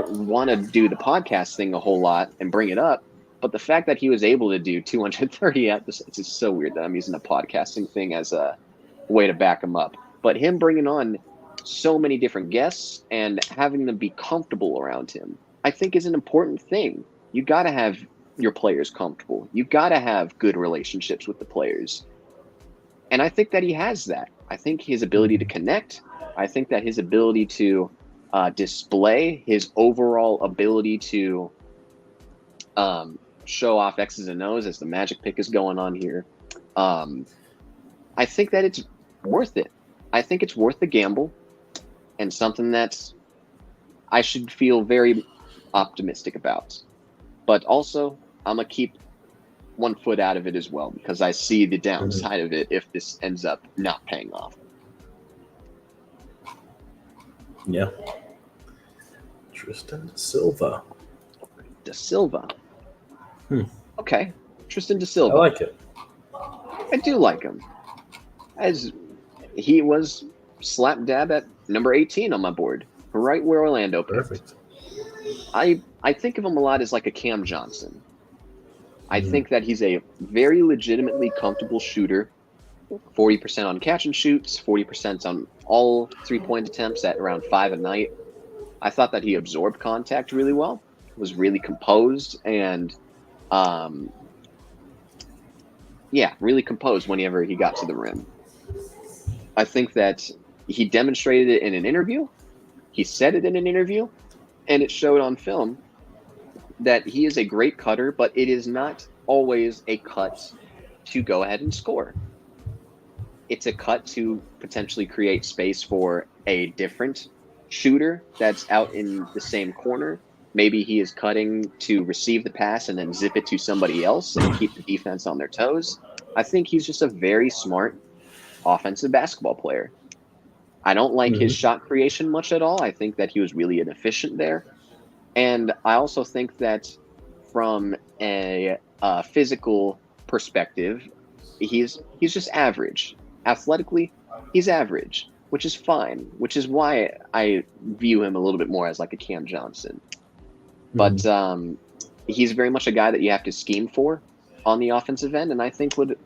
want to do the podcast thing a whole lot and bring it up, but the fact that he was able to do 230 episodes is so weird that I'm using the podcasting thing as a way to back him up. But him bringing on so many different guests and having them be comfortable around him, I think is an important thing. You got to have your players comfortable. You got to have good relationships with the players. And I think that he has that. I think his ability to connect, I think that his ability to display, his overall ability to show off X's and O's as the Magic pick is going on here. I think that it's worth it. I think it's worth the gamble and something that I should feel very optimistic about. But also, I'm going to keep one foot out of it as well because I see the downside of it if this ends up not paying off. Yeah. Tristan da Silva. Da Silva. Okay. Tristan da Silva. I like it. I do like him. As he was slap dab at number 18 on my board, right where Orlando picked. Perfect. I think of him a lot as like a Cam Johnson. I think that he's a very legitimately comfortable shooter. 40% on catch and shoots, 40% on all 3-point attempts at around 5 a night. I thought that he absorbed contact really well, was really composed, and really composed whenever he got to the rim. I think that he demonstrated it in an interview. He said it in an interview, and it showed on film that he is a great cutter, but it is not always a cut to go ahead and score. It's a cut to potentially create space for a different shooter that's out in the same corner. Maybe he is cutting to receive the pass and then zip it to somebody else and keep the defense on their toes. I think he's just a very smart offensive basketball player. I don't like his shot creation much at all. I think that he was really inefficient there. And I also think that from a physical perspective, he's just average. Athletically, he's average, which is fine, which is why I view him a little bit more as like a Cam Johnson. But he's very much a guy that you have to scheme for on the offensive end, and I think would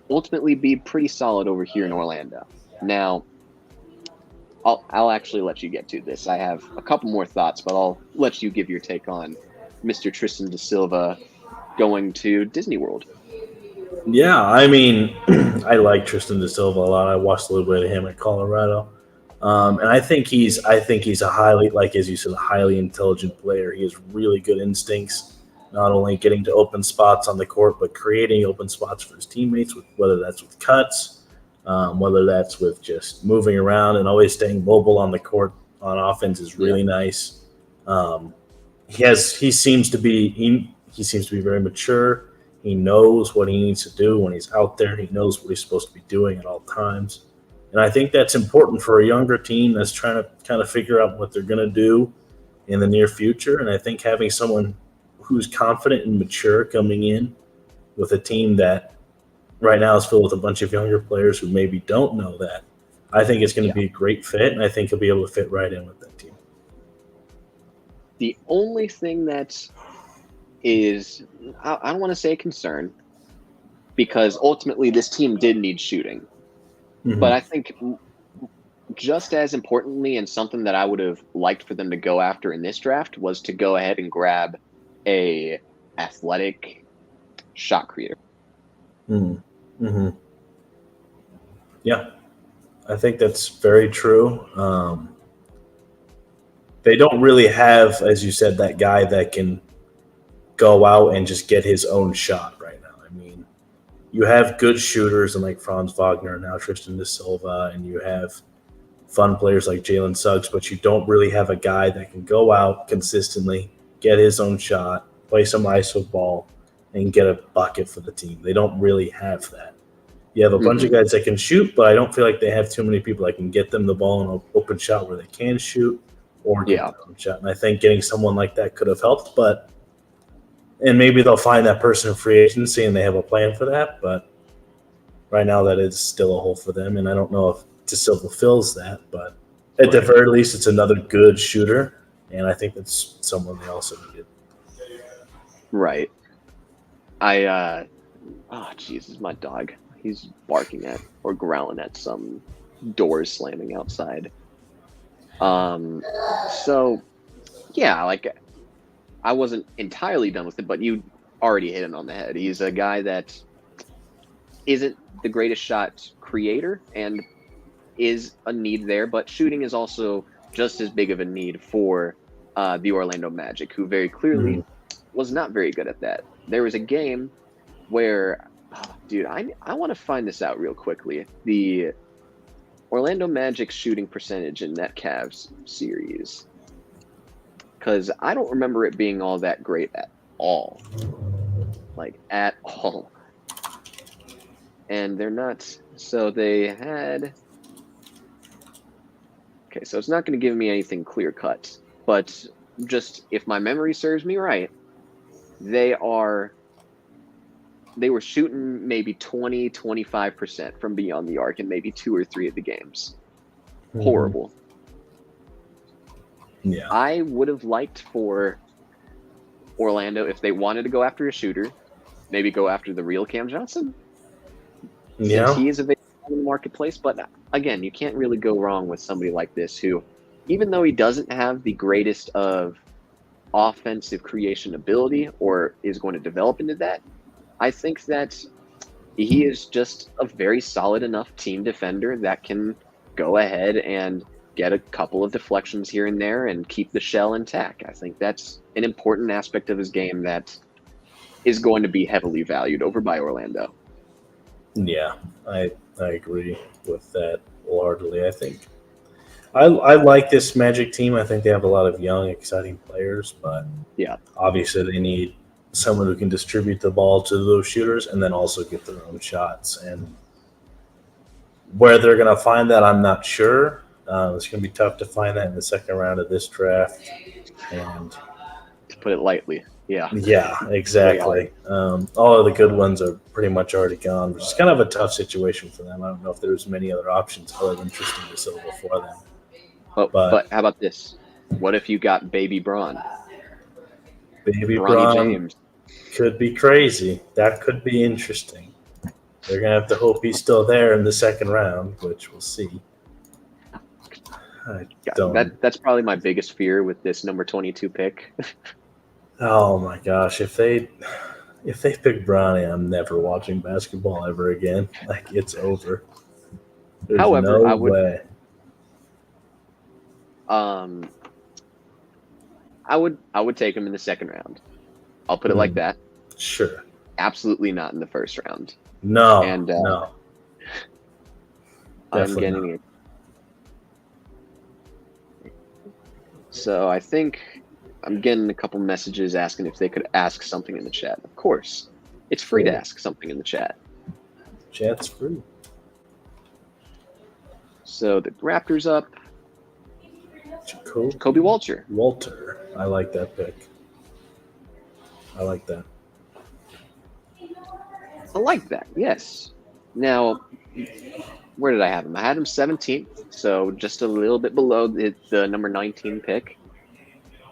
ultimately be pretty solid over here in Orlando. Now, I'll actually let you get to this. I have a couple more thoughts, but I'll let you give your take on Mr. Tristan da Silva going to Disney World. Yeah, I mean, I like Tristan da Silva a lot. I watched a little bit of him at Colorado, and I think he's a highly, like as you said, a highly intelligent player. He has really good instincts, not only getting to open spots on the court, but creating open spots for his teammates, whether that's with cuts, whether that's with just moving around and always staying mobile on the court on offense is really nice. He seems to be very mature. He knows what he needs to do when he's out there. He knows what he's supposed to be doing at all times. And I think that's important for a younger team that's trying to kind of figure out what they're going to do in the near future. And I think having someone who's confident and mature coming in with a team that right now is filled with a bunch of younger players who maybe don't know that, I think it's going to be a great fit, and I think he'll be able to fit right in with that team. The only thing that is, I don't want to say a concern, because ultimately this team did need shooting. But I think just as importantly, and something that I would have liked for them to go after in this draft, was to go ahead and grab a athletic shot creator. Yeah, I think that's very true. They don't really have, as you said, that guy that can go out and just get his own shot right now. I mean, you have good shooters and like Franz Wagner and now Tristan da Silva, and you have fun players like Jalen Suggs, but you don't really have a guy that can go out consistently, get his own shot, play some ISO ball, and get a bucket for the team. They don't really have that. You have a bunch of guys that can shoot, but I don't feel like they have too many people that can get them the ball in an open shot where they can shoot or get their own shot. And I think getting someone like that could have helped, and maybe they'll find that person in free agency and they have a plan for that. But right now that is still a hole for them. And I don't know if Da Silva fills that, but at the very least, it's another good shooter. And I think that's someone they also needed. Right. Oh, Jesus, my dog. He's barking at or growling at some doors slamming outside. So, yeah, like I wasn't entirely done with it, but you already hit it on the head. He's a guy that isn't the greatest shot creator and is a need there, but shooting is also just as big of a need for the Orlando Magic, who very clearly was not very good at that. There was a game where, I want to find this out real quickly. The Orlando Magic shooting percentage in that Cavs series, because I don't remember it being all that great at all. Like, at all. And they're not, so they had, okay, so it's not going to give me anything clear cut, but just if my memory serves me right, they were shooting maybe 20-25% from beyond the arc in maybe 2 or 3 of the games. Horrible. Yeah. I would have liked for Orlando, if they wanted to go after a shooter, maybe go after the real Cam Johnson. Yeah. Since he is available in the marketplace. But again, you can't really go wrong with somebody like this who, even though he doesn't have the greatest of offensive creation ability or is going to develop into that, I think that he is just a very solid enough team defender that can go ahead and get a couple of deflections here and there and keep the shell intact. I think that's an important aspect of his game that is going to be heavily valued over by Orlando. Yeah, I agree with that largely. I think I like this Magic team. I think they have a lot of young, exciting players, but obviously they need someone who can distribute the ball to those shooters and then also get their own shots. And where they're going to find that, I'm not sure. It's going to be tough to find that in the second round of this draft. And to put it lightly, yeah, exactly. All of the good ones are pretty much already gone, which is kind of a tough situation for them. I don't know if there's many other options other than Tristan da Silva for them. But how about this? What if you got Baby Braun? Baby Bronny Braun James could be crazy. That could be interesting. They're going to have to hope he's still there in the second round, which we'll see. That's probably my biggest fear with this number 22 pick. Oh my gosh, if they pick Bronny, I'm never watching basketball ever again. Like, it's over. There's However, no way. I would take him in the second round. I'll put it like that. Sure. Absolutely not in the first round. No. No. I'm getting it. So I think I'm getting a couple messages asking if they could ask something in the chat. Of course. It's free to ask something in the chat. Chat's free. So the Raptors up. Jacoby Walter. I like that pick. I like that. I like that, yes. Now, where did I have him? I had him 17th, so just a little bit below the number 19 pick.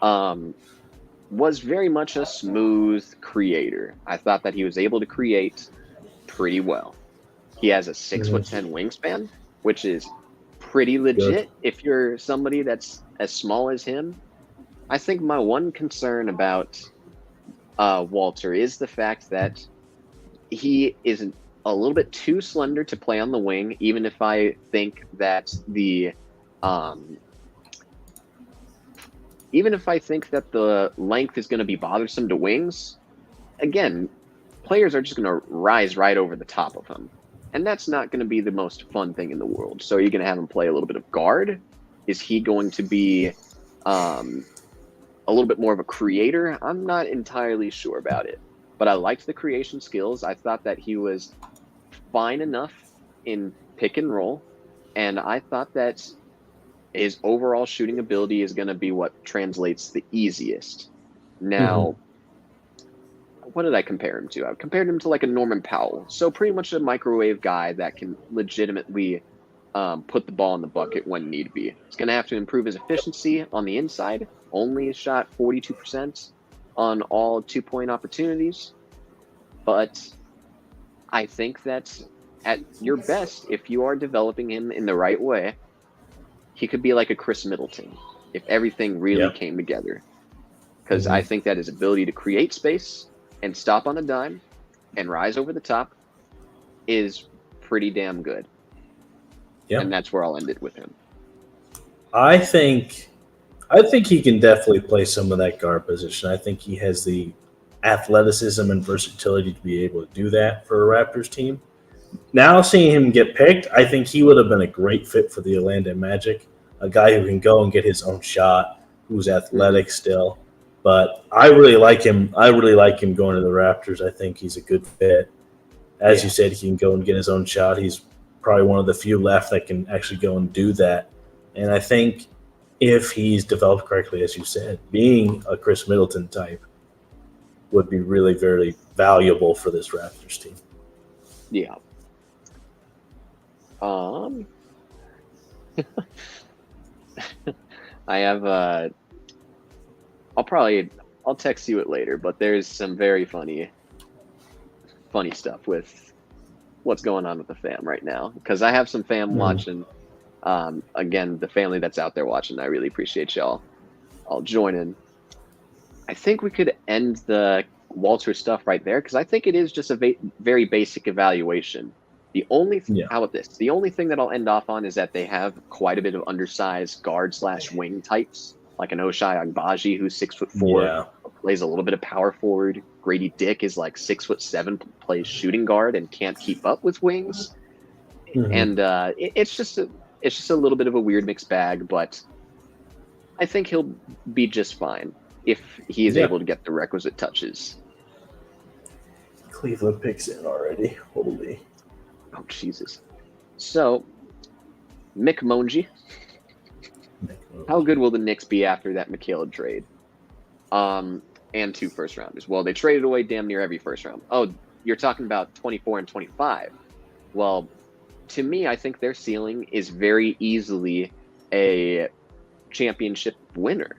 Was very much a smooth creator. I thought that he was able to create pretty well. He has a 6'10" wingspan, which is pretty legit if you're somebody that's as small as him. I think my one concern about Walter is the fact that he is a little bit too slender to play on the wing, even if I think that the length is going to be bothersome to wings. Again, players are just going to rise right over the top of him. And that's not going to be the most fun thing in the world. So are you going to have him play a little bit of guard? Is he going to be a little bit more of a creator? I'm not entirely sure about it. But I liked the creation skills. I thought that he was fine enough in pick and roll. And I thought that his overall shooting ability is going to be what translates the easiest. Now, what did I compare him to? I compared him to like a Norman Powell. So pretty much a microwave guy that can legitimately put the ball in the bucket when need be. He's going to have to improve his efficiency on the inside. Only shot 42% on all 2-point opportunities. But I think that at your best, if you are developing him in the right way, he could be like a Chris Middleton if everything really came together. Because I think that his ability to create space and stop on a dime and rise over the top is pretty damn good. Yeah. And that's where I'll end it with him. I think he can definitely play some of that guard position. I think he has the athleticism and versatility to be able to do that for a Raptors team. Now seeing him get picked, I think he would have been a great fit for the Orlando Magic, a guy who can go and get his own shot, who's athletic still. But I really like him. I really like him going to the Raptors. I think he's a good fit. As you said, he can go and get his own shot. He's probably one of the few left that can actually go and do that. And I think if he's developed correctly, as you said, being a Chris Middleton type would be really very valuable for this Raptors team. Yeah. I have I'll text you it later, but there's some very funny stuff with what's going on with the fam right now. Because I have some fam watching. Again, the family that's out there watching, I really appreciate y'all. I'll join in. I think we could end the Walter stuff right there because I think it is just a very basic evaluation. The only how about this? The only thing that I'll end off on is that they have quite a bit of undersized guard/wing types, like an Ochai Agbaji who's 6'4", plays a little bit of power forward. Grady Dick is like 6'7", plays shooting guard and can't keep up with wings. And it's just a little bit of a weird mixed bag, but I think he'll be just fine if he is able to get the requisite touches. Cleveland picks in already. Holy. Oh, Jesus. So, Mick Monji. How good will the Knicks be after that Michaela trade? And 2 first-rounders. Well, they traded away damn near every first round. Oh, you're talking about 24 and 25. Well, to me, I think their ceiling is very easily a championship winner,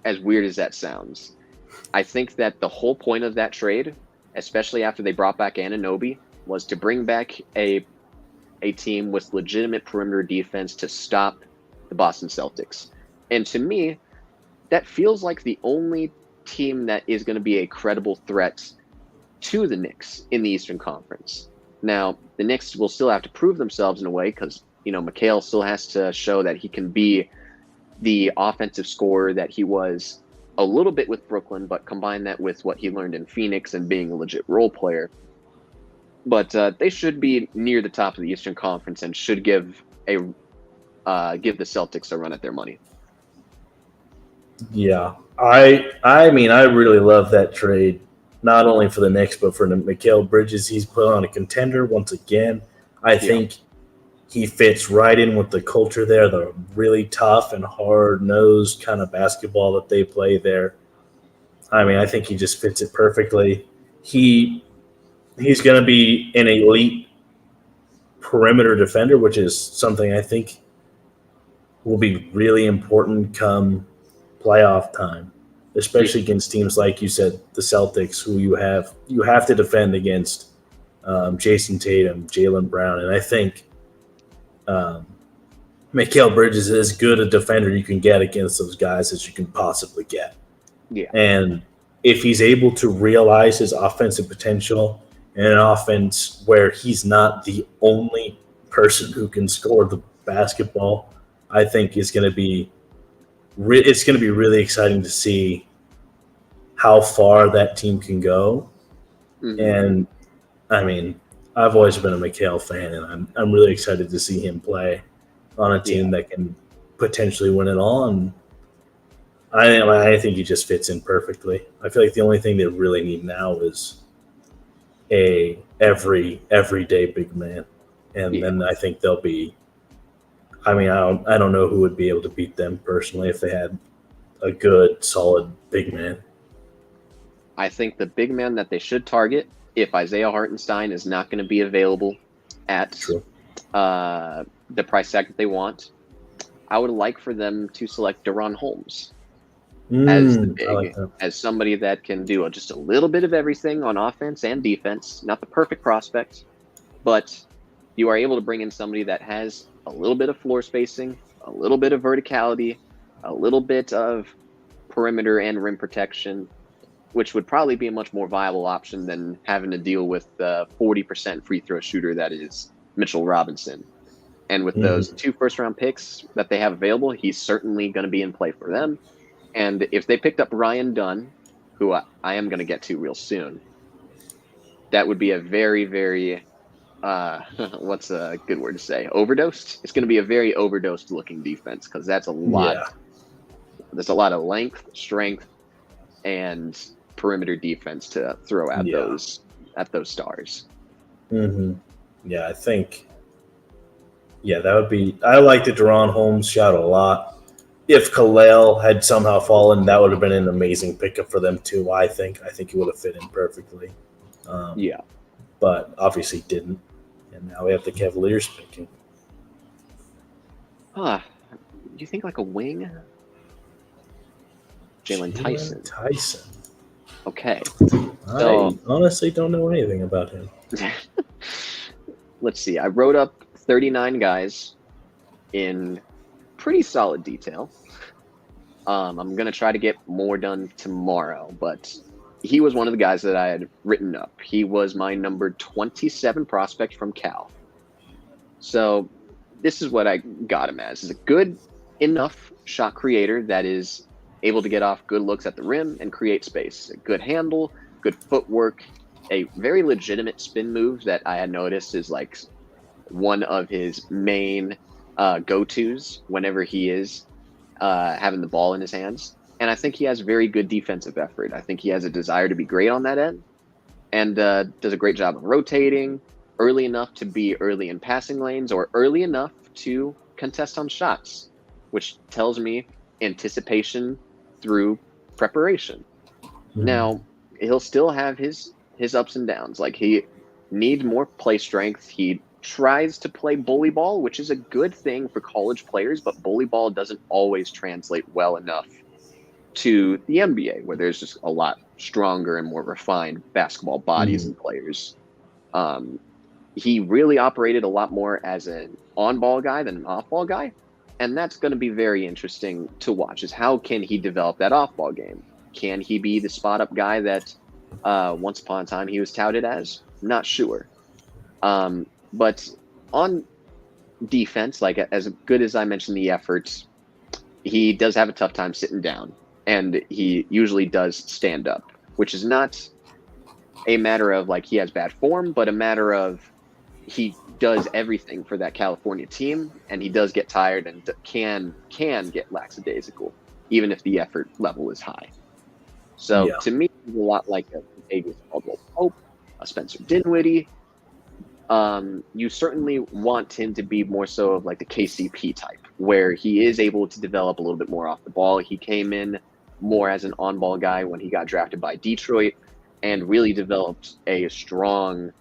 as weird as that sounds. I think that the whole point of that trade, especially after they brought back Anunoby, was to bring back a team with legitimate perimeter defense to stop the Boston Celtics. And to me, that feels like the only team that is going to be a credible threat to the Knicks in the Eastern Conference. Now, the Knicks will still have to prove themselves in a way because, Mikal still has to show that he can be the offensive scorer that he was a little bit with Brooklyn, but combine that with what he learned in Phoenix and being a legit role player. But they should be near the top of the Eastern Conference and should give the Celtics a run at their money. Yeah, I mean, I really love that trade, not only for the Knicks, but for Mikal Bridges. He's put on a contender once again. I think he fits right in with the culture there, the really tough and hard-nosed kind of basketball that they play there. I mean, I think he just fits it perfectly. He's going to be an elite perimeter defender, which is something I think will be really important come playoff time, especially against teams like you said, the Celtics, who you have to defend against Jason Tatum, Jaylen Brown, and I think Mikal Bridges is as good a defender you can get against those guys as you can possibly get. Yeah, and if he's able to realize his offensive potential in an offense where he's not the only person who can score the basketball, I think it's going to be really exciting to see how far that team can go. Mhm. And I mean, I've always been a McHale fan, and I'm really excited to see him play on a team that can potentially win it all. And I think he just fits in perfectly. I feel like the only thing they really need now is a everyday big man, and then I think they'll be. I mean, I don't know who would be able to beat them personally if they had a good, solid big man. I think the big man that they should target, if Isaiah Hartenstein is not going to be available at the price tag that they want, I would like for them to select Ron Holmes as the big, as somebody that can do just a little bit of everything on offense and defense. Not the perfect prospect, but you are able to bring in somebody that has a little bit of floor spacing, a little bit of verticality, a little bit of perimeter and rim protection, which would probably be a much more viable option than having to deal with the 40% free throw shooter that is Mitchell Robinson. And with those 2 first-round picks that they have available, he's certainly going to be in play for them. And if they picked up Ryan Dunn, who I am going to get to real soon, that would be a very, very, what's a good word to say? Overdosed? It's going to be a very overdosed-looking defense because that's a lot. Yeah. There's a lot of length, strength, and perimeter defense to throw at those stars. Yeah, I think. Yeah, that would be. I like the Ron Holmes shot a lot. If Kel'el had somehow fallen, that would have been an amazing pickup for them too. I think he would have fit in perfectly. But obviously didn't, and now we have the Cavaliers picking. You think like a wing? Jaylon Tyson. Okay. I honestly don't know anything about him. Let's see. I wrote up 39 guys in pretty solid detail. I'm going to try to get more done tomorrow, but he was one of the guys that I had written up. He was my number 27 prospect from Cal. So this is what I got him as. He's a good enough shot creator that is able to get off good looks at the rim and create space. A good handle, good footwork, a very legitimate spin move that I had noticed is like one of his main go-tos whenever he is having the ball in his hands. And I think he has very good defensive effort. I think he has a desire to be great on that end and does a great job of rotating early enough to be early in passing lanes or early enough to contest on shots, which tells me anticipation through preparation. Now, he'll still have his ups and downs. Like, he needs more play strength. He tries to play bully ball, which is a good thing for college players, but bully ball doesn't always translate well enough to the NBA, where there's just a lot stronger and more refined basketball bodies and players. He really operated a lot more as an on-ball guy than an off-ball guy. And that's going to be very interesting to watch, is how can he develop that off-ball game? Can he be the spot-up guy that once upon a time he was touted as? Not sure. But on defense, like as good as I mentioned the efforts, he does have a tough time sitting down. And he usually does stand up, which is not a matter of like he has bad form, but a matter of he does everything for that California team, and he does get tired and can get lackadaisical, even if the effort level is high. So to me, it's a lot like a Vegas Caldwell Pope, a Spencer Dinwiddie. You certainly want him to be more so of like the KCP type, where he is able to develop a little bit more off the ball. He came in more as an on-ball guy when he got drafted by Detroit and really developed a strong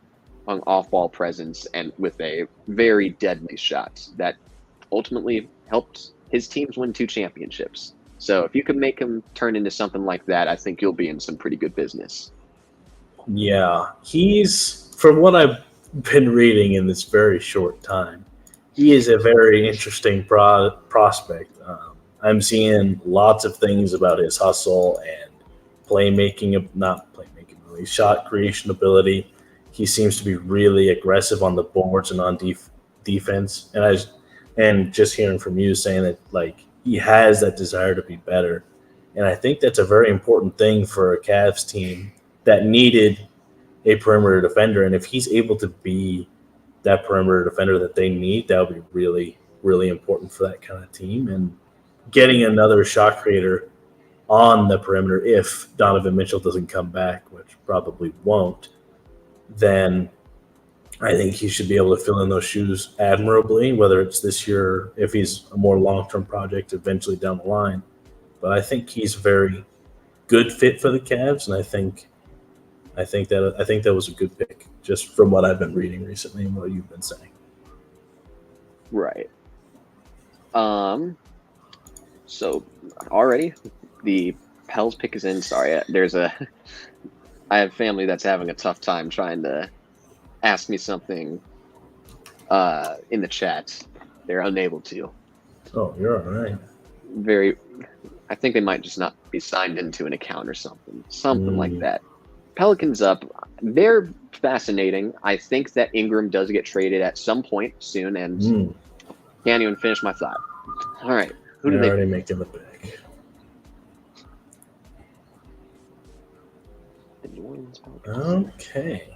off-ball presence and with a very deadly shot that ultimately helped his teams win 2 championships. So if you can make him turn into something like that, I think you'll be in some pretty good business. Yeah, he's, from what I've been reading in this very short time, he is a very interesting prospect. I'm seeing lots of things about his hustle and really shot creation ability. He seems to be really aggressive on the boards and on defense. And just hearing from you saying that like he has that desire to be better. And I think that's a very important thing for a Cavs team that needed a perimeter defender. And if he's able to be that perimeter defender that they need, that would be really, really important for that kind of team. And getting another shot creator on the perimeter, if Donovan Mitchell doesn't come back, which probably won't, then I think he should be able to fill in those shoes admirably, whether it's this year, if he's a more long-term project eventually down the line. But I think he's a very good fit for the Cavs, and I think that was a good pick, just from what I've been reading recently and what you've been saying. Right. So already the Pels pick is in. Sorry, I have family that's having a tough time trying to ask me something in the chat. They're unable to. Oh, you're all right. I think they might just not be signed into an account or something like that. Pelicans up. They're fascinating. I think that Ingram does get traded at some point soon, and can't even finish my thought. All right, who do they already making the pick? The New Orleans Pelicans. Okay.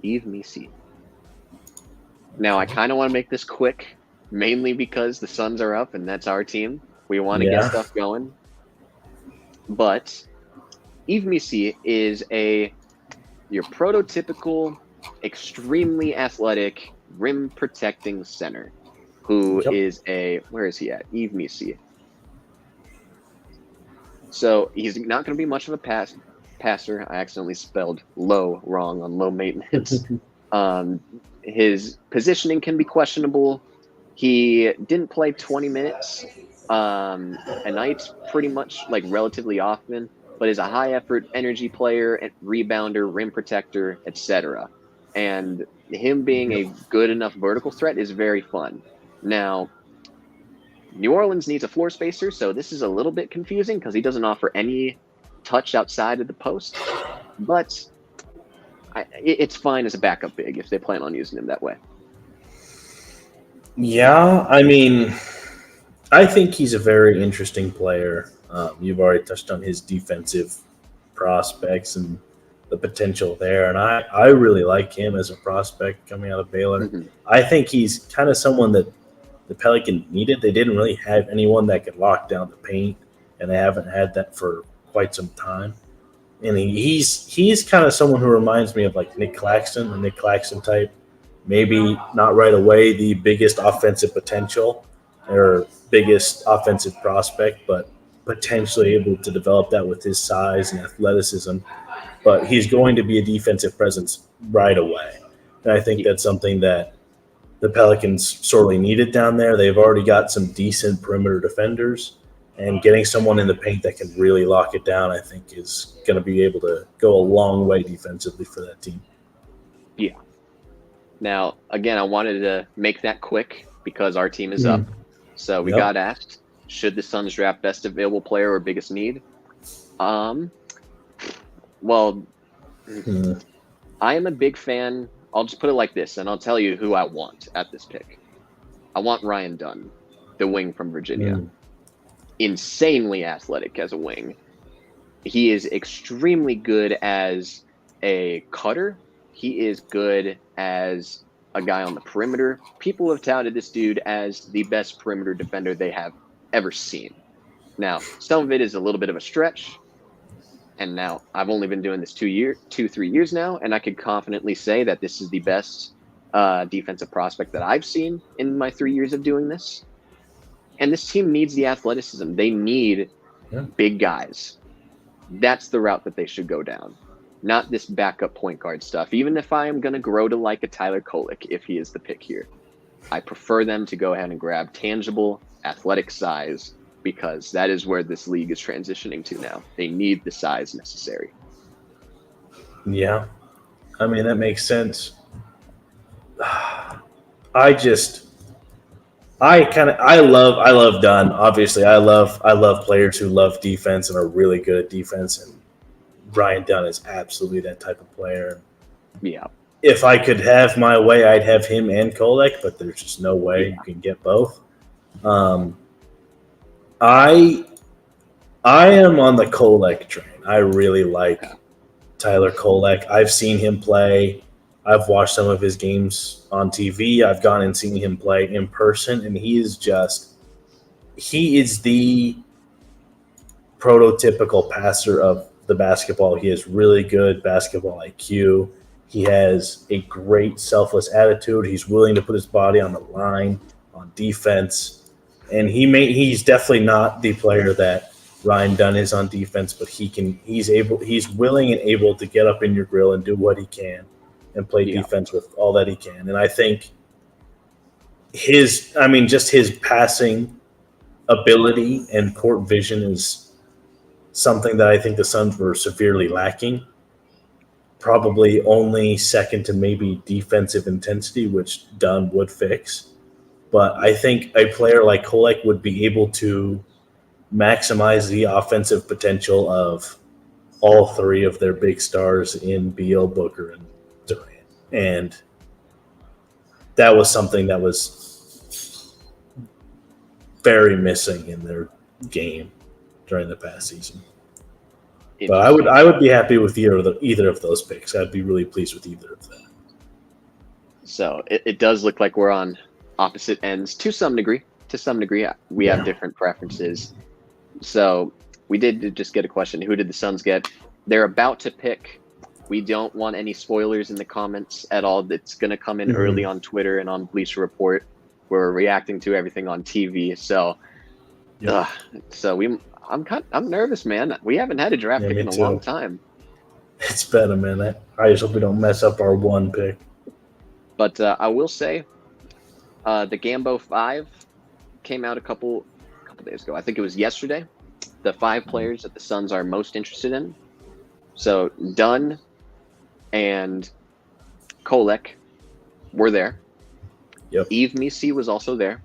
Yves Missi. Now I kind of want to make this quick, mainly because the Suns are up and that's our team. We want to get stuff going, but Yves Missi is your prototypical, extremely athletic, rim-protecting center who is where is he at? Yves Missi. So he's not going to be much of a passer. I accidentally spelled low wrong on low maintenance. His positioning can be questionable. He didn't play 20 minutes a night pretty much, like relatively often, but is a high-effort energy player, and rebounder, rim protector, etc. And him being a good enough vertical threat is very fun. Now, New Orleans needs a floor spacer, so this is a little bit confusing because he doesn't offer any touch outside of the post. But it's fine as a backup big if they plan on using him that way. Yeah, I mean, I think he's a very interesting player. You've already touched on his defensive prospects and the potential there, and I really like him as a prospect coming out of Baylor. Mm-hmm. I think he's kind of someone that the Pelicans needed. They didn't really have anyone that could lock down the paint, and they haven't had that for quite some time. And he's kind of someone who reminds me of like Nick Claxton, the Nick Claxton type. Maybe not right away the biggest offensive potential or biggest offensive prospect, but potentially able to develop that with his size and athleticism. But he's going to be a defensive presence right away. And I think that's something that the Pelicans sorely needed down there. They've already got some decent perimeter defenders, and getting someone in the paint that can really lock it down, I think, is going to be able to go a long way defensively for that team. Yeah. Now, again, I wanted to make that quick because our team is up. So we got asked, should the Suns draft best available player or biggest need? Well, I am a big fan. I'll just put it like this, and I'll tell you who I want at this pick. I want Ryan Dunn, the wing from Virginia. Insanely athletic as a wing. He is extremely good as a cutter. He is good as a guy on the perimeter. People have touted this dude as the best perimeter defender they have ever seen. Now, some of it is a little bit of a stretch. And now I've only been doing this 3 years now, and I could confidently say that this is the best defensive prospect that I've seen in my 3 years of doing this. And this team needs the athleticism. They need big guys. That's the route that they should go down. Not this backup point guard stuff. Even if I am going to grow to like a Tyler Kolek, if he is the pick here, I prefer them to go ahead and grab tangible, athletic size, because that is where this league is transitioning to now. They need the size necessary. Yeah. I mean, that makes sense. I love Dunn. Obviously, I love players who love defense and are really good at defense, and Ryan Dunn is absolutely that type of player. Yeah. If I could have my way, I'd have him and Kolek, but there's just no way you can get both. I am on the Kolek train. I really like Tyler Kolek. I've seen him play. I've watched some of his games on TV. I've gone and seen him play in person, and he is the prototypical passer of the basketball. He has really good basketball IQ. He has a great selfless attitude. He's willing to put his body on the line on defense. And he's definitely not the player that Ryan Dunn is on defense, but he's willing and able to get up in your grill and do what he can and play defense with all that he can. And I think his passing ability and court vision is something that I think the Suns were severely lacking. Probably only second to maybe defensive intensity, which Dunn would fix. But I think a player like Kolek would be able to maximize the offensive potential of all three of their big stars in Beal, Booker, and Durant. And that was something that was very missing in their game during the past season. But I would be happy with either of those picks. I'd be really pleased with either of them. So it does look like we're on opposite ends to some degree. We have different preferences. So we did just get a question. Who did the Suns get? They're about to pick. We don't want any spoilers in the comments at all. It's going to come in early on Twitter and on Bleacher Report. We're reacting to everything on TV. So, I'm nervous, man. We haven't had a draft pick in a long time. It's been a minute. I just hope we don't mess up our one pick. But I will say, the Gambo 5 came out a couple days ago. I think it was yesterday. The 5 players that the Suns are most interested in. So Dunn and Kolek were there. Yep. Yves Missi was also there.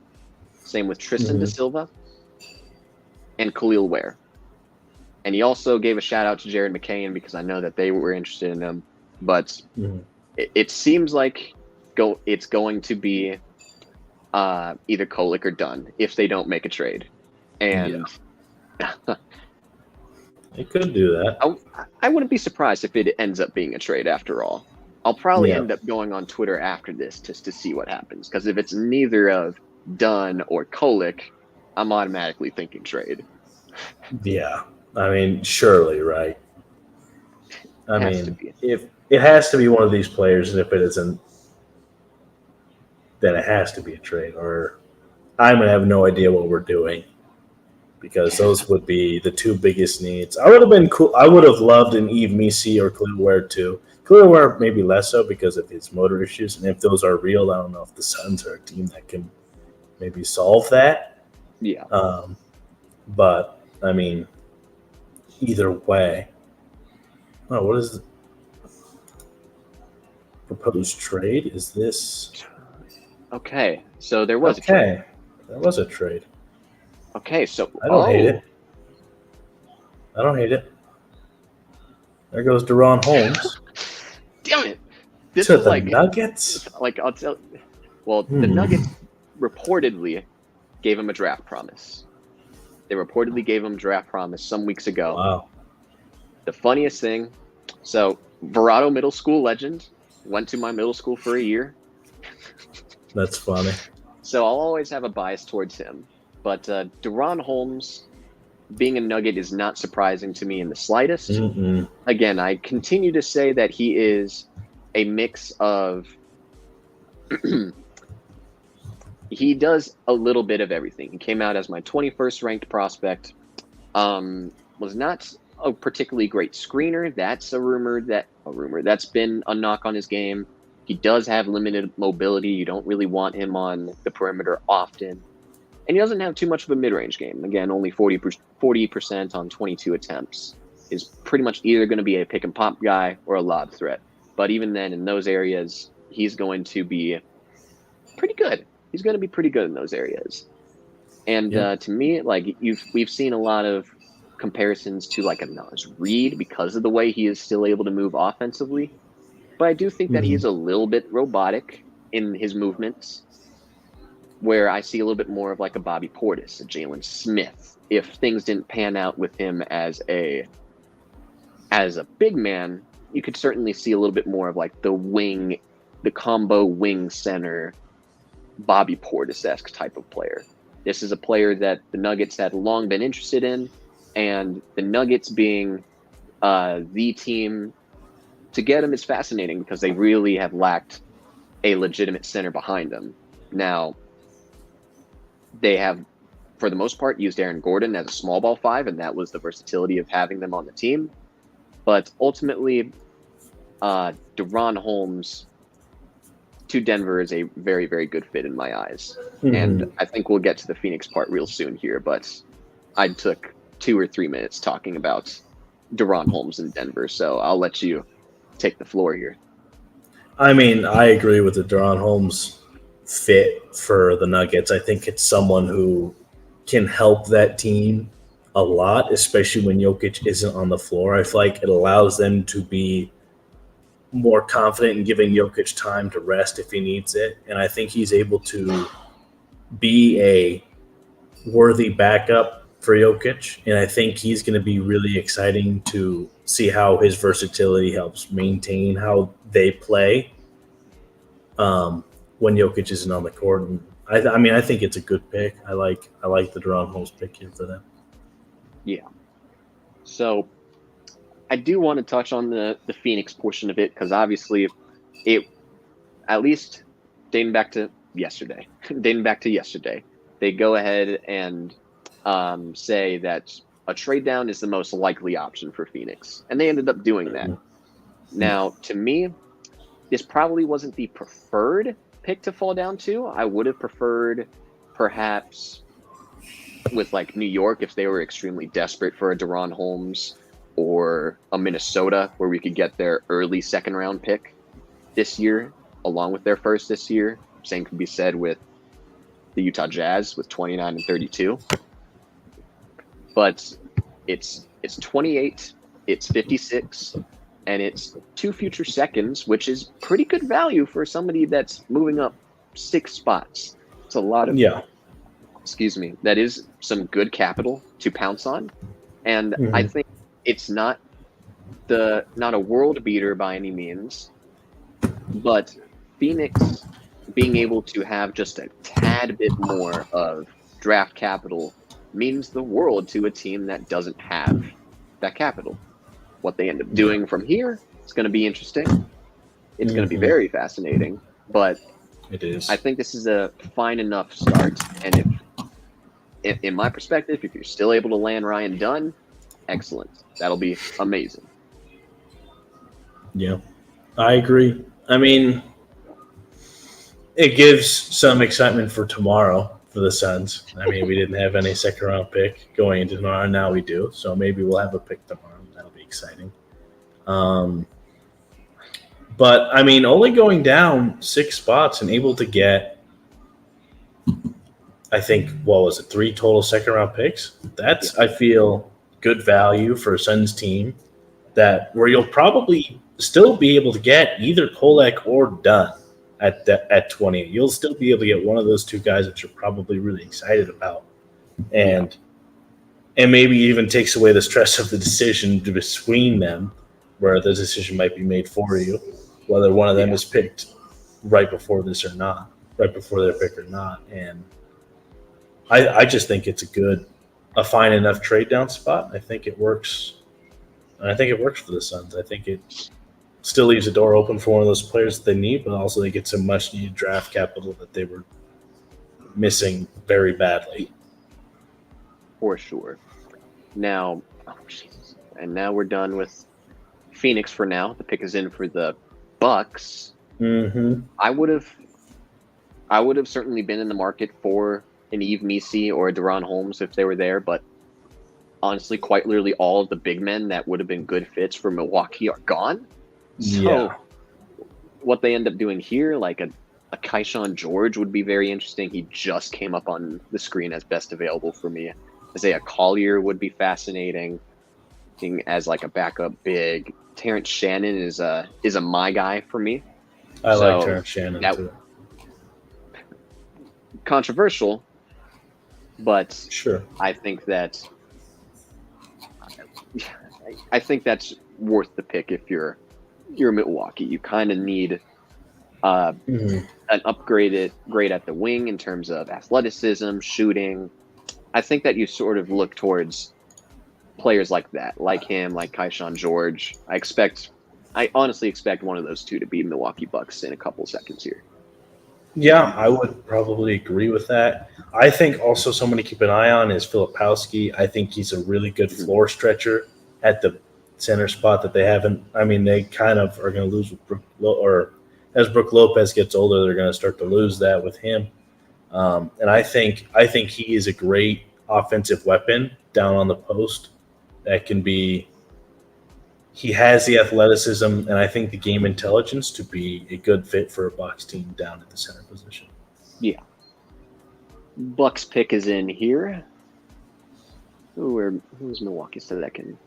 Same with Tristan da Silva and Kel'el Ware. And he also gave a shout out to Jared McCain because I know that they were interested in him. But it seems like it's going to be either Kolek or Dunn if they don't make a trade. And they could do that. I wouldn't be surprised if it ends up being a trade after all. I'll probably end up going on Twitter after this just to see what happens. Because if it's neither of Dunn or Kolek, I'm automatically thinking trade. Yeah. I mean, surely, right? If it has to be one of these players, and if it isn't, then it has to be a trade. Or I'm going to have no idea what we're doing. Because those would be the two biggest needs. I would have been cool. I would have loved an Yves Missi or Kel'el Ware too. Kel'el Ware maybe less so because of his motor issues, and if those are real, I don't know if the Suns are a team that can maybe solve that. Yeah. But I mean, either way. Oh, what is the proposed trade? Is this okay? So there was a trade. There was a trade. Okay, so I don't hate it. There goes Ron Holland. Damn it! This to is the Nuggets. Like I'll tell. Well, the Nuggets reportedly gave him a draft promise. They reportedly gave him a draft promise some weeks ago. Wow. The funniest thing, so Verado Middle School legend went to my middle school for a year. That's funny. So I'll always have a bias towards him. But DeRon Holmes being a Nugget is not surprising to me in the slightest. Again, I continue to say that he is a mix of he does a little bit of everything. He came out as my 21st ranked prospect. Was not a particularly great screener. That's a rumor. That's been a knock on his game. He does have limited mobility. You don't really want him on the perimeter often. And he doesn't have too much of a mid-range game. Again, only 40% on 22 attempts. Is pretty much either going to be a pick-and-pop guy or a lob threat. But even then, in those areas, he's going to be pretty good. He's going to be pretty good in those areas. And to me, like we've seen a lot of comparisons to like a Naz Reed because of the way he is still able to move offensively. But I do think that he's a little bit robotic in his movements, where I see a little bit more of like a Bobby Portis, a Jalen Smith, if things didn't pan out with him as a big man, you could certainly see a little bit more of like the combo wing center, Bobby Portis-esque type of player. This is a player that the Nuggets had long been interested in, and the Nuggets being the team to get him is fascinating because they really have lacked a legitimate center behind them. Now, they have, for the most part, used Aaron Gordon as a small ball 5, and that was the versatility of having them on the team. But ultimately, DeRon Holmes to Denver is a very, very good fit in my eyes. Mm-hmm. And I think we'll get to the Phoenix part real soon here, but I took 2 or 3 minutes talking about DeRon Holmes in Denver, so I'll let you take the floor here. I mean, I agree with the DeRon Holmes fit for the Nuggets. I think it's someone who can help that team a lot, especially when Jokic isn't on the floor. I feel like it allows them to be more confident in giving Jokic time to rest if he needs it. And I think he's able to be a worthy backup for Jokic. And I think he's going to be really exciting to see how his versatility helps maintain how they play when Jokic isn't on the court. And I think it's a good pick. I like the DeRon Holmes pick here for them. Yeah. So I do want to touch on the Phoenix portion of it because obviously it, at least dating back to yesterday, they go ahead and say that a trade down is the most likely option for Phoenix. And they ended up doing that. Now, to me, this probably wasn't the preferred pick to fall down to. I would have preferred perhaps with like New York if they were extremely desperate for a DeRon Holmes, or a Minnesota where we could get their early second round pick this year along with their first this year. Same could be said with the Utah Jazz with 29 and 32. But it's 28, it's 56, and it's 2 future seconds, which is pretty good value for somebody that's moving up 6 spots. It's a lot of that is some good capital to pounce on. And I think it's not a world beater by any means, but Phoenix being able to have just a tad bit more of draft capital means the world to a team that doesn't have that capital. What they end up doing from here is going to be interesting. It's going to be very fascinating, but it is. I think this is a fine enough start. And if in my perspective, if you're still able to land Ryan Dunn, excellent. That'll be amazing. Yeah, I agree. I mean, it gives some excitement for tomorrow for the Suns. I mean, we didn't have any second round pick going into tomorrow. Now we do. So maybe we'll have a pick tomorrow. That'll be exciting. But, I mean, only going down 6 spots and able to get, I think, 3 total second round picks? That's, I feel, good value for a Suns team where you'll probably still be able to get either Kolek or Dunn at 20. You'll still be able to get one of those 2 guys that you're probably really excited about. And maybe even takes away the stress of the decision between them, where the decision might be made for you, whether one of them is picked right before this or not, right before their pick or not. And I just think it's a fine enough trade down spot. I think it works. And I think it works for the Suns. I think it still leaves the door open for one of those players that they need, but also they get some much needed draft capital that they were missing very badly. For sure. Now, now we're done with Phoenix for now. The pick is in for the Bucks. I would have certainly been in the market for an Yves Missi or a DeRon Holmes if they were there, but honestly, quite literally all of the big men that would have been good fits for Milwaukee are gone. So what they end up doing here, like a Kyshawn George would be very interesting. He just came up on the screen as best available for me. Isaiah Collier would be fascinating as like a backup big. Terrence Shannon is a my guy for me. I like Terrence Shannon too. Controversial, but sure. I think that's worth the pick if you're you're Milwaukee. You kind of need an upgraded grade at the wing in terms of athleticism, shooting. I think that you sort of look towards players like that, like him, like Kyshawn George. I honestly expect one of those two to be Milwaukee Bucks in a couple seconds here. Yeah, I would probably agree with that. I think also someone to keep an eye on is Filipowski. I think he's a really good floor stretcher at the center spot that they haven't. I mean, they kind of are going to lose with or as Brook Lopez gets older, they're going to start to lose that with him. And I think he is a great offensive weapon down on the post that can be. He has the athleticism and I think the game intelligence to be a good fit for a Bucks team down at the center position. Yeah. Bucks pick is in here. Who's Milwaukee second?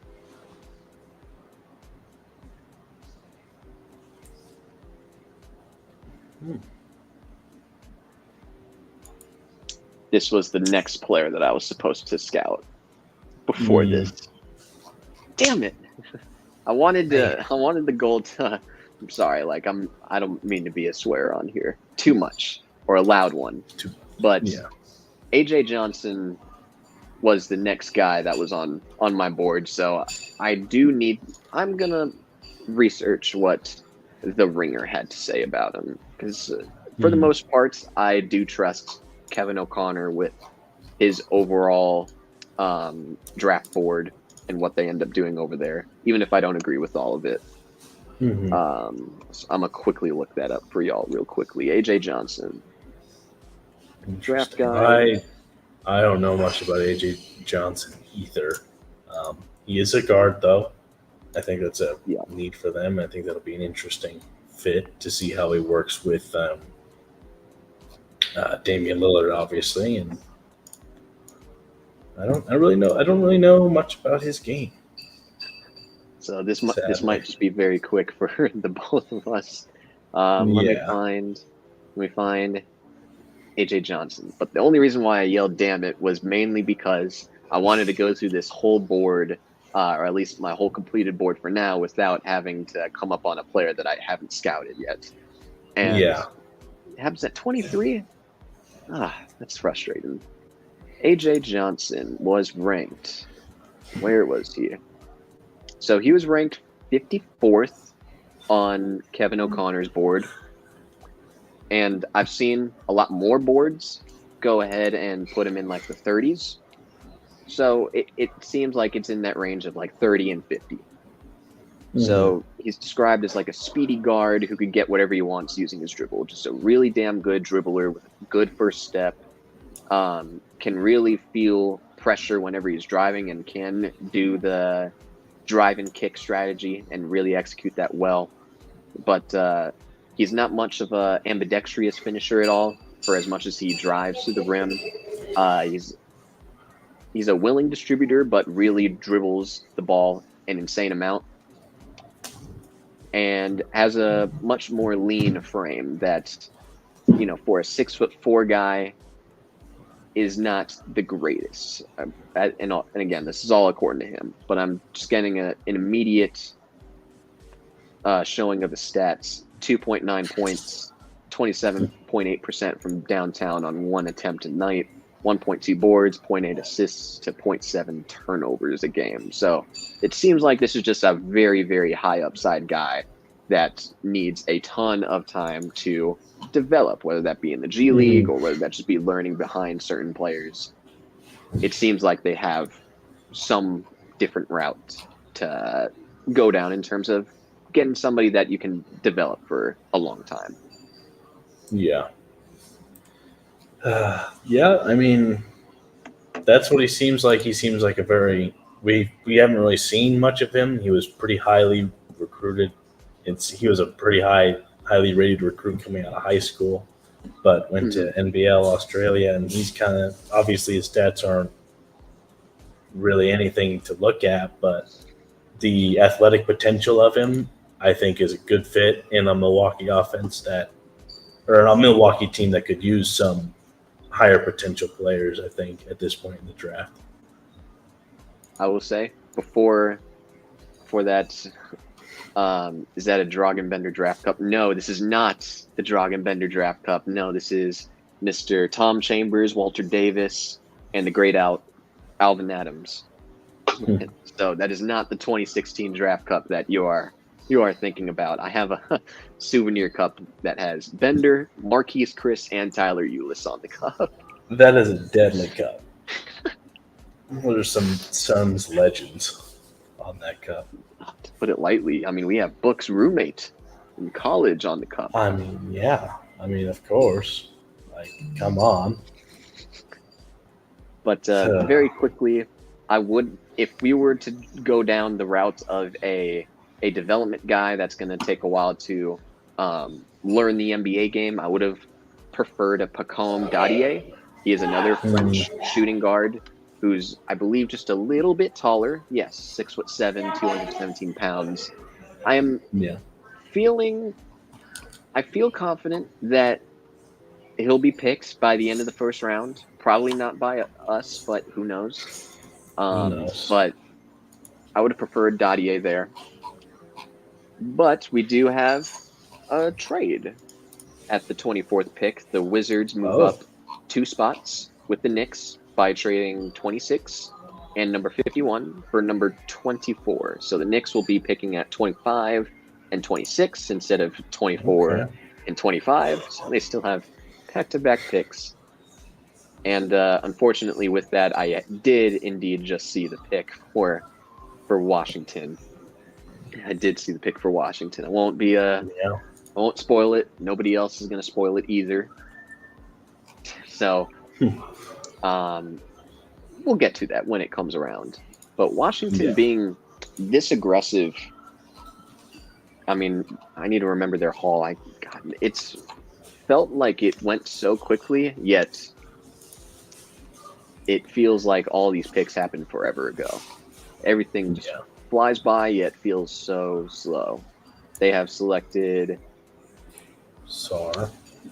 This was the next player that I was supposed to scout before this. Damn it. I wanted the gold to, I'm sorry, like I don't mean to be a swear on here too much or a loud one. But AJ Johnson was the next guy that was on my board, so I'm gonna research what the Ringer had to say about him, because for the most part, I do trust Kevin O'Connor with his overall draft board and what they end up doing over there, even if I don't agree with all of it. So I'm gonna quickly look that up for y'all real quickly. AJ Johnson, draft guy. I don't know much about AJ Johnson either. He is a guard, though. I think that's a need for them. I think that'll be an interesting fit to see how he works with Damian Lillard, obviously, and I don't really know much about his game. So this might just be very quick for the both of us. Let me find AJ Johnson. But the only reason why I yelled "damn it" was mainly because I wanted to go through this whole board, or at least my whole completed board for now, without having to come up on a player that I haven't scouted yet. And it happens at 23. That's frustrating. AJ Johnson was ranked. Where was he? So he was ranked 54th on Kevin O'Connor's board. And I've seen a lot more boards go ahead and put him in like the 30s. So it seems like it's in that range of like 30 and 50. So he's described as like a speedy guard who could get whatever he wants using his dribble. Just a really damn good dribbler with a good first step. Can really feel pressure whenever he's driving and can do the drive and kick strategy and really execute that well. But he's not much of a ambidextrous finisher at all, for as much as he drives to the rim. He's a willing distributor, but really dribbles the ball an insane amount, and has a much more lean frame that, for a 6'4" guy, is not the greatest. And again, this is all according to him, but I'm just getting an immediate showing of the stats. 2.9 points, 27.8% from downtown on one attempt a night, 1.2 boards, 0.8 assists to 0.7 turnovers a game. So it seems like this is just a very, very high upside guy that needs a ton of time to develop, whether that be in the G League or whether that just be learning behind certain players. It seems like they have some different route to go down in terms of getting somebody that you can develop for a long time. Yeah. I mean, that's what he seems like. He seems like a very we haven't really seen much of him. He was pretty highly recruited. He was a pretty highly rated recruit coming out of high school, but went to NBL Australia, and he's kind of, obviously his stats aren't really anything to look at, but the athletic potential of him, I think, is a good fit in a Milwaukee offense or a Milwaukee team that could use some higher potential players, I think, at this point in the draft. I will say, before that Is that a Dragonbender Draft Cup? No, this is not the Dragonbender Draft Cup. No, this is Mr. Tom Chambers, Walter Davis, and the great Alvin Adams. So that is not the 2016 Draft Cup that you are thinking about. I have a souvenir cup that has Bender, Marquise Chris, and Tyler Ulis on the cup. That is a deadly cup. What are some Suns legends on that cup? To put it lightly, I mean, we have Book's roommate in college on the cup. I mean, yeah. I mean, of course. Like, come on. But very quickly, I would, if we were to go down the route of a development guy that's going to take a while to learn the NBA game, I would have preferred a Pacôme Dadiet. He is another French shooting guard who's, I believe, just a little bit taller. Yes, 6'7", 217 pounds. I feel confident that he'll be picked by the end of the first round. Probably not by us, but who knows? But I would have preferred Dadiet there. But we do have a trade at the 24th pick. The Wizards move up 2 spots with the Knicks by trading 26 and number 51 for number 24. So the Knicks will be picking at 25 and 26 instead of 24 and 25. So they still have back-to-back picks. And unfortunately with that, I did indeed just see the pick for Washington. I did see the pick for Washington. I won't be I won't spoil it. Nobody else is going to spoil it either. So we'll get to that when it comes around. But Washington being this aggressive, I mean, I need to remember their haul. It's felt like it went so quickly, yet it feels like all these picks happened forever ago. Everything just flies by, yet feels so slow. They have selected Sarr.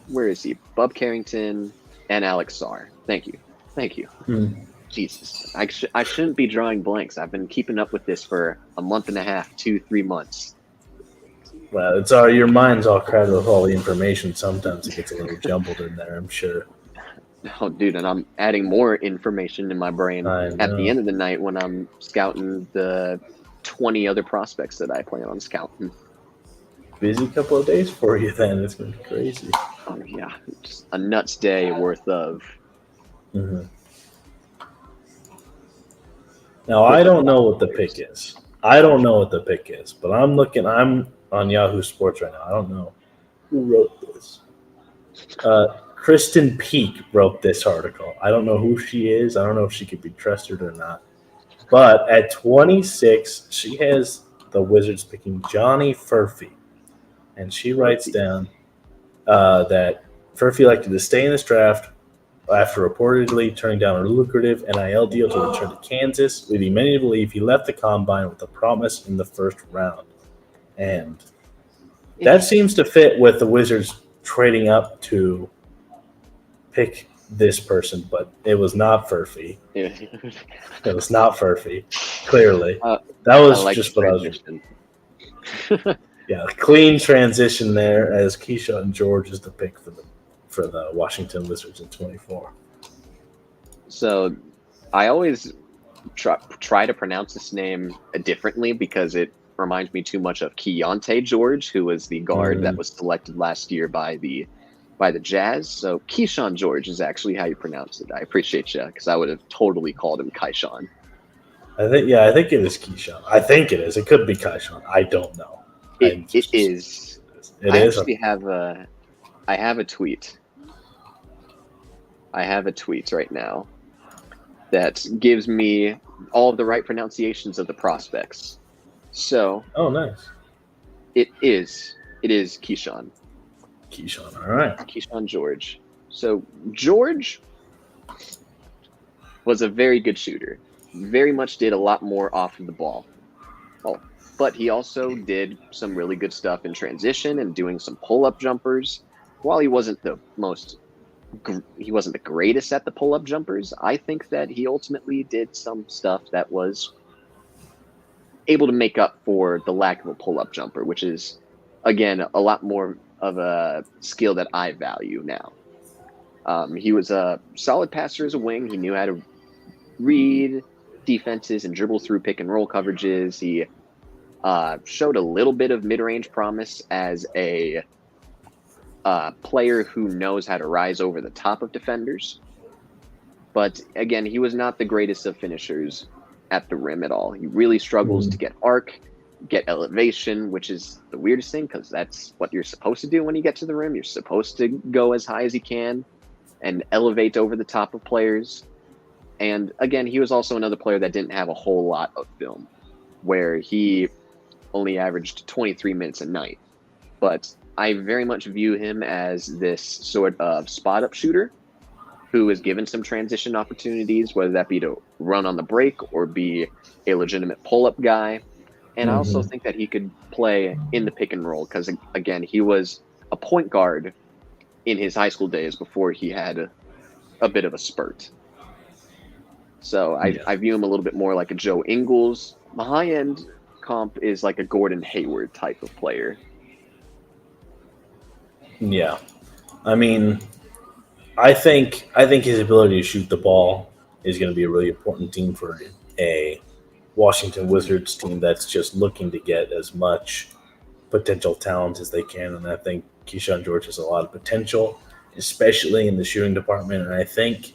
Where is he? Bub Carrington and Alex Sarr. Thank you. Jesus. I shouldn't be drawing blanks. I've been keeping up with this for a month and a half, 2-3 months. Well, it's your mind's all crowded with all the information. Sometimes it gets a little jumbled in there, I'm sure. Oh, dude, and I'm adding more information in my brain at the end of the night when I'm scouting the 20 other prospects that I plan on scouting. Busy couple of days for you then. It's going to be crazy. Oh, yeah. Just a nuts day worth of. Mm-hmm. Now, I don't know what the pick is. But I'm on Yahoo Sports right now. I don't know who wrote this. Kristen Peak wrote this article. I don't know who she is. I don't know if she could be trusted or not. But at 26, she has the Wizards picking Johnny Furphy. And she writes down that Furphy elected to stay in this draft after reportedly turning down a lucrative NIL deal to return to Kansas, leading many to believe he left the combine with a promise in the first round. And that seems to fit with the Wizards trading up to pick this person, but it was not Furphy. It was not Furphy, clearly. That was just what I was. Yeah, clean transition there as Kyshawn George is the pick for the Washington Wizards in 24. So I always try to pronounce this name differently because it reminds me too much of Keontae George, who was the guard that was selected last year by the Jazz. So Kyshawn George is actually how you pronounce it. I appreciate you because I would have totally called him Kyshawn. I think it is Kyshawn. I think it is. It could be Kyshawn. I don't know. It is. I have a tweet. I have a tweet right now that gives me all of the right pronunciations of the prospects. So. Oh, nice. It is Kyshawn. Kyshawn, all right. Kyshawn George. So George was a very good shooter. Very much did a lot more off of the ball. But he also did some really good stuff in transition and doing some pull-up jumpers. While he wasn't the greatest at the pull-up jumpers, I think that he ultimately did some stuff that was able to make up for the lack of a pull-up jumper, which is, again, a lot more of a skill that I value now. He was a solid passer as a wing. He knew how to read defenses and dribble through pick and roll coverages. He showed a little bit of mid-range promise as a player who knows how to rise over the top of defenders. But again, he was not the greatest of finishers at the rim at all. He really struggles to get arc, get elevation, which is the weirdest thing because that's what you're supposed to do when you get to the rim. You're supposed to go as high as you can and elevate over the top of players. And again, he was also another player that didn't have a whole lot of film, where he only averaged 23 minutes a night. But I very much view him as this sort of spot-up shooter who is given some transition opportunities, whether that be to run on the break or be a legitimate pull-up guy. And I also think that he could play in the pick and roll because, again, he was a point guard in his high school days before he had a bit of a spurt. So I view him a little bit more like a Joe Ingles. The high-end comp is like a Gordon Hayward type of player. Yeah. I mean, I think his ability to shoot the ball is going to be a really important thing for a Washington Wizards team that's just looking to get as much potential talent as they can. And I think Kyshawn George has a lot of potential, especially in the shooting department. And I think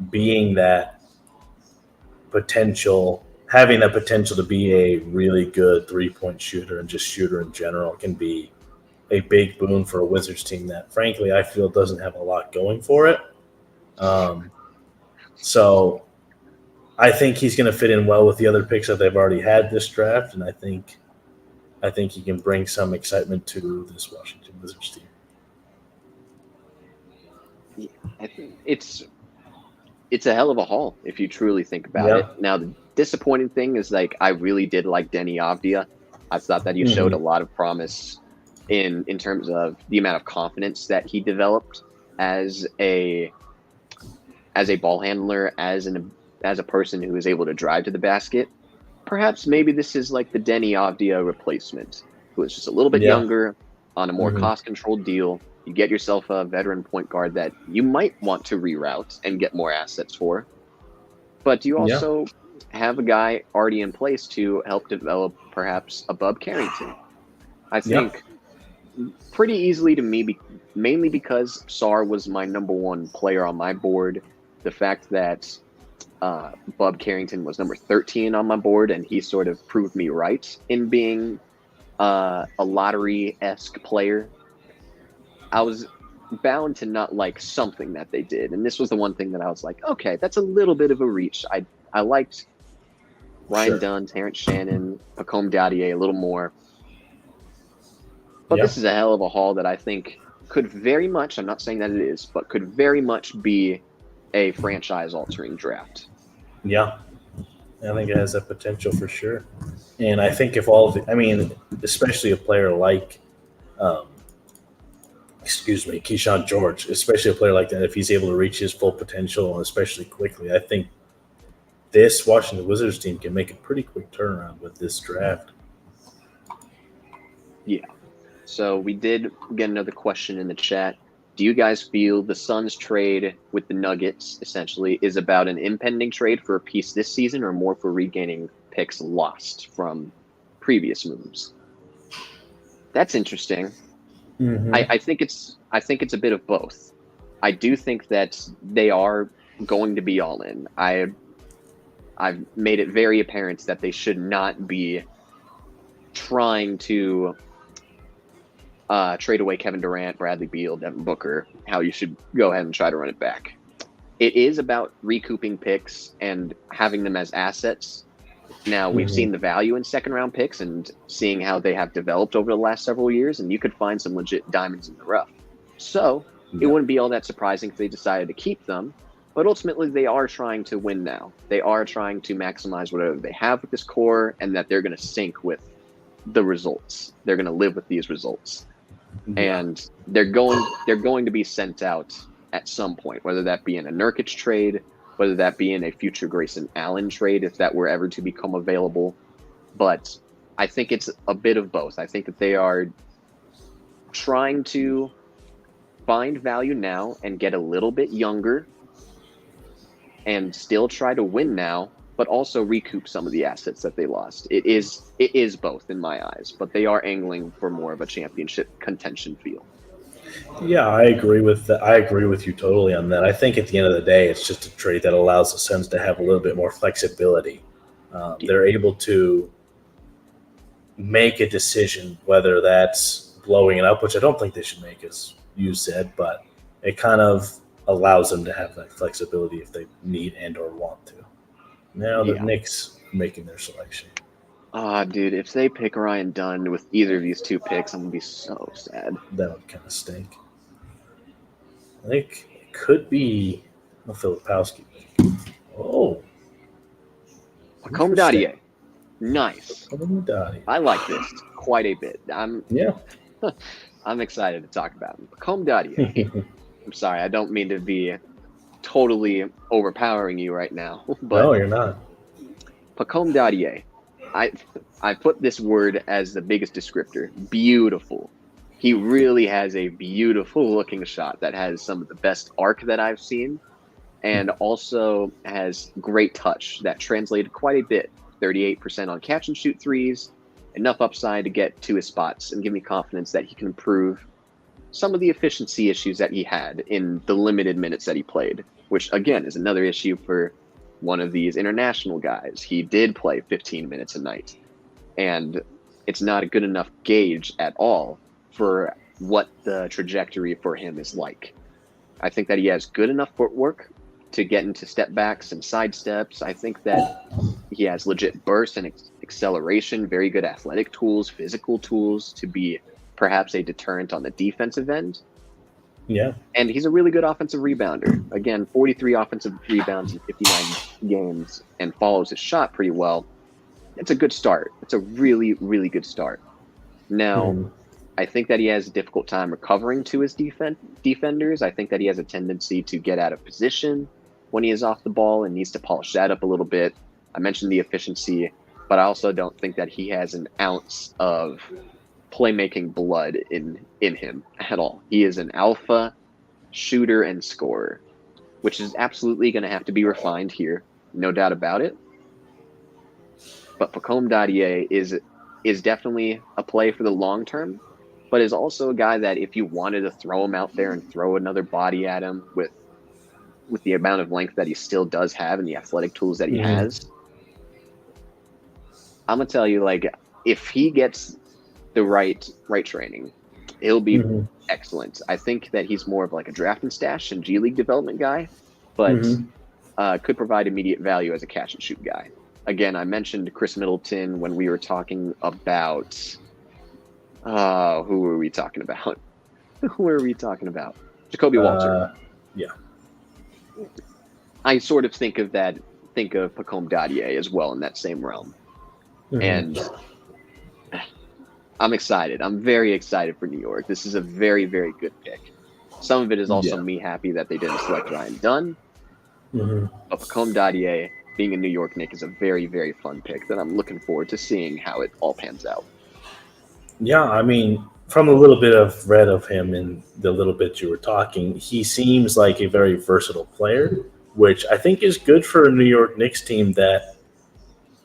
being that potential, having that potential to be a really good three-point shooter and just shooter in general can be a big boon for a Wizards team that, frankly, I feel doesn't have a lot going for it. So I think he's going to fit in well with the other picks that they've already had this draft, and I think he can bring some excitement to this Washington Wizards team. Yeah, I think it's a hell of a haul if you truly think about it. Now, the disappointing thing is, like, I really did like Deni Avdija. I thought that he showed a lot of promise in terms of the amount of confidence that he developed as a ball handler, as a person who is able to drive to the basket. Perhaps maybe this is like the Deni Avdija replacement, who is just a little bit younger on a more cost-controlled deal. You get yourself a veteran point guard that you might want to reroute and get more assets for. But you also have a guy already in place to help develop perhaps a Bub Carrington. I think pretty easily to me, mainly because Sarr was my number one player on my board. The fact that Bub Carrington was number 13 on my board, and he sort of proved me right in being a lottery-esque player. I was bound to not like something that they did, and this was the one thing that I was like, okay, that's a little bit of a reach. I liked Ryan Dunn, Terrence Shannon, Pacôme Dadiet a little more. But this is a hell of a haul that I think could very much, I'm not saying that it is, but could very much be a franchise-altering draft. Yeah. I think it has that potential for sure. And I think if especially a player like, Kyshawn George, especially a player like that, if he's able to reach his full potential, and especially quickly, I think this Washington Wizards team can make a pretty quick turnaround with this draft. Yeah. So we did get another question in the chat. Do you guys feel the Suns trade with the Nuggets essentially is about an impending trade for a piece this season, or more for regaining picks lost from previous moves? That's interesting. I think it's a bit of both. I do think that they are going to be all in. I've made it very apparent that they should not be trying to trade away Kevin Durant, Bradley Beal, Devin Booker, how you should go ahead and try to run it back. It is about recouping picks and having them as assets. Now, we've seen the value in second-round picks and seeing how they have developed over the last several years, and you could find some legit diamonds in the rough. So it wouldn't be all that surprising if they decided to keep them, but ultimately they are trying to win now. They are trying to maximize whatever they have with this core, and that they're going to sync with the results. They're going to live with these results. And they're going to be sent out at some point, whether that be in a Nurkic trade, whether that be in a future Grayson Allen trade, if that were ever to become available. but I think it's a bit of both. I think that they are trying to find value now and get a little bit younger and still try to win now, but also recoup some of the assets that they lost. It is both in my eyes, but they are angling for more of a championship contention feel. Yeah, I agree with that. I agree with you totally on that. I think at the end of the day, it's just a trade that allows the Suns to have a little bit more flexibility. They're able to make a decision, whether that's blowing it up, which I don't think they should make, as you said, but it kind of allows them to have that flexibility if they need and or want to. Now the Knicks are making their selection. Dude, if they pick Ryan Dunn with either of these two picks, I'm going to be so sad. That would kind of stink. I think it could be a Filipowski. Oh. Pacôme Dadiet. Nice. Pacôme Dadiet. I like this quite a bit. I'm excited to talk about him. Pacôme Dadiet. I'm sorry, I don't mean to be totally overpowering you right now. But no, you're not. Pacôme Dadiet. I put this word as the biggest descriptor. Beautiful. He really has a beautiful looking shot that has some of the best arc that I've seen, and also has great touch that translated quite a bit. 38% on catch and shoot threes, enough upside to get to his spots and give me confidence that he can improve some of the efficiency issues that he had in the limited minutes that he played, which again is another issue for one of these international guys. He did play 15 minutes a night, and it's not a good enough gauge at all for what the trajectory for him is like. I think that he has good enough footwork to get into step backs and side steps. I think that he has legit burst and acceleration, very good athletic tools, physical tools to be perhaps a deterrent on the defensive end. Yeah. And he's a really good offensive rebounder. Again, 43 offensive rebounds in 59 games and follows his shot pretty well. It's a good start. It's a really, really good start. Now, I think that he has a difficult time recovering to his defenders. I think that he has a tendency to get out of position when he is off the ball and needs to polish that up a little bit. I mentioned the efficiency, but I also don't think that he has an ounce of playmaking blood in him at all. He is an alpha shooter and scorer, which is absolutely going to have to be refined here, no doubt about it. But Pacôme Dadiet is definitely a play for the long term, but is also a guy that if you wanted to throw him out there and throw another body at him with the amount of length that he still does have and the athletic tools that he has, I'm gonna tell you, like, if he gets the right training, he'll be excellent. I think that he's more of like a draft and stash and G League development guy, but could provide immediate value as a catch and shoot guy. Again, I mentioned Chris Middleton when we were talking about who were we talking about? Jacoby Walter. Yeah. I sort of think of Pacôme Dadiet as well in that same realm. And I'm excited. I'm very excited for New York. This is a very, very good pick. Some of it is also me happy that they didn't select Ryan Dunn. But Pacôme Dadiet, being a New York Knick, is a very, very fun pick that I'm looking forward to seeing how it all pans out. Yeah, I mean, from a little bit of read of him and the little bit you were talking, he seems like a very versatile player, which I think is good for a New York Knicks team that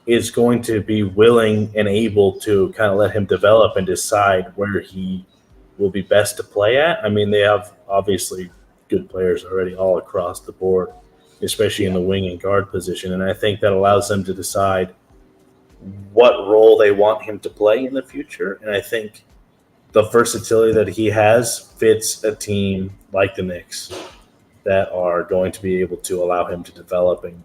is going to be willing and able to kind of let him develop and decide where he will be best to play at. I mean, they have obviously good players already all across the board, especially in the wing and guard position. And I think that allows them to decide what role they want him to play in the future. And I think the versatility that he has fits a team like the Knicks that are going to be able to allow him to develop and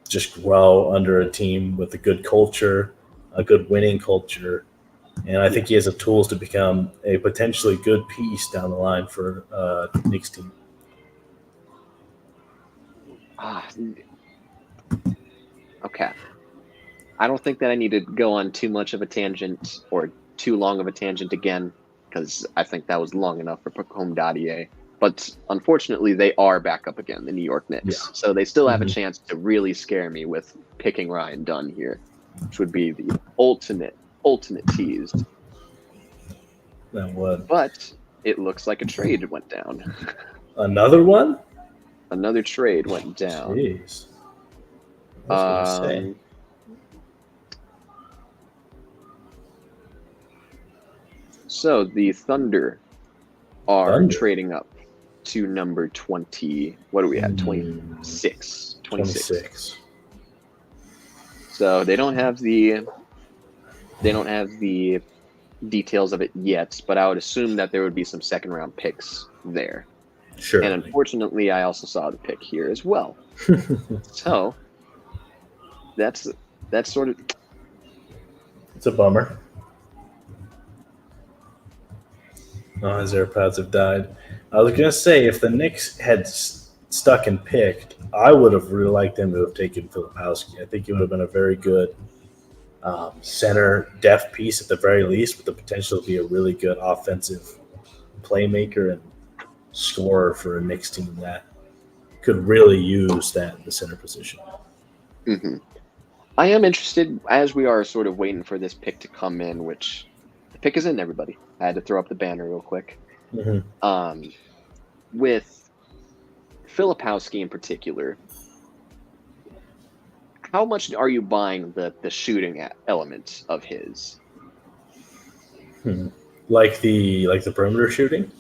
just grow under a team with a good culture, a good winning culture. And I think he has the tools to become a potentially good piece down the line for the Knicks team. Okay. I don't think that I need to go on too much of a tangent or too long of a tangent again, because I think that was long enough for Pacôme Dadiet. But unfortunately, they are back up again, the New York Knicks. Yeah. So they still have a chance to really scare me with picking Ryan Dunn here. which would be the ultimate tease. That would. But it looks like a trade went down. Another one? Another trade went down. Jeez. What was I say? So the Thunder are trading up to number 20. What do we have? 26. 26. So they don't have the details of it yet, but I would assume that there would be some second round picks there. Sure. And unfortunately, I also saw the pick here as well. So that's sort of, it's a bummer. Oh, his AirPods have died. I was going to say, if the Knicks had stuck and picked, I would have really liked them to have taken Filipowski. I think he would have been a very good center depth piece at the very least, with the potential to be a really good offensive playmaker and scorer for a Knicks team that could really use that in the center position. Mm-hmm. I am interested, as we are sort of waiting for this pick to come in, which the pick is in, everybody. I had to throw up the banner real quick. Mm-hmm. With Filipowski in particular, how much are you buying the shooting element of his? Like the perimeter shooting?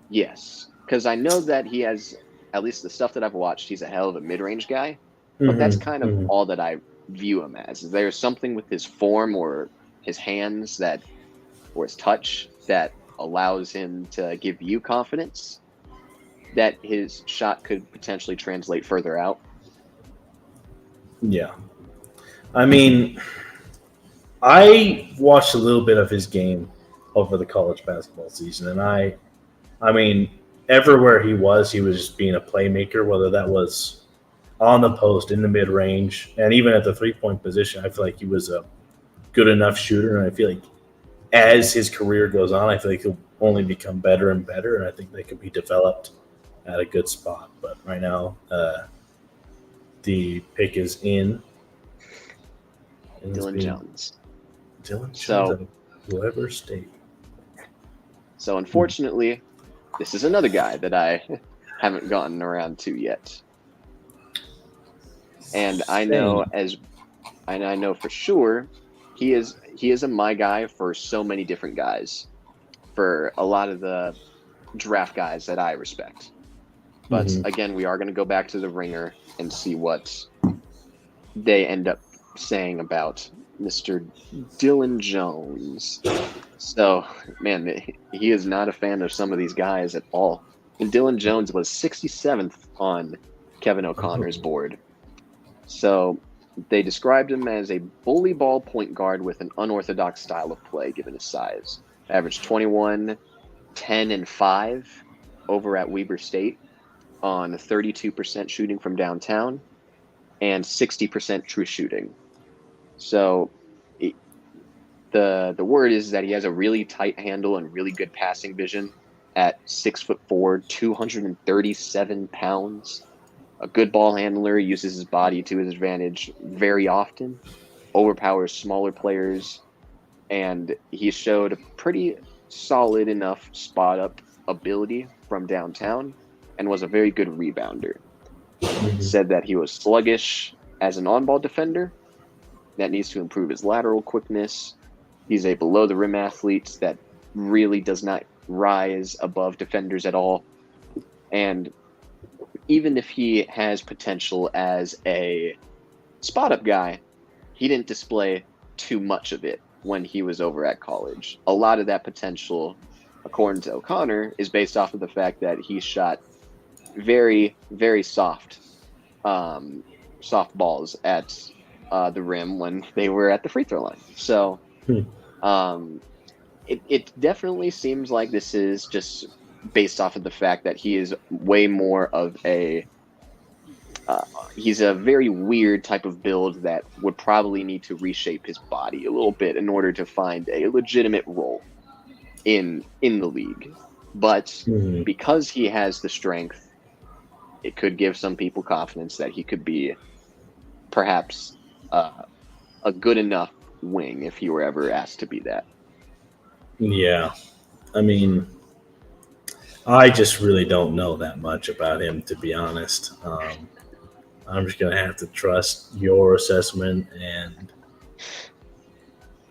Yes, because I know that he has, at least the stuff that I've watched, he's a hell of a mid-range guy. But that's kind of all that I view him as. Is there something with his form or his hands or his touch that allows him to give you confidence that his shot could potentially translate further out? Yeah. I mean, I watched a little bit of his game over the college basketball season, and I mean, everywhere he was just being a playmaker, whether that was on the post, in the mid-range, and even at the three-point position. I feel like he was a good enough shooter, and I feel like as his career goes on, I feel like he'll only become better and better, and I think they could be developed at a good spot. But right now, the pick is in. Dillon Jones. Dillon Jones out of whoever state. So unfortunately, this is another guy that I haven't gotten around to yet. And I know for sure he is a my guy for so many different guys, for a lot of the draft guys that I respect. But again, we are going to go back to the Ringer and see what they end up saying about Mr. Dillon Jones. So, man, he is not a fan of some of these guys at all. And Dillon Jones was 67th on Kevin O'Connor's board. So they described him as a bully ball point guard with an unorthodox style of play given his size. Averaged 21, 10, and 5 over at Weber State on 32% shooting from downtown and 60% true shooting. So the word is that he has a really tight handle and really good passing vision at 6'4", 237 pounds. A good ball handler, uses his body to his advantage very often, overpowers smaller players, and he showed a pretty solid enough spot-up ability from downtown and was a very good rebounder. Said that he was sluggish as an on-ball defender, that needs to improve his lateral quickness. He's a below-the-rim athlete that really does not rise above defenders at all. And even if he has potential as a spot-up guy, he didn't display too much of it when he was over at college. A lot of that potential, according to O'Connor, is based off of the fact that he shot very, very soft balls at the rim when they were at the free throw line. So it definitely seems like this is just based off of the fact that he is way more of he's a very weird type of build that would probably need to reshape his body a little bit in order to find a legitimate role in the league. But because he has the strength, it could give some people confidence that he could be perhaps a a good enough wing if he were ever asked to be that. Yeah. I mean, I just really don't know that much about him, to be honest. I'm just going to have to trust your assessment. And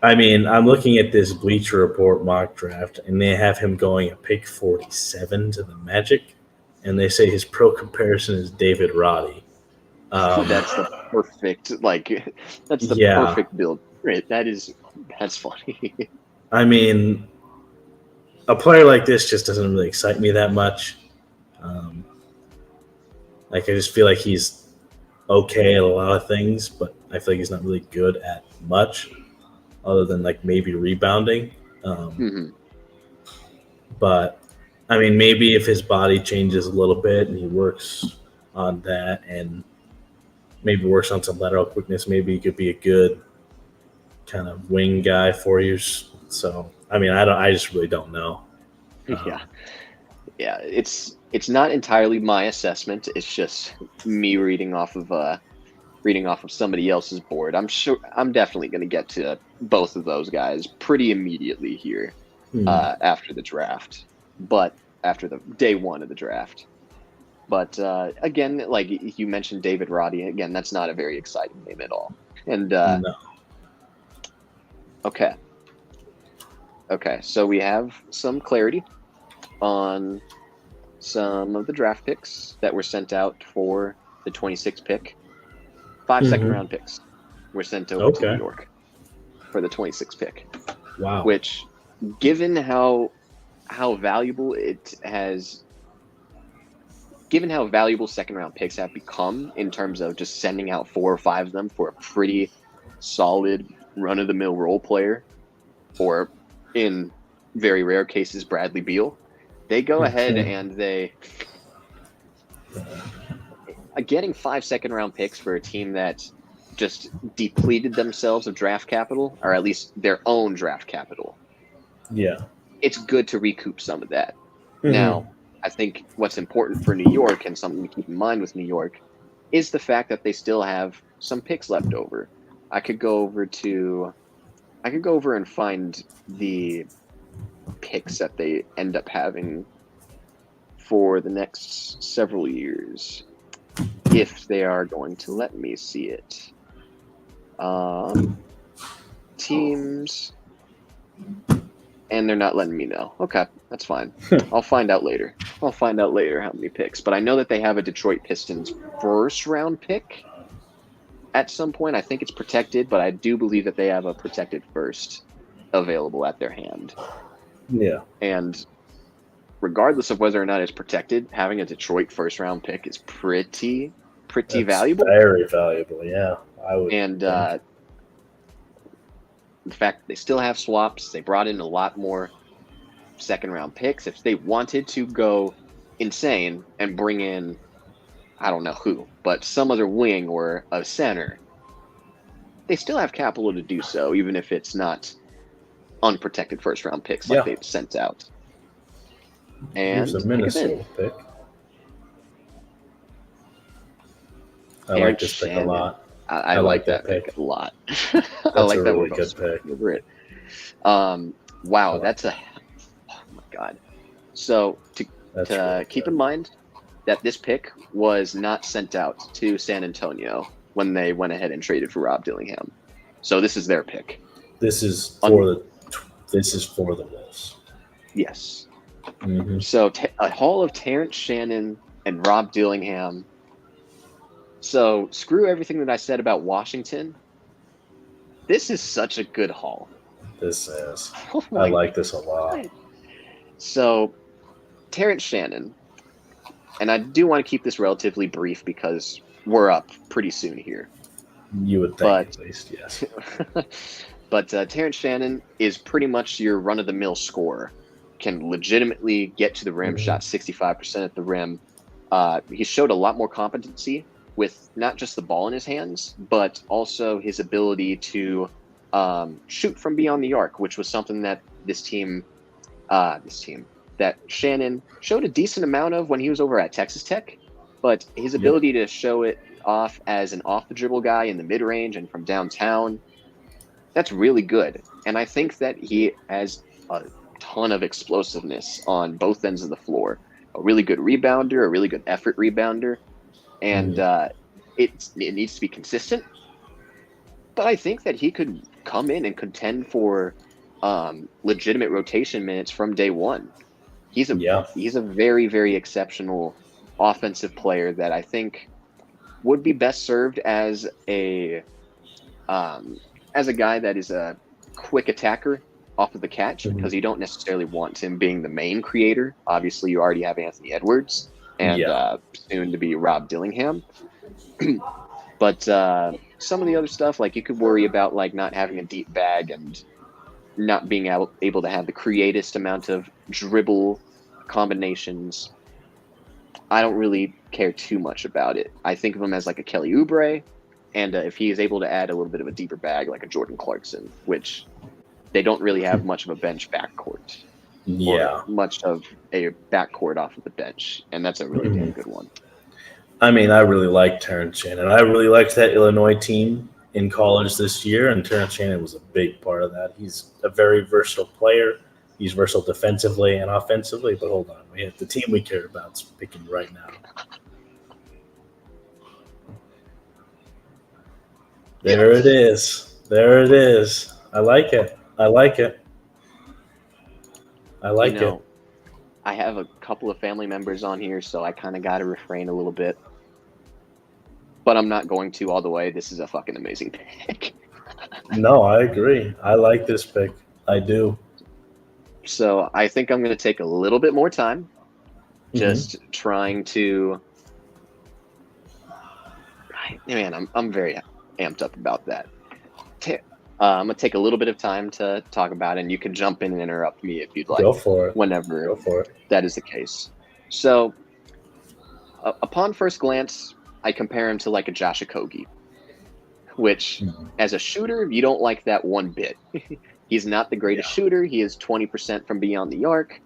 I mean, I'm looking at this Bleacher Report mock draft, and they have him going at pick 47 to the Magic, and they say his pro comparison is David Roddy. That's the perfect, that's the perfect build. Right? That's funny. I mean, a player like this just doesn't really excite me that much. I just feel like he's okay at a lot of things, but I feel like he's not really good at much other than maybe rebounding. But I mean, maybe if his body changes a little bit and he works on that and maybe works on some lateral quickness, maybe he could be a good kind of wing guy for you. So, I mean, I just really don't know. Yeah. It's not entirely my assessment. It's just me reading off of somebody else's board. I'm definitely going to get to both of those guys pretty immediately here after the draft, but after the day one of the draft. But again, like you mentioned, David Roddy. Again, that's not a very exciting name at all. And No. Okay, so we have some clarity on some of the draft picks that were sent out for the 26th pick. 5 second-round picks were sent over to New York for the 26th pick. Wow. Which, given how valuable second-round picks have become in terms of just sending out 4 or 5 of them for a pretty solid run-of-the-mill role player, or in very rare cases, Bradley Beal, they go ahead and they getting 5 second-round picks for a team that just depleted themselves of draft capital, or at least their own draft capital. Yeah. It's good to recoup some of that. Now, I think what's important for New York, and something to keep in mind with New York, is the fact that they still have some picks left over. I could go over and find the picks that they end up having for the next several years, if they are going to let me see it. Teams, and they're not letting me know. Okay, that's fine. I'll find out later. How many picks. But I know that they have a Detroit Pistons first-round pick at some point. I think it's protected, but I do believe that they have a protected first available at their hand. Yeah. And regardless of whether or not it's protected, having a Detroit first-round pick is pretty valuable. Very valuable, yeah. I would. And in fact, they still have swaps. They brought in a lot more second-round picks. If they wanted to go insane and bring in, I don't know who, but some other wing or a center, they still have capital to do so, even if it's not unprotected first-round picks like they've sent out. And here's a Minnesota pick. I like this pick a lot. I like that pick a lot. I like that really good pick. Wow, that's oh my God. So to really keep good. in mind that this pick was not sent out to San Antonio when they went ahead and traded for Rob Dillingham. So this is their pick. This is for the Wolves. Yes. Mm-hmm. So a haul of Terrence Shannon and Rob Dillingham. So screw everything that I said about Washington. This is such a good haul. This is. I like this a lot. So Terrence Shannon, and I do want to keep this relatively brief because we're up pretty soon here. You would think, at least, yes. But Terrence Shannon is pretty much your run-of-the-mill scorer. Can legitimately get to the rim, shot 65% at the rim. He showed a lot more competency with not just the ball in his hands, but also his ability to shoot from beyond the arc, which was something that that Shannon showed a decent amount of when he was over at Texas Tech. But his ability to show it off as an off-the-dribble guy in the mid-range and from downtown That's really good. And I think that he has a ton of explosiveness on both ends of the floor. A really good rebounder, a really good effort rebounder. And it needs to be consistent. But I think that he could come in and contend for legitimate rotation minutes from day one. He's a very, very exceptional offensive player that I think would be best served as a guy that is a quick attacker off of the catch, because you don't necessarily want him being the main creator. Obviously, you already have Anthony Edwards and soon to be Rob Dillingham. But some of the other stuff, like you could worry about like not having a deep bag and not being able to have the creativest amount of dribble combinations. I don't really care too much about it. I think of him as like a Kelly Oubre, and if he is able to add a little bit of a deeper bag like a Jordan Clarkson, which they don't really have much of a bench backcourt. Yeah. Or much of a backcourt off of the bench, and that's a really damn good one. I mean, I really like Terrence Shannon. I really liked that Illinois team in college this year, and Terrence Shannon was a big part of that. He's a very versatile player. He's versatile defensively and offensively, but hold on. We have the team we care about is picking right now. There it is. There it is. I like it. I like it. I like it. I have a couple of family members on here, so I kind of got to refrain a little bit. But I'm not going to all the way. This is a fucking amazing pick. No, I agree. I like this pick. I do. So I think I'm going to take a little bit more time just trying to... Man, I'm very amped up about that. I'm going to take a little bit of time to talk about it, and you can jump in and interrupt me if you'd like. Go for it. Whenever Go for it. That is the case. So, upon first glance, I compare him to like a Josh Okogie, which, as a shooter, you don't like that one bit. He's not the greatest shooter. He is 20% from beyond the arc,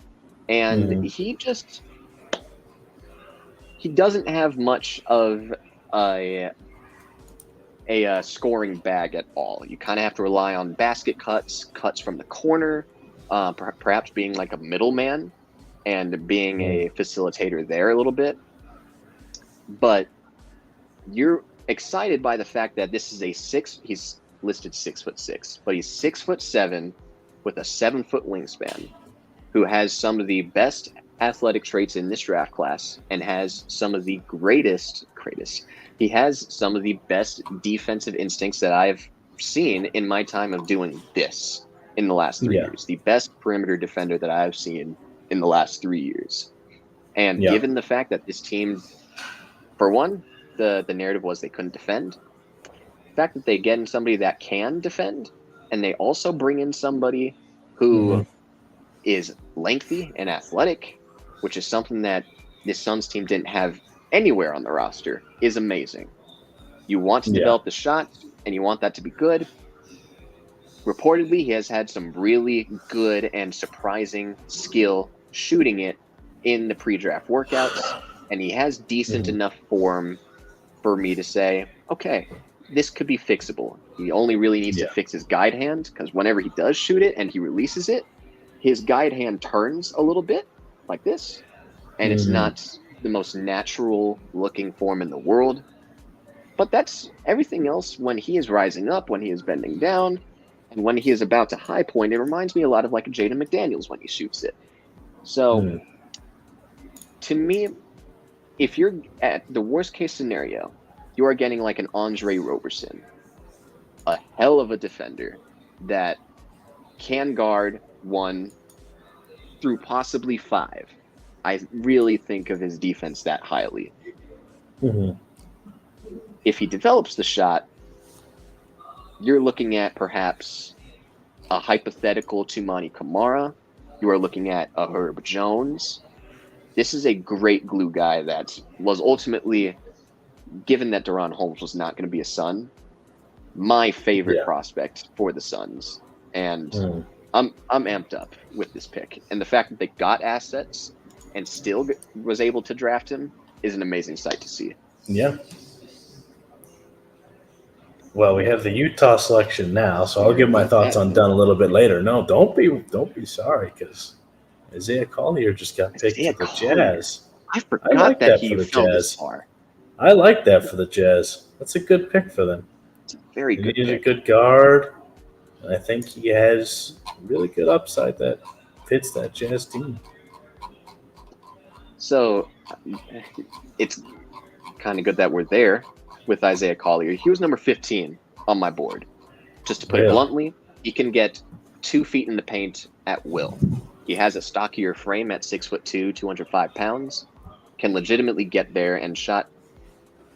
and he doesn't have much of a scoring bag at all. You kind of have to rely on basket cuts from the corner, perhaps being like a middleman and being a facilitator there a little bit. But you're excited by the fact that this is he's listed 6'6", but he's 6'7" with a 7-foot wingspan, who has some of the best athletic traits in this draft class and has some of the greatest. He has some of the best defensive instincts that I've seen in my time of doing this in the last 3 years. The best perimeter defender that I've seen in the last 3 years. And given the fact that this team, for one, the narrative was they couldn't defend. The fact that they get in somebody that can defend, and they also bring in somebody who is lengthy and athletic, which is something that this Suns team didn't have anywhere on the roster, is amazing. You want to develop the shot, and you want that to be good. Reportedly, he has had some really good and surprising skill shooting it in the pre-draft workouts, and he has decent enough form for me to say, okay, this could be fixable. He only really needs to fix his guide hand, because whenever he does shoot it and he releases it, his guide hand turns a little bit like this, and it's not the most natural looking form in the world. But that's everything else. When he is rising up, when he is bending down, and when he is about to high point, it reminds me a lot of like a Jaden McDaniels when he shoots it. So to me, if you're at the worst case scenario, you are getting like an Andre Roberson, a hell of a defender that can guard 1 through possibly 5. I really think of his defense that highly. If he develops the shot, you're looking at perhaps a hypothetical Tumani Kamara. You are looking at a Herb Jones. This is a great glue guy that was ultimately, given that Deron Holmes was not going to be a Sun, my favorite prospect for the Suns. And I'm amped up with this pick. And the fact that they got assets and still was able to draft him is an amazing sight to see. Yeah. Well, we have the Utah selection now, so I'll give my thoughts on Dunn a little bit later. No, don't be sorry, because Isaiah Collier just got picked Isaiah for the Collier. Jazz. I I forgot like that that he for the fell this Jazz. far. I like that for the Jazz. That's a good pick for them. It's a very He good needed a pick. good guard, and I think he has really good upside that fits that Jazz team. So it's kind of good that we're there with Isaiah Collier. He was number 15 on my board. Just to put it Really? bluntly, he can get 2 feet in the paint at will. He has a stockier frame at 6'2", 205 pounds. Can legitimately get there and shot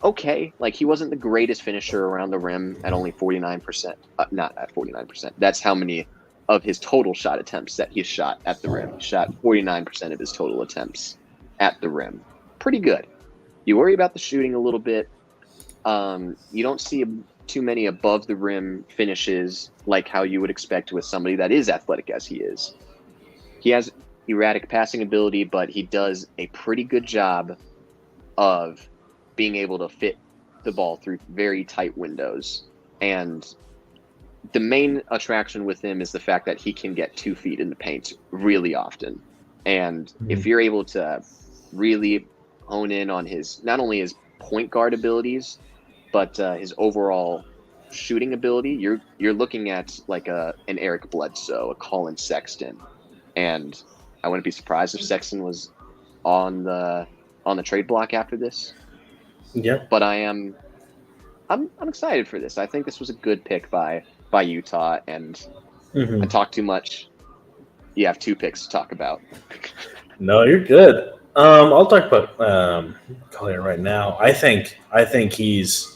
okay. Like, he wasn't the greatest finisher around the rim at only 49%. Not at 49%. That's how many of his total shot attempts that he shot at the rim. He shot 49% of his total attempts at the rim. Pretty good. You worry about the shooting a little bit. You don't see too many above the rim finishes like how you would expect with somebody that is athletic as he is. He has erratic passing ability, but he does a pretty good job of being able to fit the ball through very tight windows. And the main attraction with him is the fact that he can get 2 feet in the paint really often. And if you're able to really hone in on his, not only his point guard abilities, but his overall shooting ability, you're looking at like an Eric Bledsoe, a Colin Sexton, and I wouldn't be surprised if Sexton was on the trade block after this. Yeah, But I'm excited for this. I think this was a good pick by Utah, and I talk too much. You have 2 picks to talk about. No, you're good. I'll talk about Collier right now. I think he's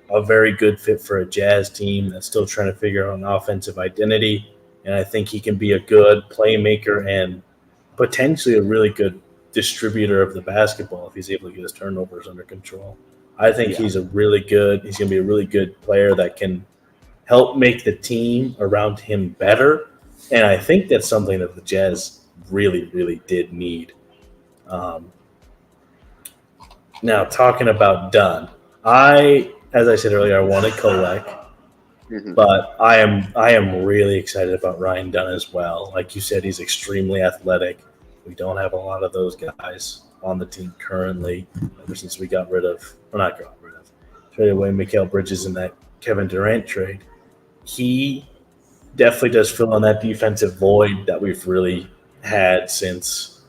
a very good fit for a Jazz team that's still trying to figure out an offensive identity, and I think he can be a good playmaker and potentially a really good distributor of the basketball if he's able to get his turnovers under control. I think he's going to be a really good player that can help make the team around him better, and I think that's something that the Jazz really, really did need. Now, talking about Dunn, as I said earlier, I wanted Kolek, but I am really excited about Ryan Dunn as well. Like you said, he's extremely athletic. We don't have a lot of those guys on the team currently, ever since we traded away Mikal Bridges in that Kevin Durant trade. He definitely does fill in that defensive void that we've really had since,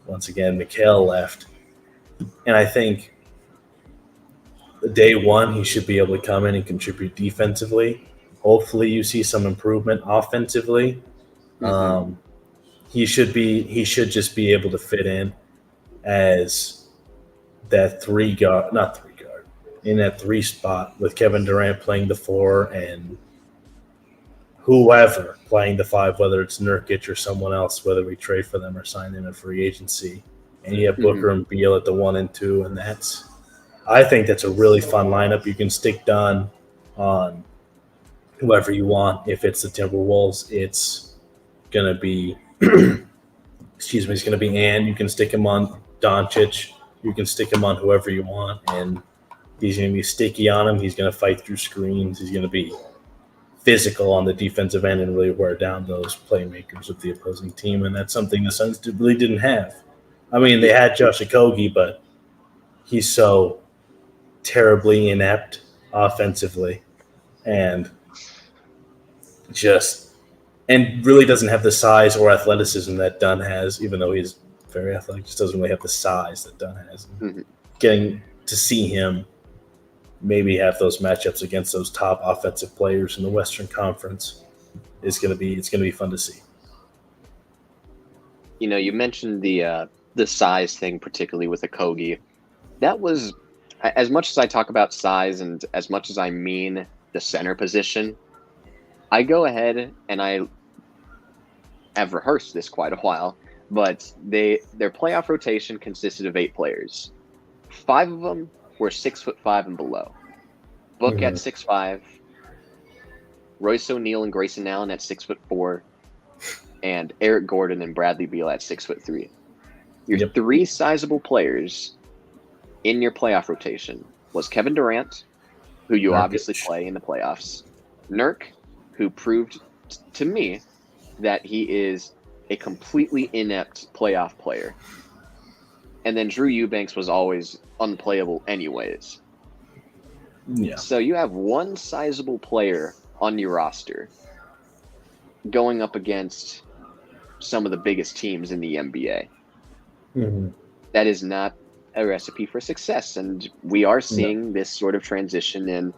once again, Mikal left. And I think day one, he should be able to come in and contribute defensively. Hopefully you see some improvement offensively. He should just be able to fit in as that in that 3 spot with Kevin Durant playing the 4 and whoever playing the 5, whether it's Nurkic or someone else, whether we trade for them or sign in a free agency. And you have Booker and Beal at the 1 and 2, and I think that's a really fun lineup. You can stick Dunn on whoever you want. If it's the Timberwolves, it's gonna be it's gonna be Ant. You can stick him on Doncic. You can stick him on whoever you want, and he's gonna be sticky on him. He's gonna fight through screens. He's gonna be physical on the defensive end and really wear down those playmakers of the opposing team, and that's something the Suns really didn't have. I mean, they had Josh Okogie, but he's so terribly inept offensively and really doesn't have the size or athleticism that Dunn has, even though he's very athletic, just doesn't really have the size that Dunn has. Getting to see him maybe have those matchups against those top offensive players in the Western Conference it's going to be fun to see. You know, you mentioned the size thing, particularly with Okogie. That was, as much as I talk about size and as much as I mean the center position, I go ahead and I have rehearsed this quite a while, but their playoff rotation consisted of 8 players. 5 of them were 6'5" and below. Book at 6'5", Royce O'Neal and Grayson Allen at 6'4", and Eric Gordon and Bradley Beal at 6'3". Your 3 sizable players in your playoff rotation was Kevin Durant, who you Nurkic. obviously play in the playoffs. Nurk, who proved to me that he is a completely inept playoff player. And then Drew Eubanks was always unplayable anyways. Yeah. So you have one sizable player on your roster going up against some of the biggest teams in the NBA. Mm-hmm. That is not a recipe for success. And we are seeing this sort of transition in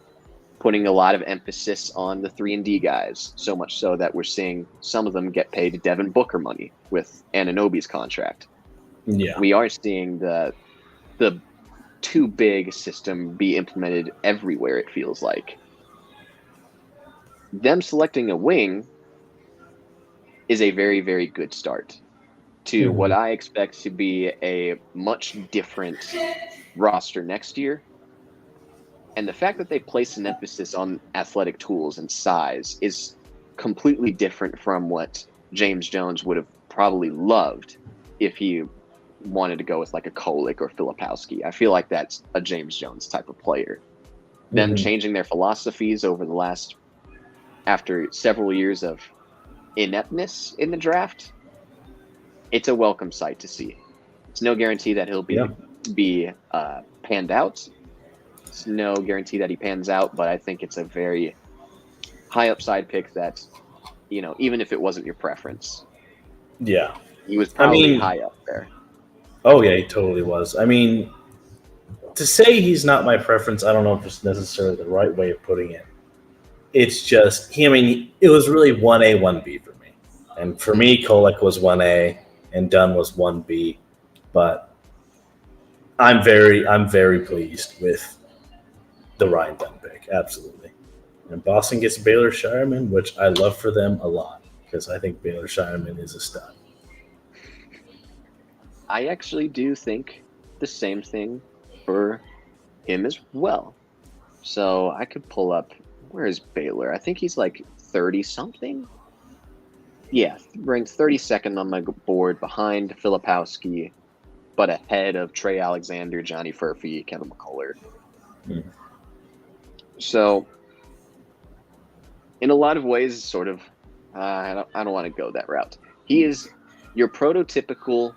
putting a lot of emphasis on the 3-and-D guys, so much so that we're seeing some of them get paid Devin Booker money with Anunoby's contract. Yeah. We are seeing the too big system be implemented everywhere, it feels like. Them selecting a wing is a very, very good start to what I expect to be a much different roster next year. And the fact that they place an emphasis on athletic tools and size is completely different from what James Jones would have probably loved if he wanted to go with like a Kolek or Filipowski. I feel like that's a James Jones type of player. Them changing their philosophies over the last, after several years of ineptness in the draft, it's a welcome sight to see. It's no guarantee that he'll be panned out. It's no guarantee that he pans out, but I think it's a very high upside pick that, you know, even if it wasn't your preference. Yeah. He was probably high up there. Oh, yeah, he totally was. I mean, to say he's not my preference, I don't know if it's necessarily the right way of putting it. It's just, it was really 1A, 1B for me. And for me, Kolek was 1A and Dunn was 1B. But I'm very pleased with the Ryan Dunn pick, absolutely. And Boston gets Baylor Scheierman, which I love for them a lot because I think Baylor Scheierman is a stud. I actually do think the same thing for him as well. So I could pull up, where is Baylor? I think he's like 30-something. Yeah, ranked 32nd on my board behind Filipowski, but ahead of Trey Alexander, Johnny Furphy, Kevin McCullough. So, in a lot of ways, sort of, I don't want to go that route. He is your prototypical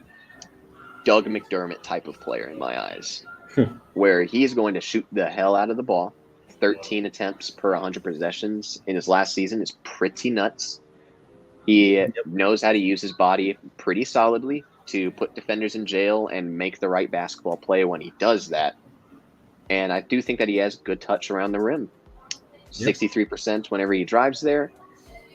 Doug McDermott type of player in my eyes, where he is going to shoot the hell out of the ball. 13 attempts per 100 possessions in his last season is pretty nuts. He knows how to use his body pretty solidly to put defenders in jail and make the right basketball play when he does that. And I do think that he has good touch around the rim. 63% whenever he drives there.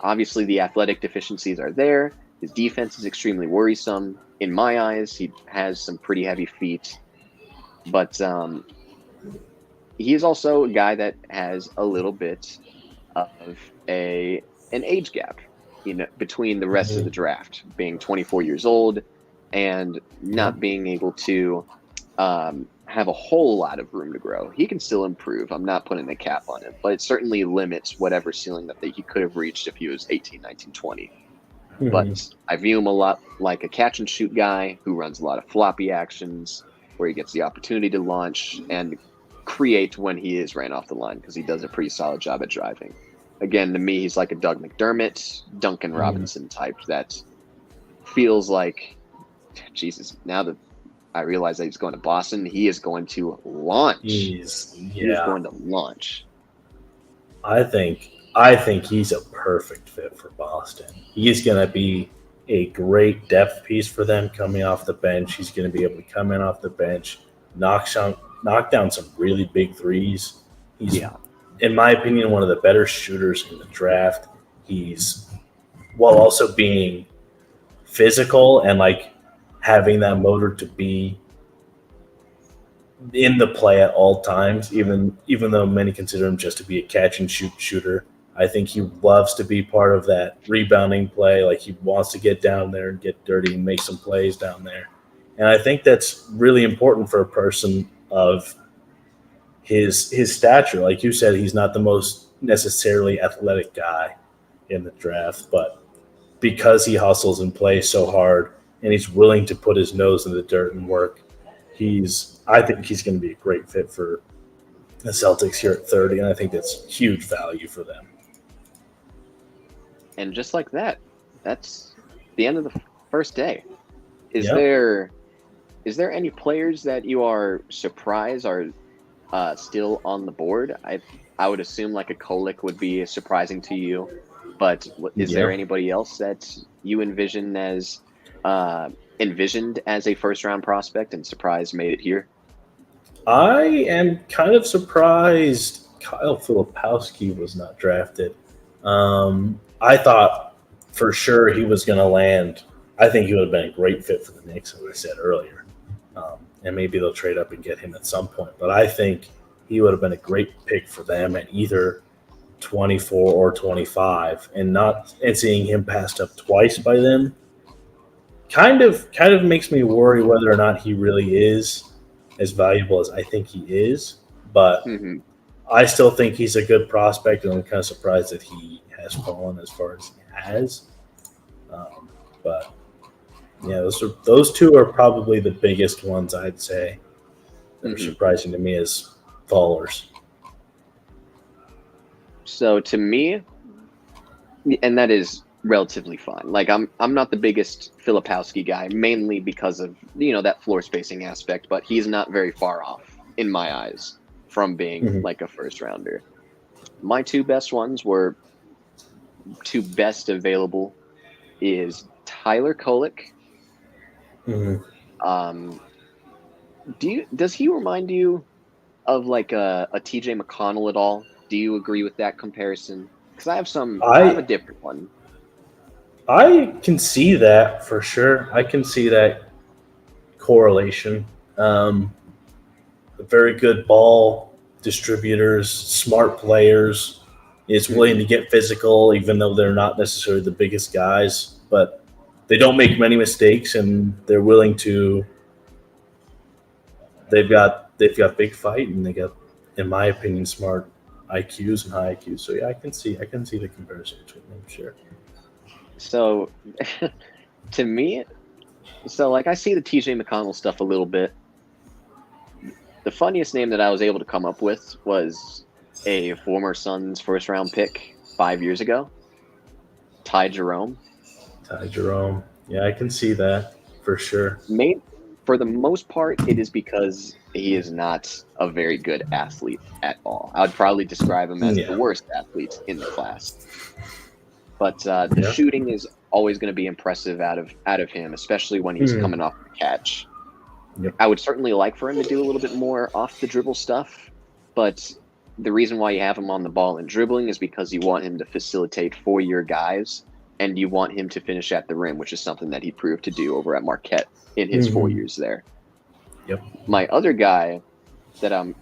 Obviously, the athletic deficiencies are there. His defense is extremely worrisome. In my eyes, he has some pretty heavy feet. But he is also a guy that has a little bit of an age gap, between the rest of the draft, being 24 years old and not being able to have a whole lot of room to grow. He can still improve. I'm not putting a cap on him, but it certainly limits whatever ceiling that he could have reached if he was 18, 19, 20. But I view him a lot like a catch and shoot guy who runs a lot of floppy actions where he gets the opportunity to launch and create when he is ran off the line because he does a pretty solid job at driving. Again, to me, he's like a Doug McDermott, Duncan Robinson type that feels like, Jesus, now that I realize that he's going to Boston, he is going to launch. He is going to launch. I think he's a perfect fit for Boston. He's going to be a great depth piece for them coming off the bench. He's going to be able to come in off the bench, knock down some really big threes. He's, in my opinion, one of the better shooters in the draft. He's, while also being physical and like having that motor to be in the play at all times, even though many consider him just to be a catch and shoot shooter. I think he loves to be part of that rebounding play. Like he wants to get down there and get dirty and make some plays down there. And I think that's really important for a person of his stature. Like you said, he's not the most necessarily athletic guy in the draft, but because he hustles and plays so hard and he's willing to put his nose in the dirt and work, I think he's going to be a great fit for the Celtics here at 30, and I think that's huge value for them. And just like that, that's the end of the first day. Is Yep. there any players that you are surprised are still on the board? I would assume like a Kolick would be surprising to you, but is there anybody else that you envisioned as a first round prospect and surprised made it here? I am kind of surprised Kyle Filipowski was not drafted. I thought for sure he was going to land. I think he would have been a great fit for the Knicks, as I said earlier. And maybe they'll trade up and get him at some point. But I think he would have been a great pick for them at either 24 or 25. And seeing him passed up twice by them kind of makes me worry whether or not he really is as valuable as I think he is. But I still think he's a good prospect, and I'm kind of surprised that he has fallen as far as he has. But yeah, those two are probably the biggest ones I'd say that are surprising to me as fallers. So to me, and that is relatively fine. Like I'm not the biggest Filipowski guy, mainly because of that floor spacing aspect, but he's not very far off in my eyes from being like a first rounder. My two best ones were two best available is Tyler Kolick. Does he remind you of like a TJ McConnell at all? Do you agree with that comparison? Because I have a different one. I can see that for sure. I can see that correlation. Very good ball distributors, smart players, is willing to get physical, even though they're not necessarily the biggest guys, but they don't make many mistakes, and they're willing to. They've got big fight, and they got, in my opinion, smart IQs and high IQs. So yeah, I can see the comparison between them, sure. So, to me, like I see the TJ McConnell stuff a little bit. The funniest name that I was able to come up with was a former Suns first round pick 5 years ago, Ty Jerome. Yeah, I can see that for sure. For the most part, it is because he is not a very good athlete at all. I would probably describe him as the worst athlete in the class. But the shooting is always going to be impressive out of him, especially when he's coming off the catch. Yep. I would certainly like for him to do a little bit more off the dribble stuff, but the reason why you have him on the ball and dribbling is because you want him to facilitate for your guys, and you want him to finish at the rim, which is something that he proved to do over at Marquette in his 4 years there. Yep. My other guy that I'm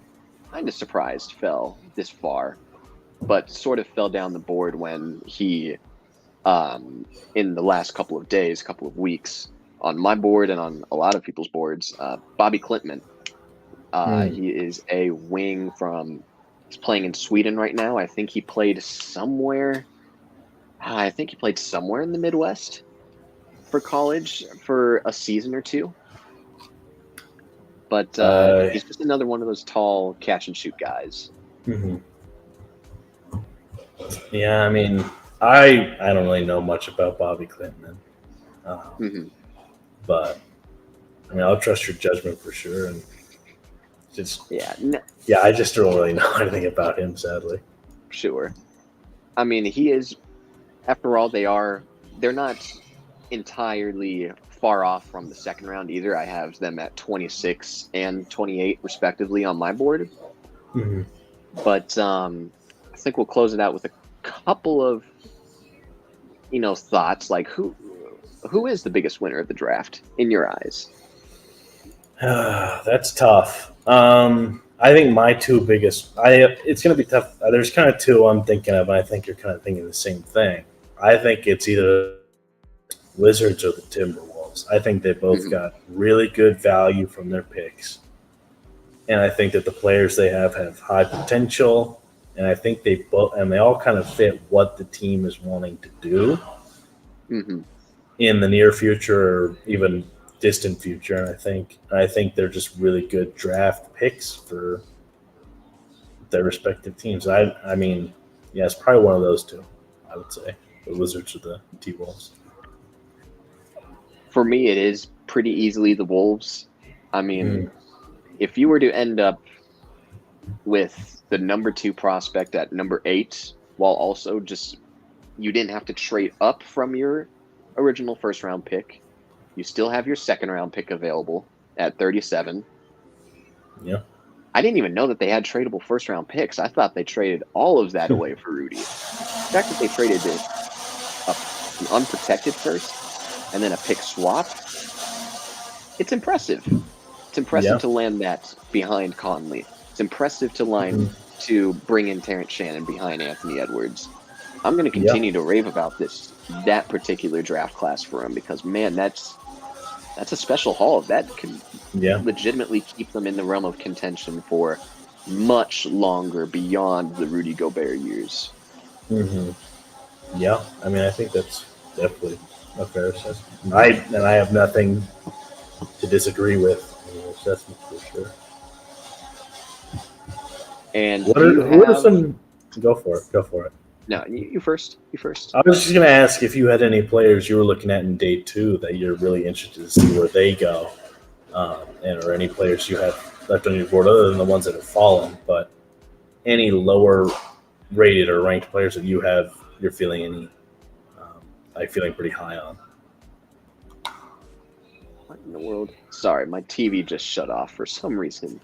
kind of surprised fell this far, but sort of fell down the board when he, in the last couple of weeks, on my board and on a lot of people's boards, Bobby Klintman. He is a wing he's playing in Sweden right now. I think he played somewhere in the Midwest for college for a season or two. But he's just another one of those tall catch and shoot guys. Yeah, I mean, I don't really know much about Bobby Klintman. But I mean, I'll trust your judgment for sure. And I just don't really know anything about him, sadly. Sure. I mean, he is, after all, they're not entirely far off from the second round either. I have them at 26 and 28 respectively on my board. But I think we'll close it out with a couple of thoughts, like who is the biggest winner of the draft in your eyes? That's tough. I think my two biggest. It's going to be tough. There's kind of two I'm thinking of, and I think you're kind of thinking the same thing. I think it's either Wizards or the Timberwolves. I think they both got really good value from their picks, and I think that the players they have high potential, and I think they all kind of fit what the team is wanting to do in the near future or even distant future. And I think they're just really good draft picks for their respective teams. I mean, yeah, it's probably one of those two. I would say the Wizards or the T-Wolves. For me, it is pretty easily the Wolves. I mean, if you were to end up with the number 2 prospect at number 8, while also just you didn't have to trade up from your original first-round pick, you still have your second-round pick available at 37. Yeah. I didn't even know that they had tradable first-round picks. I thought they traded all of that away for Rudy. The fact that they traded an unprotected first and then a pick swap, it's impressive. It's impressive to land that behind Conley. It's impressive to bring in Terrence Shannon behind Anthony Edwards. I'm going to continue to rave about that particular draft class for him because, man, that's a special haul. That can legitimately keep them in the realm of contention for much longer beyond the Rudy Gobert years. Mm-hmm. Yeah, I mean, I think that's definitely a fair assessment. I have nothing to disagree with the assessment for sure. And what are some? Go for it. No, you first. I was just going to ask if you had any players you were looking at in day 2 that you're really interested to see where they go, or any players you have left on your board other than the ones that have fallen, but any lower rated or ranked players that you're feeling feeling pretty high on. What in the world? Sorry, my TV just shut off for some reason.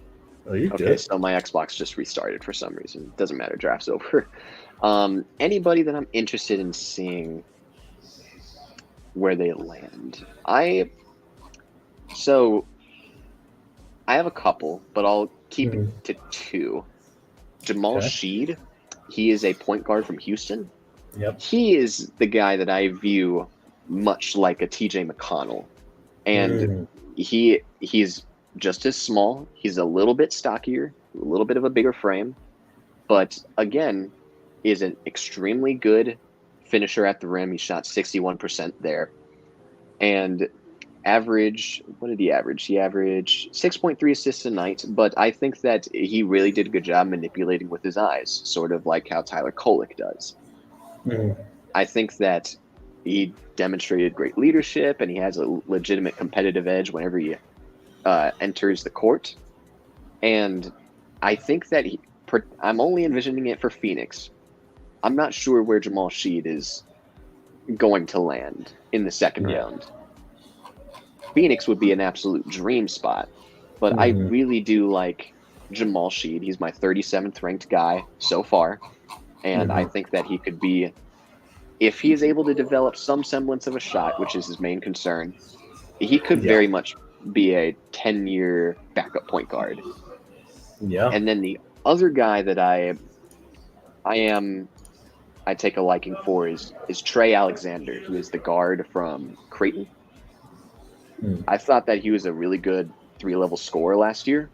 Oh, you okay, good? So my Xbox just restarted for some reason. Doesn't matter. Draft's over. Anybody that I'm interested in seeing where they land. I have a couple, but I'll keep it to 2. Jamal Sheed, he is a point guard from Houston. Yep. He is the guy that I view much like a TJ McConnell. And he's just as small. He's a little bit stockier, a little bit of a bigger frame. But again, is an extremely good finisher at the rim. He shot 61% there. And what did he average? He averaged 6.3 assists a night, but I think that he really did a good job manipulating with his eyes, sort of like how Tyler Kolek does. I think that he demonstrated great leadership, and he has a legitimate competitive edge whenever he enters the court. And I think that I'm only envisioning it for Phoenix. I'm not sure where Jamal Sheed is going to land in the second round. Phoenix would be an absolute dream spot, but I really do like Jamal Sheed. He's my 37th ranked guy so far, and I think that he could be, if he is able to develop some semblance of a shot, which is his main concern, he could very much be a 10-year backup point guard. Yeah. And then the other guy that I take a liking for is Trey Alexander, who is the guard from Creighton. I thought that he was a really good 3-level scorer last year.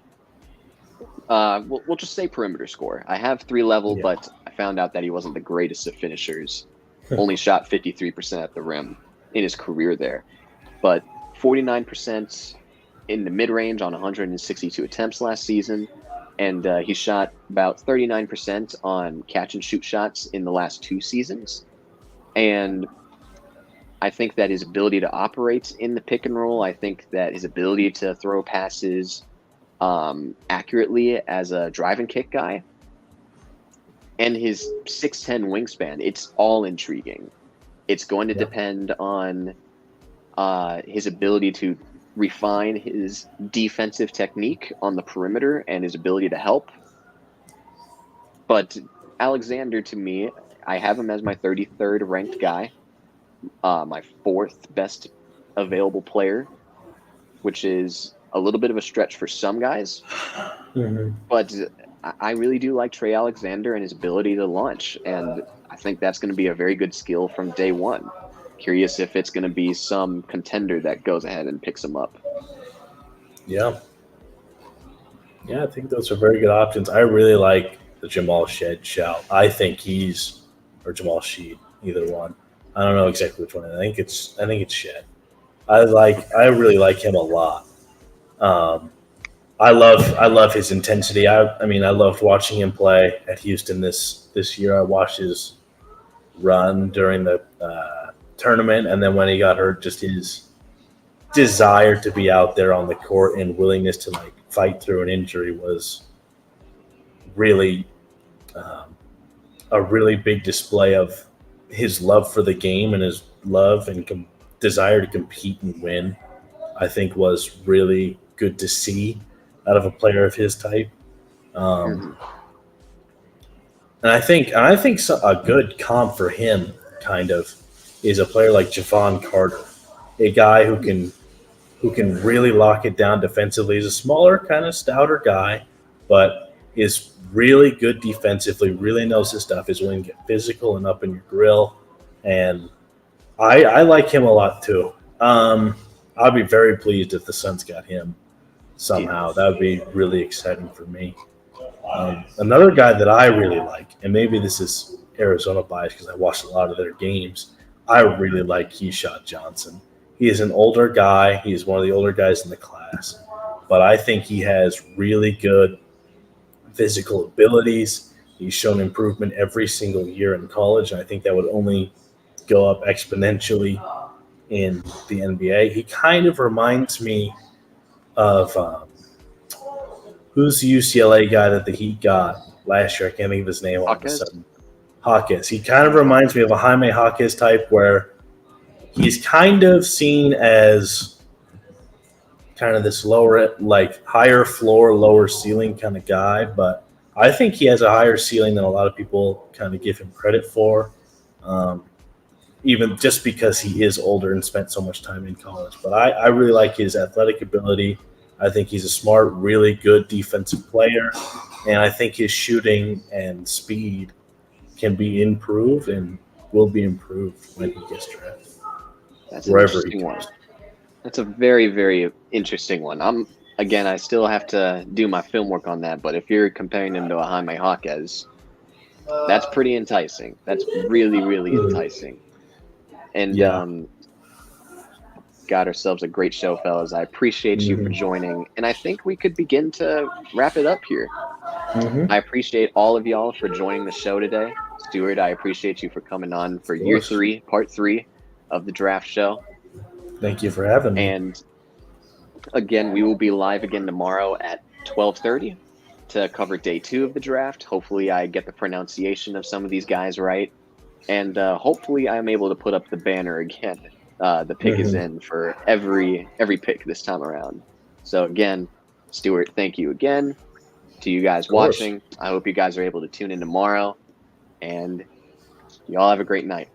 We'll just say perimeter scorer. I have 3-level, but I found out that he wasn't the greatest of finishers. Only shot 53% at the rim in his career there. But 49% in the mid-range on 162 attempts last season. And he shot about 39% on catch-and-shoot shots in the last 2 seasons. And I think that his ability to operate in the pick and roll, I think that his ability to throw passes accurately as a drive and kick guy, and his 6'10" wingspan, it's all intriguing. It's going to depend on his ability to refine his defensive technique on the perimeter and his ability to help. But Alexander, to me, I have him as my 33rd ranked guy, my 4th best available player, which is a little bit of a stretch for some guys. But I really do like Trey Alexander and his ability to launch, and I think that's going to be a very good skill from day one. Curious if it's going to be some contender that goes ahead and picks him up. Yeah, I think those are very good options. I really like the Jamal Sheed shout. I think or Jamal Sheed, either one. I don't know exactly which one. I think it's Sheed. I really like him a lot. I love his intensity. I mean, I loved watching him play at Houston this year. I watched his run during the tournament, and then when he got hurt, just his desire to be out there on the court and willingness to like fight through an injury was really a really big display of his love for the game and his love and desire to compete and win. I think was really good to see out of a player of his type. And I think a good comp for him kind of is a player like Devin Carter, a guy who can really lock it down defensively. He's a smaller, kind of stouter guy, but is really good defensively, really knows his stuff, is willing to get physical and up in your grill. And I like him a lot too. I'll be very pleased if the Suns got him somehow. That would be really exciting for me. Another guy that I really like, and maybe this is Arizona bias because I watched a lot of their games, I really like Kyshawn Johnson. He is an older guy. He's one of the older guys in the class. But I think he has really good physical abilities. He's shown improvement every single year in college, and I think that would only go up exponentially in the NBA. He kind of reminds me of who's the UCLA guy that the Heat got last year? I can't think of his name all of a sudden. Hawkins. He kind of reminds me of a Jaime Hawkins type where he's kind of seen as kind of this lower, like higher floor, lower ceiling kind of guy, but I think he has a higher ceiling than a lot of people kind of give him credit for, even just because he is older and spent so much time in college. But I really like his athletic ability. I think he's a smart, really good defensive player, and I think his shooting and speed can be improved and will be improved when he gets drafted. That's an interesting one. That's a very, very interesting one. I still have to do my film work on that, but if you're comparing him to a Jaime Hawkins, that's pretty enticing. That's really, really enticing. And got ourselves a great show, fellas. I appreciate you for joining, and I think we could begin to wrap it up here. I appreciate all of y'all for joining the show today. Stuart, I appreciate you for coming on for year 3, part 3 of the draft show. Thank you for having me. And again, we will be live again tomorrow at 12:30 to cover day 2 of the draft. Hopefully I get the pronunciation of some of these guys right. And hopefully I'm able to put up the banner again. The pick is in for every pick this time around. So again, Stuart, thank you again. To you guys watching, I hope you guys are able to tune in tomorrow. And y'all have a great night.